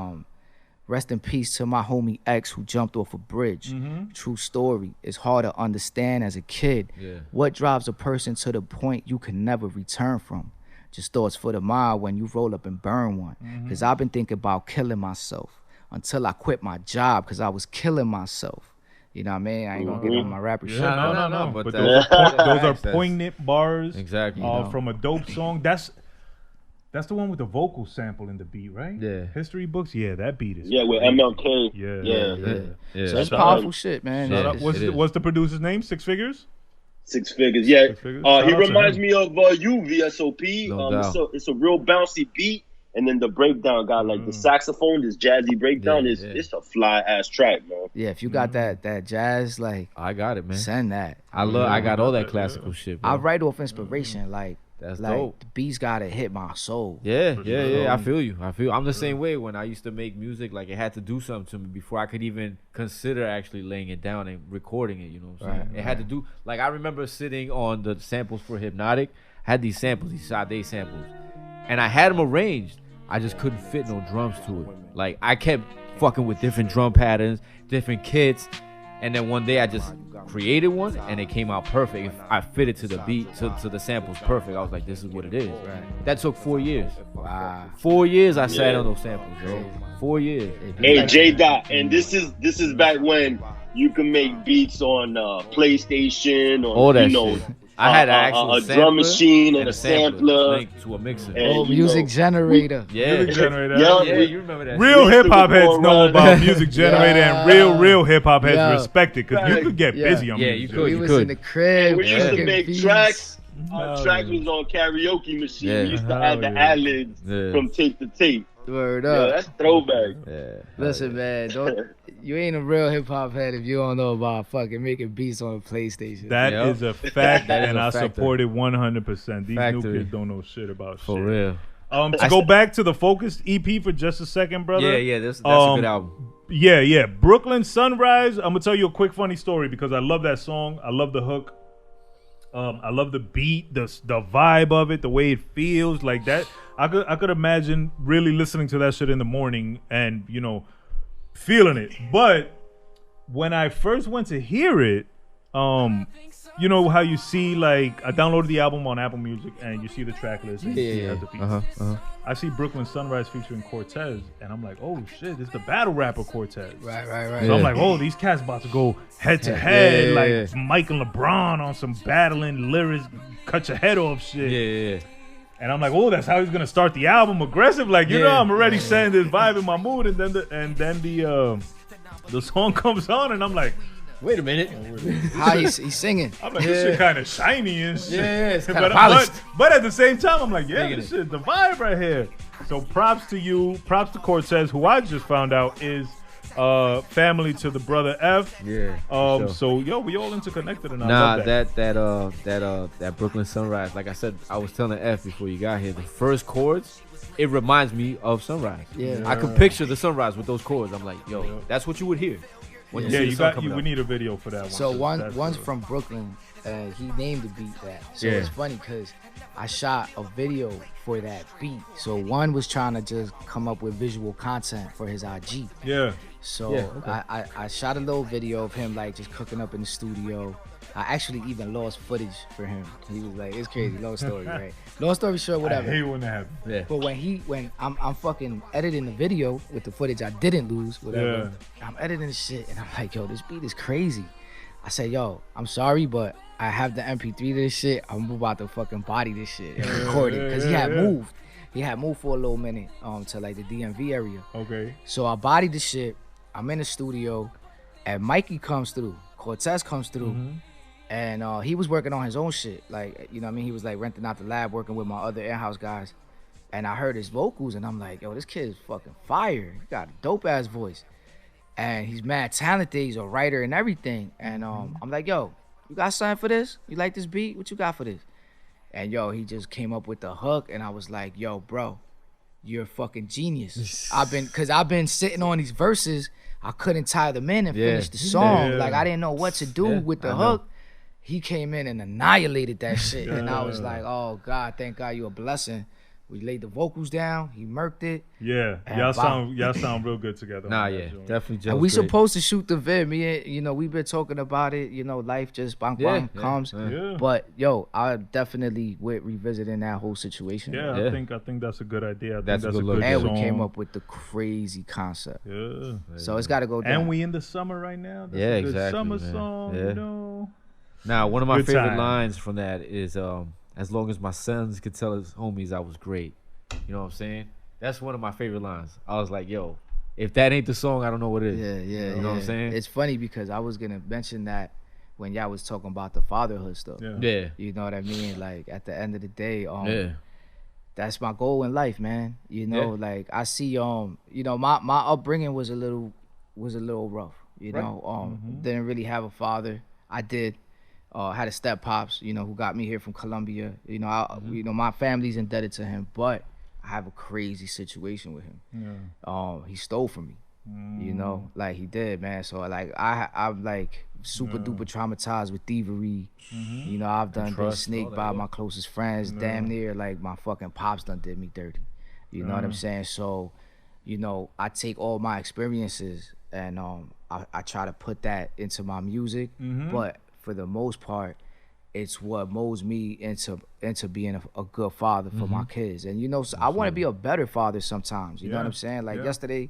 rest in peace to my homie X who jumped off a bridge. True story. It's hard to understand as a kid. What drives a person to the point you can never return from? Just thoughts for the mind when you roll up and burn one. Cause I've been thinking about killing myself. Until I quit my job because I was killing myself. You know what I mean? I ain't gonna get on my rapper shit. No. But those are poignant bars. Exactly. From a dope song. That's the one with the vocal sample in the beat, right? Yeah. History Books. Yeah, that beat is. Yeah, with MLK. Yeah. So it's powerful shit, man. What's the producer's name? Six Figures. Six Figures. Yeah. Six Figures. He reminds me of you, VSOP. It's a real bouncy beat. And then the breakdown got like the saxophone, this jazzy breakdown. It's a fly ass track, man. Yeah, if you got that jazz, like I got it, man. Send that. I got all that classical shit, bro. I write off inspiration, like that's like dope. the beats gotta hit my soul. Yeah. I feel you. I'm the same way. When I used to make music, like it had to do something to me before I could even consider actually laying it down and recording it. You know what I'm saying? It had to do. Like I remember sitting on the samples for Hypnotic. I had these samples, these Sade samples, and I had them arranged. I just couldn't fit no drums to it. Like I kept fucking with different drum patterns, different kits, and then one day I just created one and it came out perfect. I fit it to the beat, to the samples perfect. I was like, this is what it is. That took 4 years. Wow. 4 years I sat on those samples, yo. 4 years. Hey, Jada, and this is back when you can make beats on PlayStation or all that shit. I had an actual a drum machine and a sampler linked to a mixer. Music generator. Music generator. Yeah, you remember that. Real hip hop heads know about music generator, and real hip hop heads respect it because you could get busy on music. You could. We was in the crib. We used to make tracks. Our track was on karaoke machine. We used to add the ad-libs from tape to tape. Word up. Yeah, that's throwback. Listen, man, you ain't a real hip hop head if you don't know about fucking making beats on a PlayStation. That is a fact, and I support it 100%. These new kids don't know shit about shit. For real. To go back to the Focused EP for just a second, brother. Yeah, that's a good album. Yeah. Brooklyn Sunrise. I'm gonna tell you a quick funny story because I love that song. I love the hook. I love the beat, the vibe of it, the way it feels like that. I could imagine really listening to that shit in the morning and feeling it. But when I first went to hear it, you know how you see like I downloaded the album on Apple Music and you see the track list. And you see it has the beats. I see Brooklyn Sunrise featuring Cortez, and I'm like, oh shit, this is the battle rapper Cortez. Right. So I'm like, oh, these cats about to go head to head, like Mike and LeBron on some battling lyrics, cut your head off shit. Yeah. And I'm like, oh, that's how he's gonna start the album, aggressive. Like, you know, I'm already setting this vibe in my mood, and then the song comes on, and I'm like, wait a minute. How he's singing. I'm like, this shit kind of shiny and shit. Yeah, it's kind of polished. But at the same time, I'm like, yeah, Digging this it. shit, the vibe right here. So props to you, props to Cortez, who I just found out is family to the brother F. Yeah. Sure. So yo, we all interconnected, and I love that. That Brooklyn Sunrise. Like I said, I was telling F before you got here. The first chords, it reminds me of Sunrise. Yeah. I could picture the sunrise with those chords. I'm like, yo, that's what you would hear. When Yeah, see the you sun got. coming We up. need a video for that one. So That's one's from Brooklyn. He named the beat that. So Yeah. it's funny because I shot a video for that beat. So one was trying to just come up with visual content for his IG. Yeah. So Yeah, okay. I shot a little video of him like just cooking up in the studio. I actually even lost footage for him. He was like, it's crazy, long story, right? Long story short, I whatever. hate when that happens. Yeah. But when I'm fucking editing the video with the footage I didn't lose, whatever. I'm editing the shit and I'm like, yo, this beat is crazy. I said, yo, I'm sorry, but I have the MP3 to this shit. I'm about to fucking body this shit and record it. Cause he had moved. He had moved for a little minute to like the DMV area. Okay. So I bodied the shit. I'm in the studio and Mikey comes through. Cortez comes through. And he was working on his own shit. Like, you know what I mean? He was like renting out the lab, working with my other in-house guys. And I heard his vocals and I'm like, yo, this kid is fucking fire. He got a dope ass voice. And he's mad talented. He's a writer and everything. And I'm like, yo, you got something for this? You like this beat? What you got for this? And yo, he just came up with the hook and I was like, yo, bro, you're a fucking genius. I've been sitting on these verses. I couldn't tie them in and finish the song. Yeah. Like I didn't know what to do with the hook. He came in and annihilated that shit. And I was like, oh God, thank God you a blessing. We laid the vocals down. He murked it. Yeah. And y'all sound real good together. Nah, on that yeah, joint. definitely. And we supposed to shoot the vid. Me and, we've been talking about it. You know, life just bang bang comes. Yeah. But yo, I definitely with revisiting that whole situation. Yeah, Yeah. I think that's a good idea. I think That's that's a a good good look. And song. we came up with the crazy concept. Yeah. So it's got to go down. And we in the summer right now. That's Yeah, a good exactly, summer man. song, Yeah. you know. Now, one of my Good favorite time. lines from that is, as long as my sons could tell his homies I was great. You know what I'm saying? That's one of my favorite lines. I was like, yo, if that ain't the song, I don't know what is. Yeah. You know what I'm saying? It's funny because I was gonna mention that when y'all was talking about the fatherhood stuff. Yeah. Yeah. You know what I mean? Like at the end of the day, Yeah. that's my goal in life, man. You know, Yeah. like I see, my upbringing was a little rough. You know, didn't really have a father. I did. Had a step pops, who got me here from Colombia. You know, my family's indebted to him, but I have a crazy situation with him. Yeah. He stole from me. You know, like he did, man. So like I'm like super duper traumatized with thievery. You know, I've done been trust, all snaked that, by yeah. my closest friends. Damn near like my fucking pops done did me dirty. You know what I'm saying? So, I take all my experiences and I try to put that into my music. But for the most part, it's what molds me into being a good father for my kids. And so I want to be a better father sometimes. You know what I'm saying? Like yesterday,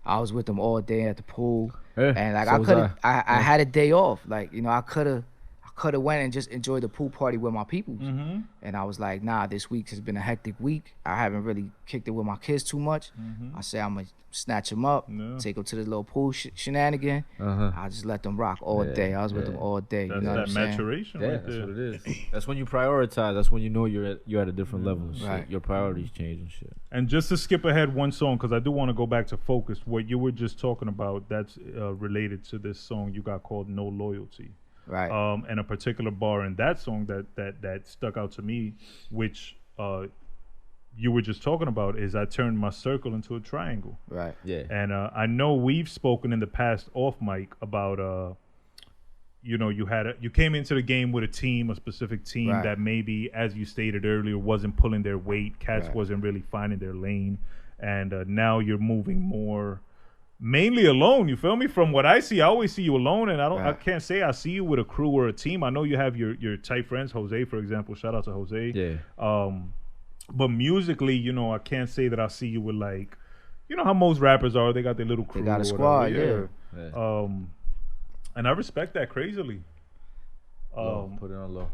I was with them all day at the pool, Yeah, and like so I had a day off. Like I could have went and just enjoyed the pool party with my peoples. And I was like, nah, this week has been a hectic week. I haven't really kicked it with my kids too much. I say I'm gonna snatch them up, take them to the little pool shenanigan. I just let them rock all day. I was with them all day. That's you know what I'm that saying? maturation Yeah, right that's there. what it is. That's when you prioritize. That's when you know you're at a different level. And shit. Right. Your priorities change and shit. And just to skip ahead one song, because I do want to go back to Focus. What you were just talking about, that's related to this song you got called No Loyalty. Right. And a particular bar in that song that stuck out to me, which you were just talking about, is I turned my circle into a triangle. Right. Yeah. And I know we've spoken in the past off mic about you came into the game with a team, a specific team Right. that maybe, as you stated earlier, wasn't pulling their weight. Cats Right. wasn't really finding their lane, and now you're moving more. Mainly alone, you feel me? From what I see, I always see you alone, and I Right. can't say I see you with a crew or a team. I know you have your tight friends, Jose, for example. Shout out to Jose. Yeah. But musically, I can't say that I see you with like, how most rappers are. They got their little crew. They got a or squad, whatever, Yeah. And I respect that crazily. Low. Put it on low.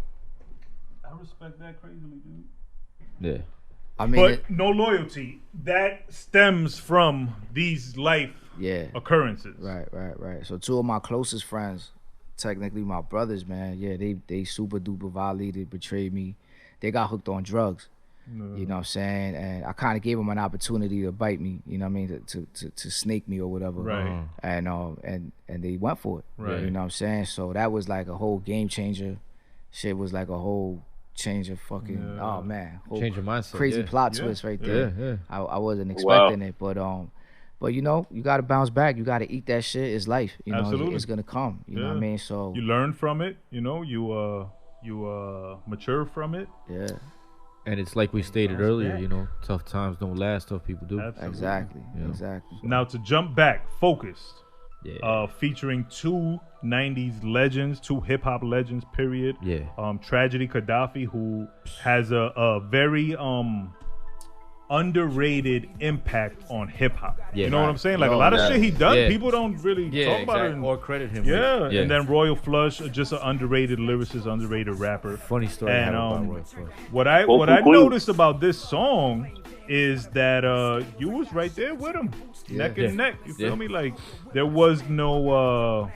I respect that crazily, dude. Yeah. I mean, But no loyalty. That stems from these life yeah. occurrences. Right. So 2 of my closest friends, technically my brothers, man, yeah, they super duper violated, betrayed me. They got hooked on drugs. No. You know what I'm saying? And I kind of gave them an opportunity to bite me, you know what I mean, to snake me or whatever. Right. And they went for it. Right. You know what I'm saying? So that was like a whole game changer. Shit was like a whole change of fucking, oh man. Change your mindset. Crazy plot twist right there. Yeah. I wasn't expecting it, but you know, you gotta bounce back. You gotta eat that shit. It's life. You know, Absolutely. it's gonna come. You know what I mean? So you learn from it. You know, you mature from it. yeah, And it's like we stated earlier, you know, tough times don't last, tough people do. Absolutely. exactly. Yeah. Exactly. Now to jump back, focused. Yeah. Featuring 2 90s legends, 2 hip hop legends, period. Yeah. Tragedy Gaddafi, who has a very underrated impact on hip hop. Yeah, You know what I'm saying? Like a Oh, lot of yeah. shit he does, Yeah. people don't really talk about it. Or credit him. Yeah. with. And then Royal Flush, just an underrated lyricist, underrated rapper. Funny story And, about Roy Flush. What I Both what from I Queens. noticed about this song is that you was right there with him, neck and neck. You feel Yeah. me? Like there was no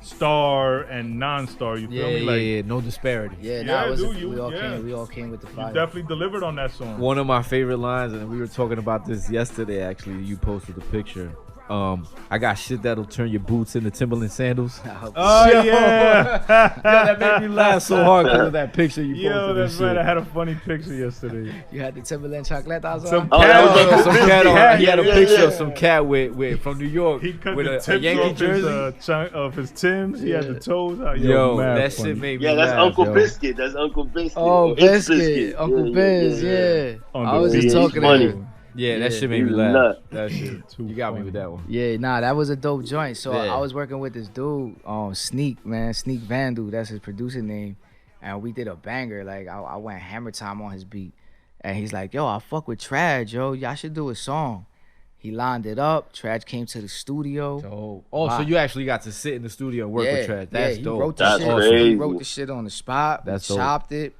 star and non-star. You feel me? Like no disparity. Yeah, Yeah, nah, it was dude, we all yeah. came. We all came with the you fire. definitely delivered on that song. One of my favorite lines, and we were talking about this yesterday. Actually, you posted the picture. I got shit that'll turn your boots into Timberland sandals. Oh Yo. yeah, That made me laugh so hard because of that picture you posted. Yo, and that's right. shit. I had a funny picture yesterday. You had the Timberland chocolate outside. Some Oh, that was cat, Uncle Some Vince. cat on, he had a Yeah, picture yeah. of some cat with from New York he cut with the a tips Yankee off jersey. his chunk of his Timbs. He had the toes out. Yo, mad that funny. shit made me Yeah, that's laugh, Uncle yo. Biscuit. That's Uncle Biscuit. Oh, Or It's Biscuit, Uncle Biz, yeah. On I the was beat. just talking to Funny. him. Yeah, that Yeah. shit made me He's laugh. nut. That shit. Too You got me funny. with that one. Yeah, nah, that was a dope joint. So Yeah. I was working with this dude, Sneak Vandal, that's his producer name, and we did a banger. Like I went hammer time on his beat, and he's like, "Yo, I fuck with Traj, yo, y'all should do a song." He lined it up. Traj came to the studio. So, so Wow. you actually got to sit in the studio and work with Traj. That's he dope. wrote the That's shit. crazy. He wrote the shit on the spot. That's we dope. chopped it.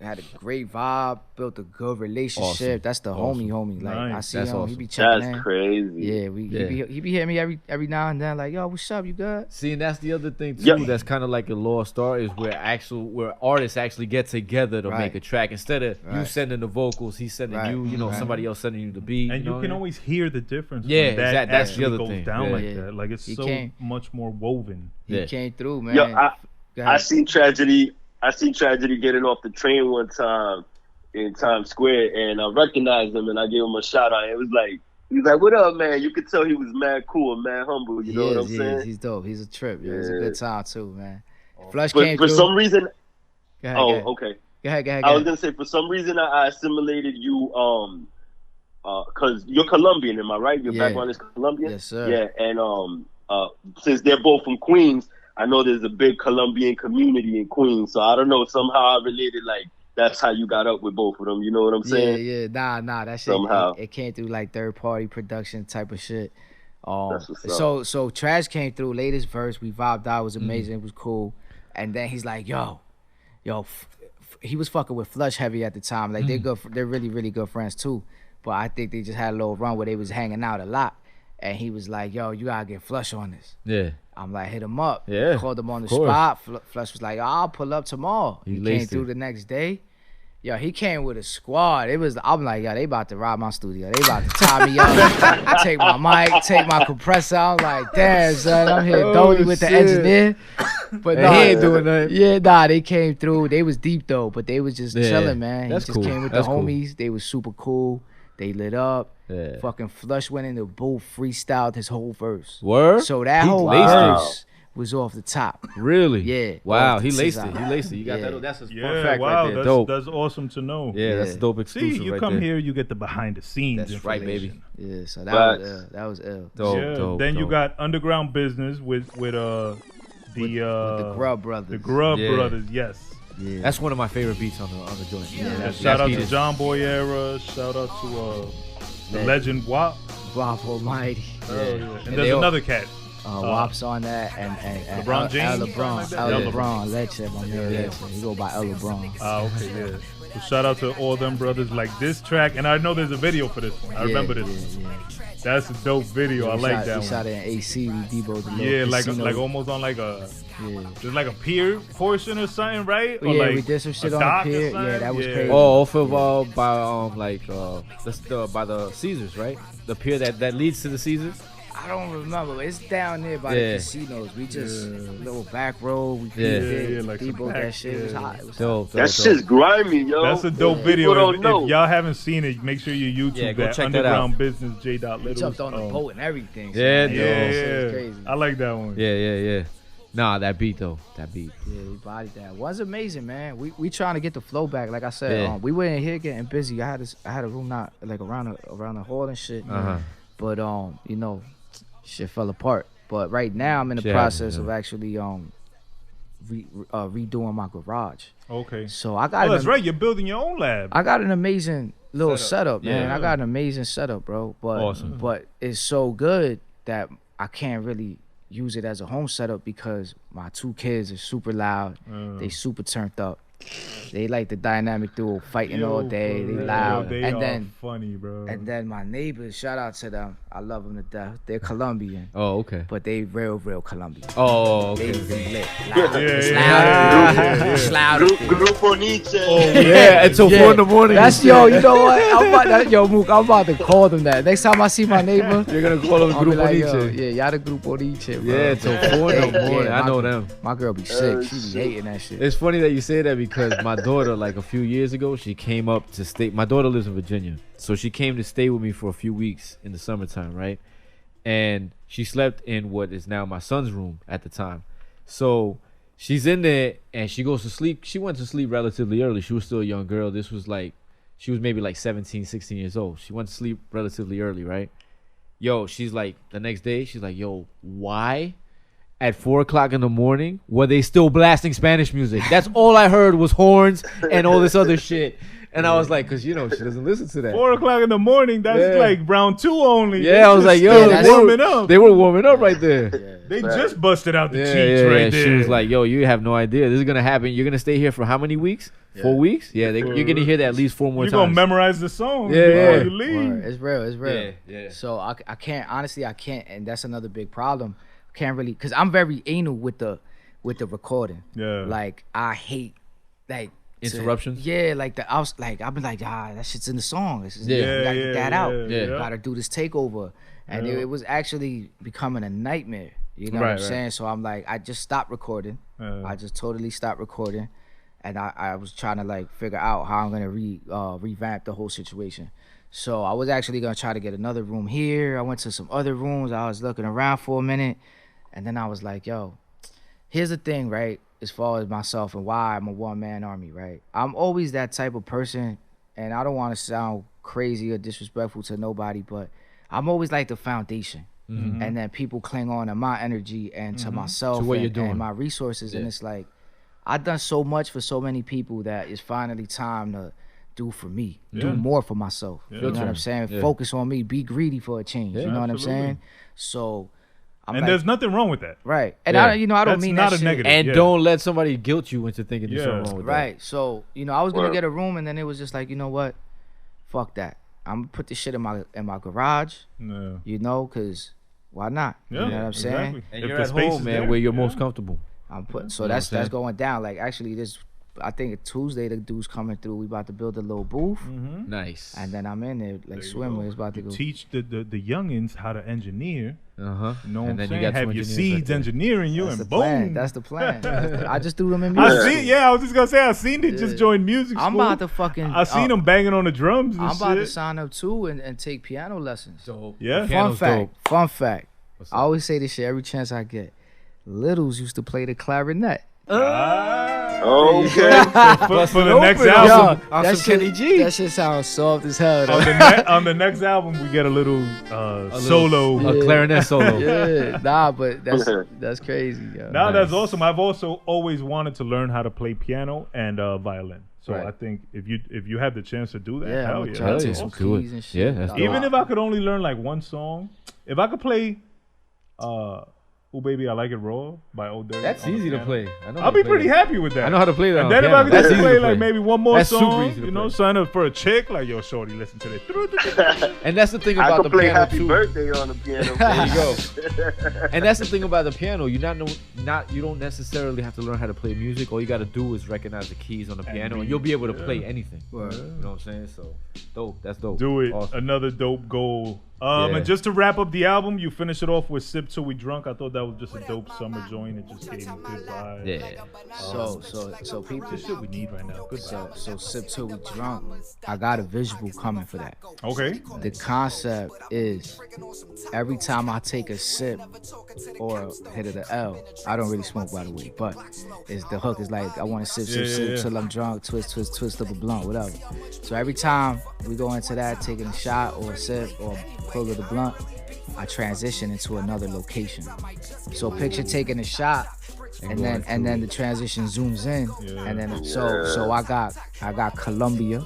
Had a great vibe. Built a good relationship. Awesome. That's the Awesome. homie. Like I Nice. see That's him. He awesome. be checking That's in. crazy. Yeah, he be hitting me every now and then. Like, yo, what's up? You good? See, and that's the other thing too. Yep. That's kind of like a lost art is where artists actually get together to Right. make a track instead of you Right. sending the vocals, he's sending Right. you know, Right. somebody else sending you the beat. And know you what can I mean? always hear the difference. Yeah, when that that's the actually other goes thing. down Yeah. like Yeah. that. Like it's He so came. much more woven. He Yeah. came through, man. Yo, Go I ahead. seen Tragedy. I seen Tragedy getting off the train one time in Times Square, and I recognized him, and I gave him a shout out. It was like, he was like, "What up, man?" You could tell he was mad cool and mad humble. You know what I'm saying? He's dope. He's a trip. Yeah. It's a Yeah. good time too, man. Flush But came for through. some reason, Go ahead, oh, go ahead. okay. Go ahead, go ahead, I go was ahead. gonna say for some reason I assimilated you, cause you're Colombian, am I right? Your Yeah. background is Colombian. Yes, sir. Yeah, and since they're both from Queens, I know there's a big Colombian community in Queens. So I don't know, somehow I related like that's how you got up with both of them. You know what I'm saying? Yeah. Nah. That shit. Somehow. It came through like third party production type of shit. That's what's up. So Trash came through. Latest verse, we vibed out. It was Mm-hmm. amazing. It was cool. And then he's like, yo, he was fucking with Flush heavy at the time. Like they're good. They're really, really good friends too. But I think they just had a little run where they was hanging out a lot. And he was like, yo, you gotta get Flush on this. Yeah. I'm like, hit him up. Yeah, Called him on the of course. spot. Flush was like, I'll pull up tomorrow. He He came laced through it. the next day. Yo, he came with a squad. I'm like, yo, they about to rob my studio. They about to tie me up. Take my mic, take my compressor. I'm like, damn, son, I'm here Dolly with the shit. engineer. But And nah, he ain't doing nothing. Yeah, nah, they came through. They was deep though, but they was just Yeah, chilling, man. that's he just cool. came with That's the cool. homies. They was super cool. They lit up. Yeah. Fucking Flush went in the booth, freestyled his whole verse. Word? So that He whole laced it. verse was off the top. Really? Yeah. Wow, Off he the laced scissor. it. He laced it. You got Yeah. that? That's a fun Yeah, fact wow, right there. that's Dope. that's awesome to know. Yeah, that's a dope exclusive See, you right come there. here, you get the behind the scenes. That's right, baby. information. Yeah, so that Facts. was ill. That was ill. Dope, Yeah. dope, Then you dope. got Underground Business with With the Grub Brothers. The Grub Yeah. Brothers, yes. Yeah. That's one of my favorite beats on the joint. Yeah, Yeah, that shout out beat to is- John Boy Era. Shout out to the Yeah. legend WAP. Bob Almighty. Oh, yeah. And And there's they all- another cat. WAP's on that, and LeBron James? LeBron, Leche, my man, Leche. He go by LeBron. Okay, yeah. So shout out to all them brothers. Like this track, and I know there's a video for this one. I remember this one. That's a dope video. I like that one. We shot it in AC. We deboed the Yeah, like almost on like a there's like a pier portion or something, right? Or we did some shit on the pier. Yeah, that was crazy. Oh, off of by by the Caesars, right? The pier that leads to the Caesars. I don't remember. It's down there by the casinos. We just little back road. We like deboed that shit. It was hot. It was dope. That shit's grimy, yo. That's a dope video. If y'all haven't seen it, make sure you YouTube go that check Underground that out. Business J. Little. We jumped on the boat and everything. So Yeah, it's crazy. I like that one. Yeah. Nah, that beat though. That beat. Yeah, he bodied that. Was amazing, man. We trying to get the flow back. Like I said, we were in here getting busy. I had a room not like around the hall and shit. But you know, shit fell apart. But right now I'm in the process of actually redoing my garage. Okay. So I got. Oh, that's right. You're building your own lab. I got an amazing little setup, man. I got an amazing setup, bro. But it's so good that I can't really use it as a home setup because my 2 kids are super loud. They super turned up. They like the dynamic duo fighting all day. They loud. They and are then funny, bro. And then my neighbors, shout out to them. I love them to death. They're Colombian. Oh, okay. But they real Colombian. Oh, okay. They lit. Yeah. Loud. Grupo Nietzsche. Until 4 in the morning. That's you know what? Mook, I'm about to call them that. Next time I see my neighbor, you're gonna call them Grupo like, Nietzsche. Yeah, y'all the Grupo Nietzsche, bro. Yeah, till 4 in the morning. I know them. My girl be sick. She be hating that shit. It's funny that you say that because my daughter, like a few years ago, she came up to stay. My daughter lives in Virginia, so she came to stay with me for a few weeks in the summertime, right? And she slept in what is now my son's room at the time. So she's in there and she goes to sleep. She went to sleep relatively early. She was still a young girl. This was like, she was maybe like 17, 16 years old. She went to sleep relatively early, right? Yo, she's like, the next day, she's like, yo, why at 4 o'clock in the morning were they still blasting Spanish music? That's all I heard was horns and all this other shit. And I was like, because, you know, she doesn't listen to that. 4 o'clock in the morning, that's like round 2 only. Yeah, I was like, yo, they warming up. They were warming up right there. They just busted out the cheeks right there. She was like, yo, you have no idea. This is going to happen. You're going to stay here for how many weeks? 4 weeks? Yeah, you're going to hear that at least 4 more times. You're going to memorize the song before you leave. Word. It's real. Yeah. So I can't, honestly, I can't, and that's another big problem. I can't really, because I'm very anal with the recording. Yeah. Like, I hate, like, interruptions. Like I've been like, that shit's in the song. We gotta get that out. Gotta do this takeover, and it was actually becoming a nightmare. You know what I'm saying? So I'm like, I just stopped recording. I just totally stopped recording, and I was trying to like figure out how I'm gonna revamp the whole situation. So I was actually gonna try to get another room here. I went to some other rooms. I was looking around for a minute, and then I was like, yo, here's the thing, right? As far as myself and why I'm a one-man army, right? I'm always that type of person, and I don't want to sound crazy or disrespectful to nobody, but I'm always like the foundation. And then people cling on to my energy and to myself and my resources. And it's like, I've done so much for so many people that it's finally time to do for me, do more for myself. You know what I'm saying? Focus on me, be greedy for a change. You know what I'm saying? So... there's nothing wrong with that. Right. And I don't That's mean not that a shit. negative. And don't let somebody guilt you into thinking there's something wrong with that. Right. So, I was going to get a room, and then it was just like, you know what? Fuck that. I'm going to put this shit in my garage, because why not? You know what I'm saying? Exactly. And you're at home, man, where you're most comfortable. So that's going down. Like, actually, I think Tuesday the dude's coming through. We about to build a little booth. Nice. And then I'm in there like swimming. It's about to go. Teach the youngins how to engineer. You know what I'm saying? You got have your seeds engineering you, and boom. That's the plan. I just threw them in I music. I was just gonna say I seen it just join music school. I'm about to fucking. I seen them banging on the drums. And I'm about to shit. sign up too and take piano lessons. So Fun fact. I always say this shit every chance I get. Littles used to play the clarinet. Okay. For the next album, that Kenny G. That shit sounds soft as hell. On the next album, we get a little solo, a clarinet solo. But that's crazy. Yo. That's awesome. I've also always wanted to learn how to play piano and violin. So I think if you have the chance to do that, hell yeah, that's awesome. Do it. That's Even if I could only learn like one song, if I could play Ooh Baby, I Like It Raw by Old Dirty. That's on the easy to piano. play. I know how I'll to be play pretty that. happy with that. I know how to play that. And on then if piano. I could That's just easy play to like maybe one more That's super song, easy to you know, play. sign up for a chick, like yo, shorty, listen to this. And that's the thing I about could the play piano Happy too. Birthday on the piano. There you go. And that's the thing about the piano. You you don't necessarily have to learn how to play music. All you got to do is recognize the keys on the piano, and you'll be able to play anything. Word. You know what I'm saying? So dope. That's dope. Do it. Awesome. Another dope goal. Yeah. And just to wrap up the album, you finish it off with Sip Till We Drunk. I thought that was just a dope summer joint. It just gave me good vibes. Yeah. So people, This shit we need right now. Good vibes. so sip till we drunk. I got a visual coming for that. Okay. The concept is every time I take a sip or hit an L, I don't really smoke by the way, but it's the hook is like I want to sip till I'm drunk, twist up a blunt, whatever. So every time we go into that, taking a shot or a sip or pull of the blunt, I transition into another location. So picture taking a shot. And then the transition zooms in, and then so I got Colombia.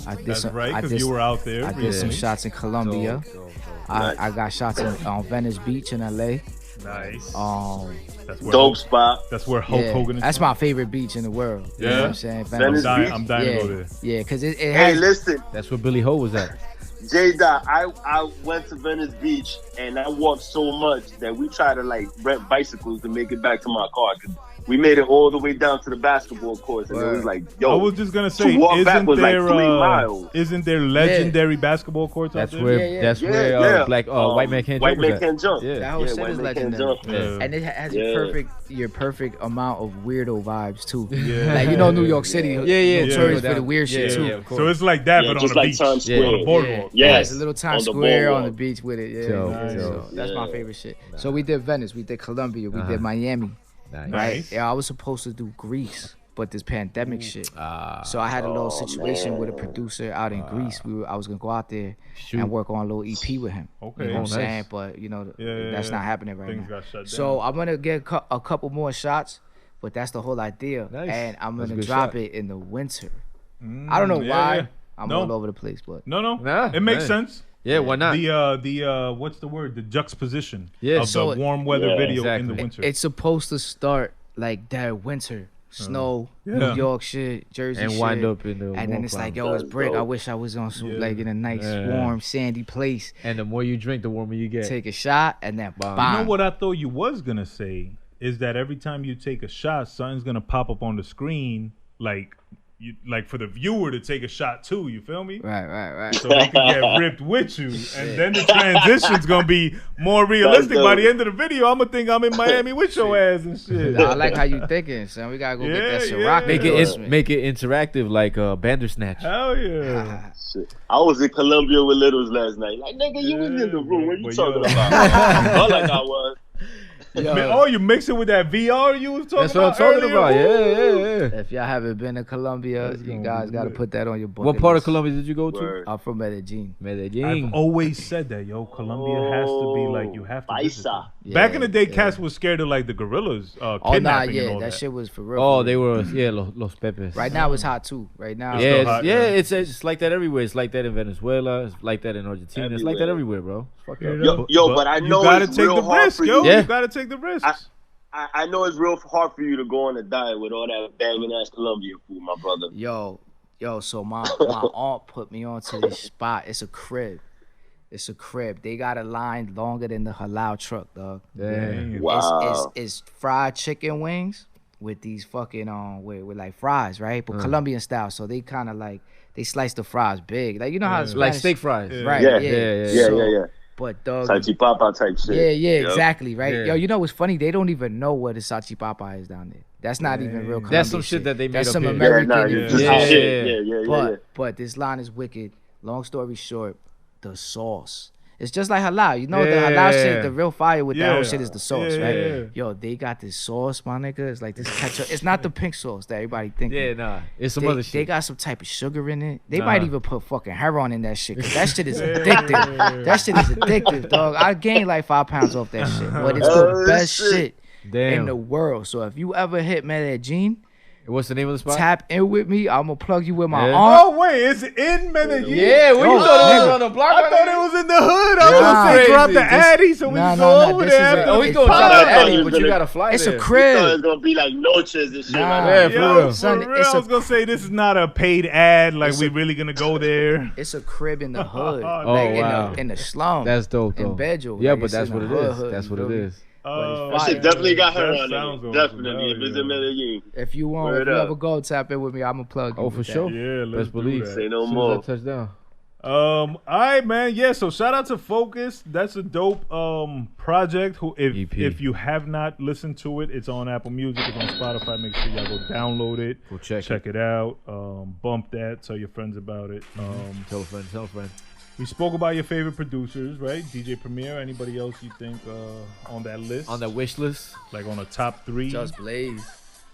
I did That's some, right, I because did, you were out there. I did some shots in Colombia. I got shots on Venice Beach in LA. Nice. That's where Dope spot. That's where Hulk Hogan is. That's my favorite beach in the world. You know what I'm saying? Venice Beach? I'm dying to go there. Yeah, because it Hey, has. listen, That's where Billy Ho was at. Jada, I went to Venice Beach and I walked so much that we tried to like rent bicycles to make it back to my car. 'Cause we made it all the way down to the basketball courts, and it was like, yo. I was just gonna say, walk back isn't was like there 3 miles. isn't there legendary basketball courts That's out there? where that's Yeah, where yeah. black white man can't White jump. was man at. can't jump. Yeah. That whole shit White is man can't legendary. jump. Yeah. And it has Yeah. your perfect amount of weirdo vibes too. Yeah. Like you know New York City, Yeah. notorious Yeah. for the weird shit Yeah, too. yeah, of course. So it's like that, Yeah, but on just the like beach, Times Yeah. Square. on the boardwalk. Yeah. It's a little Times On the Square on the boardwalk. beach with it. Yeah, Yo, yeah, yo. so that's my Yeah. favorite shit. So we did Venice, we did Colombia, we did Miami, Nice. right? Nice. Yeah, I was supposed to do Greece, but this pandemic shit. So I had a little situation with a producer out in Greece. I was gonna go out there Shoot. and work on a little EP with him. Okay. You know what I'm Nice. saying? But you know Yeah, that's yeah. not happening right Things now. got shut So down. I'm gonna get a couple more shots, but that's the whole idea. Nice. And I'm That's a gonna good drop shot. it in the winter. I don't know yeah, why. yeah. I'm No. all over the place, but No, Nah, it makes man. sense. Yeah, why not? The what's the word? The juxtaposition Yeah. of So the warm weather Yeah, video in exactly. the winter. it's supposed to start like that winter. Snow, Yeah. New York shit, Jersey And shit. wind up in the and then warm it's like, climate. yo, it's That's brick. I dope. wish I was on some, Yeah. like in a nice, Yeah. warm, sandy place. And the more you drink, the warmer you get. Take a shot and then Bomb. bomb. You know what I thought you was gonna say is that every time you take a shot, something's gonna pop up on the screen, like for the viewer to take a shot too. You feel me? Right. So they can get ripped with you, and then the transition's gonna be more realistic. By the end of the video, I'm gonna think I'm in Miami with your ass and shit. I like how you thinking, son. We gotta go get that Yeah, Ciroc. yeah. Make it interactive like Bandersnatch. Hell yeah! Shit. I was in Colombia with Littles last night. Like, nigga, you was in the room. What you But talking yo. about? Not like I was. Oh, you mix it with that VR you was talking That's what I'm about talking earlier? about. Ooh. Yeah. If y'all haven't been to Colombia, That's you gonna guys be gotta lit. put that on your bucket What part of list. Colombia did you go to? Word. I'm from Medellin. Medellin. I've always said that, yo. Colombia has to be like you have to visit Paisa. it. Back in the day, Yeah. cats was scared of like the gorillas Oh kidnapping nah, and yeah, all that that. shit was for real. Oh, for they real. were Los Pepes. Right now it's hot too. Right now, still Yeah, hot, yeah, yeah. it's like that everywhere. It's like that in Venezuela. It's like that in Argentina. It's like that everywhere, bro. Fuck up. Yo, but I know you gotta it's take real the hard risk, for yo. you. Yeah. You gotta take the risks. I know it's real hard for you to go on a diet with all that banging ass Colombian food, my brother. Yo, so my aunt put me onto this spot. It's a crib. They got a line longer than the halal truck, dog. Damn. Wow. It's fried chicken wings with these fucking with like fries, right? But Colombian style. So they kind of like they slice the fries big, like you know how it's Like steak fries. right? Yeah. Yeah. Yeah. But dog, Salchipapa type shit. yeah, Yep. exactly, right? Yeah. Yo, you know what's funny? They don't even know what a salchipapa is down there. That's not even real. That's some Colombian shit that they made That's up some here. Yeah, American. nah, you just Yeah. shit. Yeah. But this line is wicked. Long story short, the sauce. It's just like halal. You know the Yeah. halal shit, the real fire with that Yeah. whole shit is the sauce, Yeah, right? yeah. Yo, they got this sauce, my nigga. It's like this ketchup. It's not the pink sauce that everybody thinking. Yeah, nah. It's some They, other they shit. got some type of sugar in it. They Nah. might even put fucking heroin in that shit. 'Cause that shit is addictive. That shit is addictive, dog. I gained like 5 pounds off that shit. But it's the Oh, best shit. shit in Damn. the world. So if you ever hit Medellin, What's the name of the spot? Tap in with me. I'm gonna plug you with my Yeah. arm. Oh wait, it's in Medellin. Yeah, where you Yo, thought it was nigga. on the block? I thought it was in the hood. I was Nah. gonna say drop the Crazy. Addy so we Nah, can nah, go nah, over this there. is after Oh, the he's gonna pod. drop I the thought Addy, you but was you gonna- gotta fly It's there. a I thought crib. it was gonna be like noches and shit. Nah. Like, Yeah, for Yo, real. for Son, real, it's I was gonna say this is not a paid ad. Like It's we a- really gonna go there. It's a crib in the hood. Oh, like wow. in the slum. That's dope, though. In Bedjo. Yeah, Like, but it's that's in what the it is. hood, That's you what it feel me? is. that shit definitely got her on sounds it. awesome. Definitely. Hell If it's yeah. in Medellin. If you want, Word if you up. ever go, tap in with me. I'm gonna plug you. Oh, for with that. sure. Yeah, let's Best do believe. that. Say no As soon more. as I touch down. All right, man. Yeah, so shout out to Focus. That's a dope project. Who EP. if you have not listened to it, it's on Apple Music, it's on Spotify. Make sure y'all go download it. Go check it out. Bump that, tell your friends about it. Tell a friend, tell a friend. We spoke about your favorite producers, right? DJ Premier. Anybody else you think on that list? On that wish list? Like on a top 3? Just Blaze.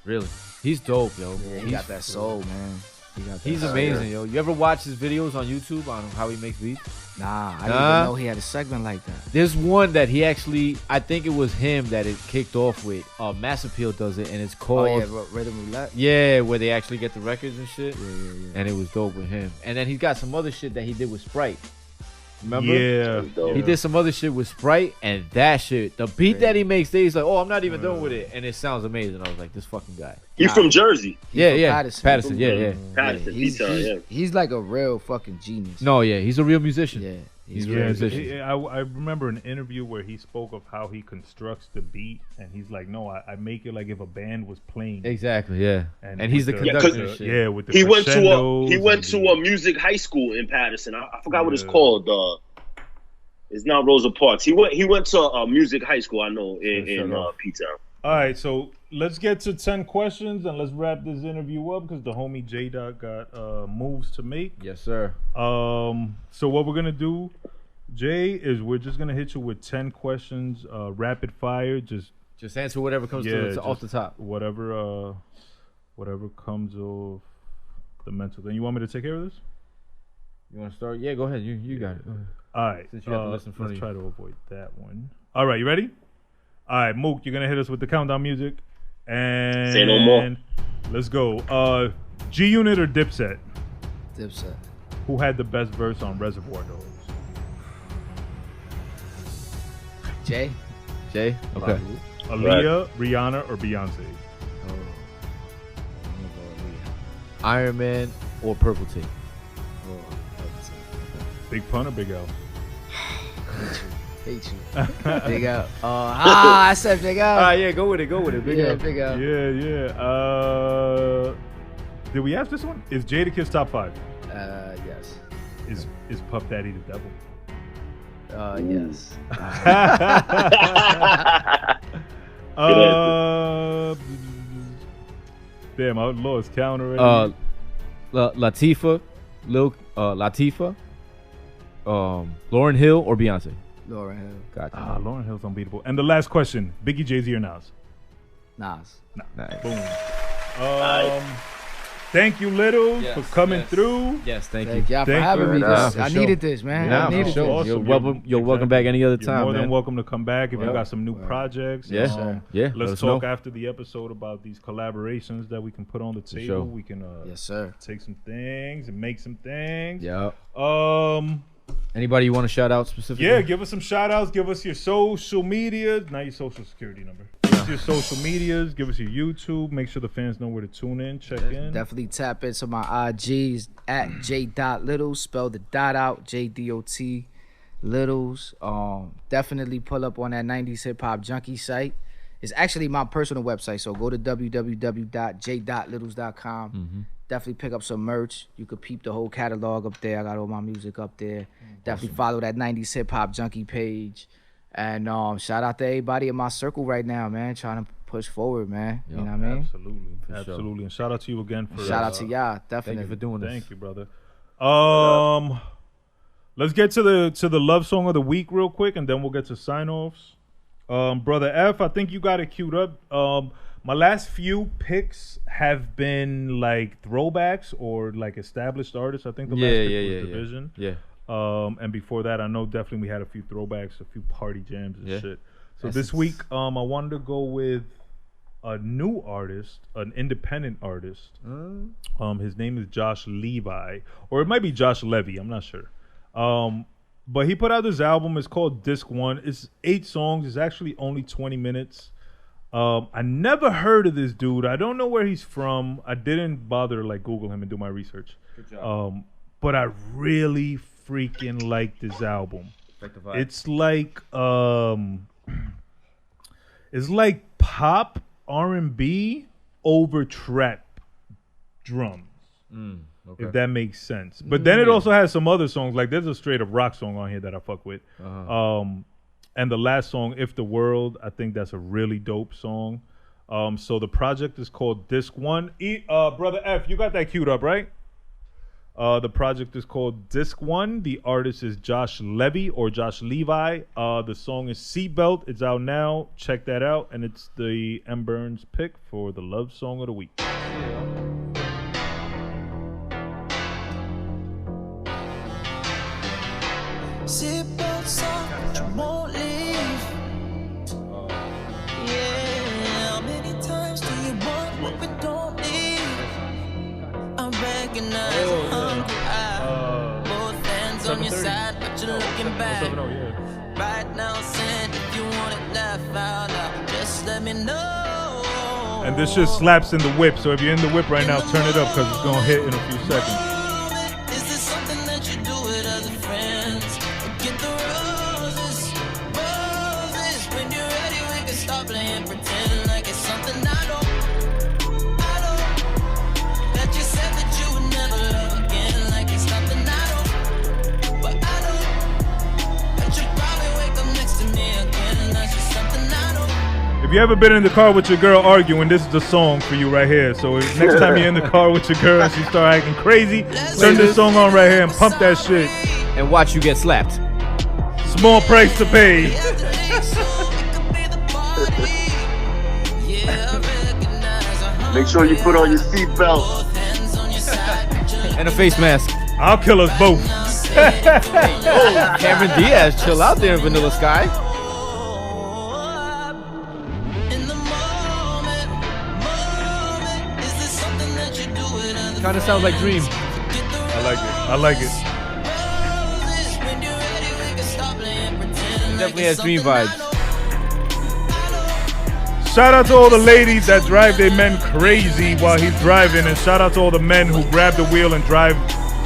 Really? He's dope, yo. Yeah, he got that soul, man. He got that He's soul. amazing, yo. You ever watch his videos on YouTube on how he makes beats? Nah, I didn't Nah. even know he had a segment like that. There's one that he actually, I think it was him that it kicked off with. Mass Appeal does it, and it's Oh called yeah, Rhythm Roulette. Yeah, where they actually get the records and shit. Yeah. And it was dope with him. And then he's got some other shit that he did with Sprite. Remember? Yeah. He did some other shit with Sprite, and that shit, the beat that he makes, he's like, oh, I'm not even done with it. And it sounds amazing. I was like, this fucking guy. He's from Jersey. Yeah, from yeah. Patterson. Patterson, yeah. Patterson. He's, he's like a real fucking genius. No, yeah, he's a real musician. Yeah. He's a Yeah, real musician. I remember an interview where he spoke of how he constructs the beat, and he's like, "No, I make it like if a band was playing." Exactly, yeah. And he's the with conductor. Yeah, and shit. Yeah, with the He went to crescendos a music high school in Patterson. I forgot what it's called. It's not Rosa Parks. He went to a music high school. I know in P-Town. All right, so let's get to 10 questions and let's wrap this interview up because the homie Jada got moves to make. Yes, sir. So what we're gonna do, Jay, is we're just gonna hit you with 10 questions, rapid fire. Just answer whatever comes off the just top. Whatever comes off the mental. Then you want me to take care of this? You want to start? Yeah, go ahead. You got it. Go ahead. All right. Since you have to listen for let's you. try to avoid that one. All right, you ready? All right, Mook, you're gonna hit us with the countdown music, and Say no more. Let's go. G Unit or Dipset? Dipset. Who had the best verse on Reservoir Dogs? Jay. Jay? Okay. Aaliyah, Rihanna, or Beyonce? Iron Man or Purple Tape? Big Pun or Big L? Hate you. Big L. I said Big L. Yeah, go with it. Big Yeah, L. Big L. Yeah. Did we ask this one? Is Jadakiss top 5? Yes. Is Puff Daddy the devil? Yes. Damn, I lost count already. Latifah, Latifah, Lauryn Hill or Beyonce? Lauryn Hill. Gotcha. Lauryn Hill's unbeatable. And the last question: Biggie, Jay-Z, or Nas? Nas. Nice. Boom. Thank you, Little, Yes, for coming yes. through. Yes, thank you. Thank y'all for Thank having you. me. Nah, for I sure. needed this, man. Nah, I for needed sure. this. You're welcome back any other You're time, more man. than welcome to come back if you Yep. got some new projects. Yeah. sir. Yeah, let Let's us talk know. after the episode about these collaborations that we can put on the table. sure. We can Yes, sir. take some things and make some things. Yeah. Anybody you want to shout out specifically? Yeah, give us some shout outs. Give us your social media, not your social security number. Give us your social medias. Give us your YouTube. Make sure the fans know where to tune in, check in. Definitely tap into my IGs at j.littles. Spell the dot out, JDOT Littles. Definitely pull up on that 90s Hip Hop Junkie site. It's actually my personal website, so go to www.j.littles.com. Definitely pick up some merch. You could peep the whole catalog up there. I got all my music up there. Definitely follow that 90s Hip Hop Junkie page. And shout out to everybody in my circle right now, man. Trying to push forward, man. You know what I mean? Absolutely. And shout out to you again for Shout out to y'all, definitely. Thank you for doing this. Thank you, brother. Let's get to the love song of the week real quick, and then we'll get to sign offs. Brother F, I think you got it queued up. My last few picks have been like throwbacks or like established artists. I think the last pick was Division. Yeah. And before that, I know definitely we had a few throwbacks, a few party jams and shit. So Essence. this week, I wanted to go with a new artist, an independent artist. His name is Josh Levi, or it might be Josh Levy. I'm not sure. But he put out this album. It's called Disc 1. It's 8 songs. It's actually only 20 minutes. I never heard of this dude. I don't know where he's from. I didn't bother like Google him and do my research. Good job. But I really freaking like this album. Like the vibe. It's like pop R&B over trap drums. Okay. If that makes sense. But then it also has some other songs. Like there's a straight up rock song on here that I fuck with. And the last song, If the World, I think that's a really dope song. So the project is called Disc 1. Brother F, you got that queued up, right? The project is called Disc 1. The artist is Josh Levy or Josh Levi. The song is Seatbelt. It's out now. Check that out. And it's the M. Burns pick for the love song of the week. Seatbelts on, but you won't leave. Yeah, how many times do you want what we don't need? I recognize a hungry eye. Both hands on your side, but you're looking back. Right now, send if you want it laugh out loud. Just let me know. And this shit slaps in the whip. So if you're in the whip right now, turn it up because it's going to hit in a few seconds. Is this something that you do with other friends? Get the roses, roses. When you're ready, we can stop playing pretend like it's something I know. That you said that you would never love again, like it's something I know. But I know that you probably wake up next to me again, that's just something I know. If you ever been in the car with your girl arguing, this is the song for you right here. So if next time you're in the car with your girl and she start acting crazy, turn this song on right here and pump that shit. And watch you get slapped. Small price to pay. Make sure you put on your seatbelt. And a face mask. I'll kill us both. Cameron Diaz, chill out there in Vanilla Sky. Kind of sounds like Dream. I like it. I like it. Definitely has Dream vibes. Shout out to all the ladies that drive their men crazy while he's driving, and shout out to all the men who grab the wheel and drive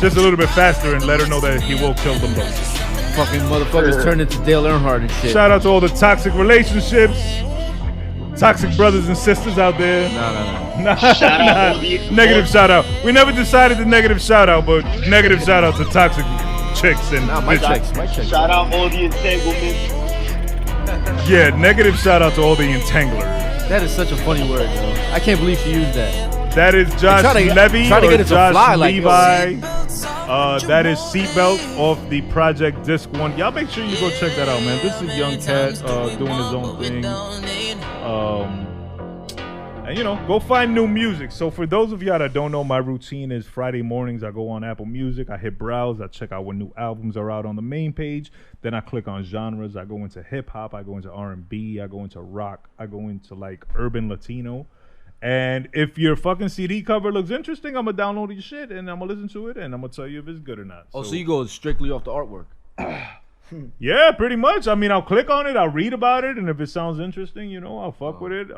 just a little bit faster and let her know that he will kill them both. Fucking motherfuckers turn into Dale Earnhardt and shit. Shout out to all the toxic relationships, toxic brothers and sisters out there. Negative shout out. We never decided the negative shout out, but negative shout out to toxic chicks and my chicks. Shout out all the entanglements. Yeah, negative shout out to all the entanglers. That is such a funny word, though. I can't believe she used that. That is Josh Levy try to or get it to Josh fly, Levi. That is Seatbelt off the project Disc 1. Y'all make sure you go check that out, man. This is a young cat doing his own thing. And, you know, go find new music. So for those of y'all that don't know, my routine is Friday mornings. I go on Apple Music. I hit browse. I check out what new albums are out on the main page. Then I click on genres. I go into hip-hop. I go into R&B. I go into rock. I go into, like, urban Latino. And if your fucking CD cover looks interesting, I'm going to download your shit, and I'm going to listen to it, and I'm going to tell you if it's good or not. Oh, so you go strictly off the artwork. Yeah, pretty much. I mean, I'll click on it. I'll read about it. And if it sounds interesting, you know, I'll fuck with it.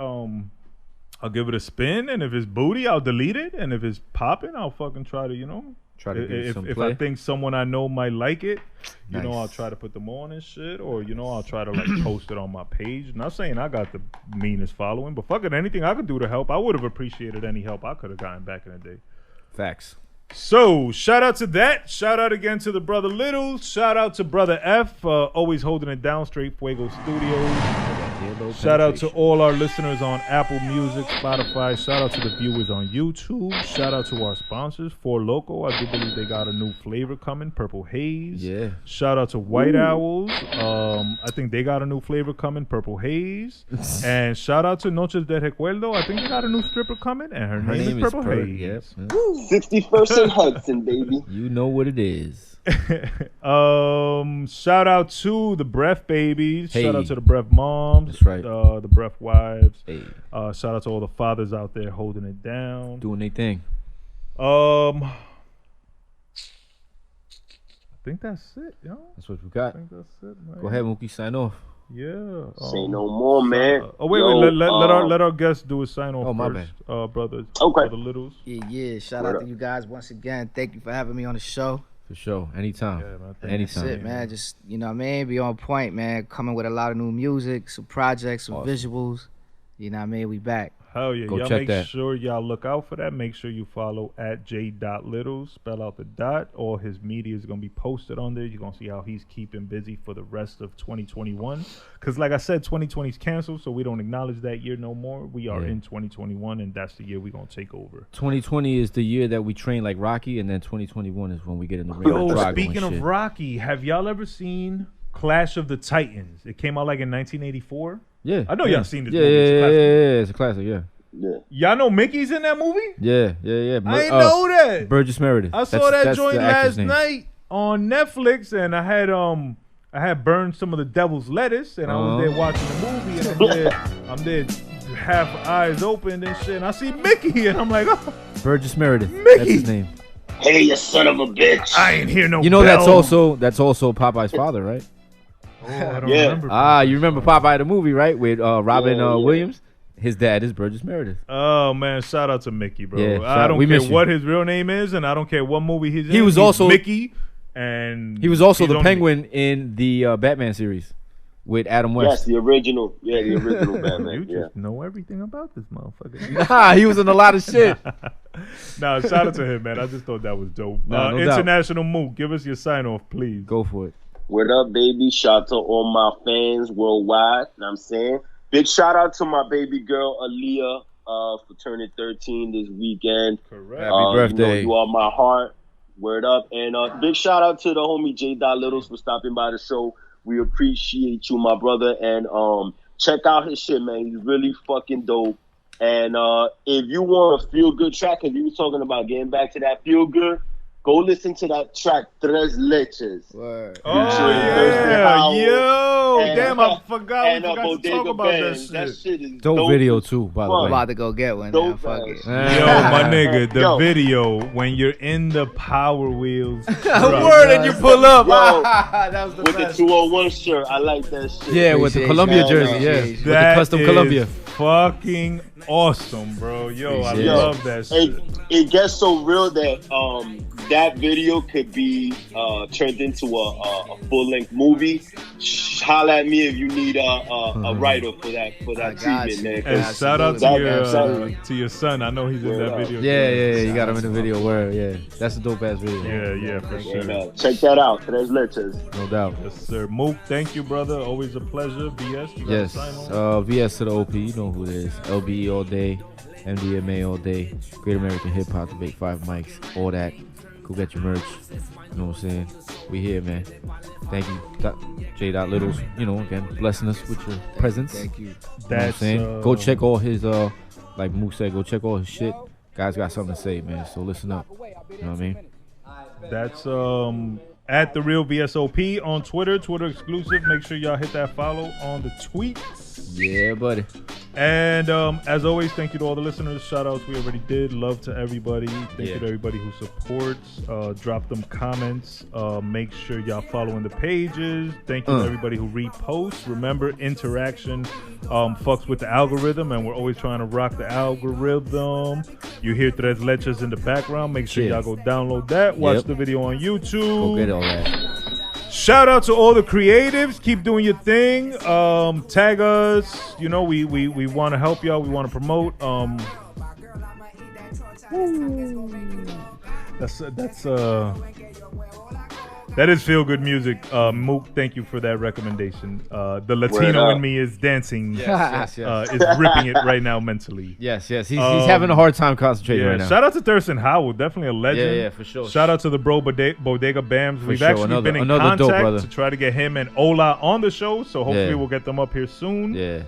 I'll give it a spin, and if it's booty, I'll delete it, and if it's popping, I'll fucking try to, you know, try to give it some if play. I think someone I know might like it, you know, I'll try to put them on and shit, or you know, I'll try to like post it on my page. Not saying I got the meanest following, but fucking anything I could do to help, I would have appreciated any help I could have gotten back in the day. Facts. So shout out to that. Shout out again to the brother Little. Shout out to brother F, always holding it down. Straight Fuego Studios. Shout out to all our listeners on Apple Music, Spotify. Shout out to the viewers on YouTube. Shout out to our sponsors, For Loco. I do believe they got a new flavor coming, Purple Haze. Yeah. Shout out to White Owls. I think they got a new flavor coming, Purple Haze. And shout out to Noches de Recuerdo. I think they got a new stripper coming, and her name is Purple Haze. Yep. 61st and Hudson, baby. You know what it is. Shout out to the Breath babies. Hey. Shout out to the Breath moms. That's right. The Breath wives. Hey, Shout out to all the fathers out there holding it down. doing their thing. I think that's it, yo. That's what we I got. think that's it, man. Go ahead, Mookie, sign off. Yeah. Say no more, man. Wait. Yo, Let our guest do a sign off Oh, my first, brothers. Okay. For the littles. Yeah. Shout Word out up. to you guys once again. Thank you for having me on the show. For sure. Anytime. Yeah, man. Thank That's Anytime. it, man. Just, you know what I mean? Be on point, man. Coming with a lot of new music, some projects, some visuals. You know what I mean? We back. Hell yeah. Go Y'all check make that. sure y'all look out for that. Make sure you follow at j.littles. Spell out the dot. All his media is going to be posted on there. You're going to see how he's keeping busy for the rest of 2021. Because like I said, 2020 is canceled, so we don't acknowledge that year no more. We are Yeah. in 2021, and that's the year we're going to take over. 2020 is the year that we train like Rocky, and then 2021 is when we get in the ring Yo, with Drago speaking and of shit. Rocky, have y'all ever seen Clash of the Titans? It came out like in 1984. Yeah. I know y'all seen this Yeah, movie. It's a classic. yeah. It's a classic, yeah. Yeah. Y'all know Mickey's in that movie? Yeah. I didn't know that. Burgess Meredith. I saw that That's joint the actor's last name. night on Netflix, and I had burned some of the devil's lettuce, and I was there watching the movie, and I'm there half half eyes open and shit, and I see Mickey, and I'm like, oh, Burgess Meredith. Mickey. That's his name. Hey, you son of a bitch. I ain't hear no. You know bell. that's also Popeye's father, right? Oh, I don't Yeah. remember. You remember Popeye the movie, right? With Robin Yeah. Williams. His dad is Burgess Meredith. Oh man, shout out to Mickey, bro. Yeah, I don't we care miss you. what his real name is, and I don't care what movie he's in. He was He's also- Mickey, and He was also he's the on- Penguin in the Batman series with Adam Yes, West. the original. Yeah, the original You Batman. just Yeah. know everything about this motherfucker. He was in a lot of shit. Nah, shout out to him, man. I just thought that was dope. Nah, no doubt. International Mook, give us your sign off, please. Go for it. What up, baby? Shout out to all my fans worldwide. Know what I'm saying? Big shout out to my baby girl, Aaliyah, for turning 13 this weekend. Correct. Happy birthday. You are my heart. Word up. And big shout out to the homie J.Littles for stopping by the show. We appreciate you, my brother. And check out his shit, man. He's really fucking dope. And if you want a feel-good track, if you were talking about getting back to that feel-good, go listen to that track, Tres Leches. Word. Oh, Thursday yeah. Howl. Yo, And, damn, I forgot. And We forgot to talk Bodega about that Band. shit. That shit is Dope dope video as too, by the fuck. way. I'm about to go get one now. Dope Fuck ass. it. Yo, my nigga, the Yo. video when you're in the Power Wheels. truck. Word, and you pull up. Yo, That was the with the best. 201 shirt. I like that shit. Yeah, with the Appreciate Columbia you. jersey, yeah. Appreciate With you. the That custom is Columbia. fucking awesome, bro. Yo, I Yo, love that shit. It gets so real that that video could be turned into a full length movie. Holla at me if you need a writer for that I got treatment, you. man. And 'cause shout out That- to your son. I know he's in that video. Yeah, you got him in the video. Word, yeah. That's a dope ass video. Yeah, for sure. check that out. Tres Leches. No doubt. Yes, sir. Mook, thank you, brother. Always a pleasure. BS, you got Yes. to sign on? VS to the OP, you know who it is. LBE all day, MDMA all day, Great American Hip Hop, the Big 5 mics, all that. Go get your merch. You know what I'm saying? We here, man. Thank you, J.Littles. You know, again, blessing us with your presence. Thank you. You know what I'm That's saying? Go check all his, like Mook said, go check all his shit. Guys got something to say, man. So listen up. You know what I mean? That's at the real VSOP on Twitter exclusive. Make sure y'all hit that follow on the tweet. Yeah, buddy. And as always, thank you to all the listeners. Shout outs we already did. Love to everybody. Thank you to everybody who supports. Drop them comments. Make sure y'all following the pages. Thank you to everybody who reposts. Remember, interaction fucks with the algorithm, and we're always trying to rock the algorithm. You hear Tres Leches in the background. Make sure y'all go download that. Watch the video on YouTube. Go get all that. Shout out to all the creatives. Keep doing your thing. Tag us. You know, we want to help y'all. We want to promote. That is feel good music. Mook, thank you for that recommendation. The Latino in me is dancing. Yes. Is ripping it right now mentally. Yes. He's having a hard time concentrating Yeah, right now. shout out to Thurston Howell, definitely a legend. Yeah, for sure. Shout out to the bro Bodega Bams. We've sure. actually been in Another dope contact brother. to try to get him and Ola on the show, so hopefully Yeah. we'll get them up here soon. Yeah.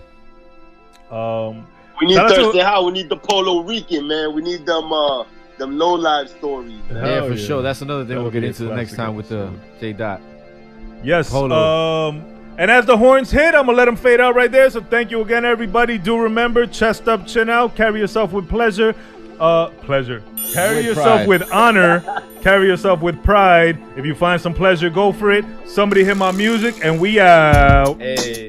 We need Shout out to- Thursday How. We need the Puerto Rican, man. We need them them low life stories. Yeah, Hell for sure. That's another thing That we'll would get be a into the next classic time with the J Dot. Yes. Polo. And as the horns hit, I'm gonna let them fade out right there. So thank you again, everybody. Do remember, chest up, chin out. Carry yourself with pleasure. Pleasure. Carry With yourself pride. with honor. Carry yourself with pride. If you find some pleasure, go for it. Somebody hit my music, and we out. Hey.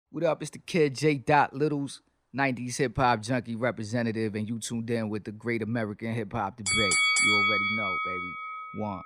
What up? It's the kid J. Dot Littles, 90s hip hop junkie representative, and you tuned in with the Great American Hip Hop Debate. You already know, baby. One.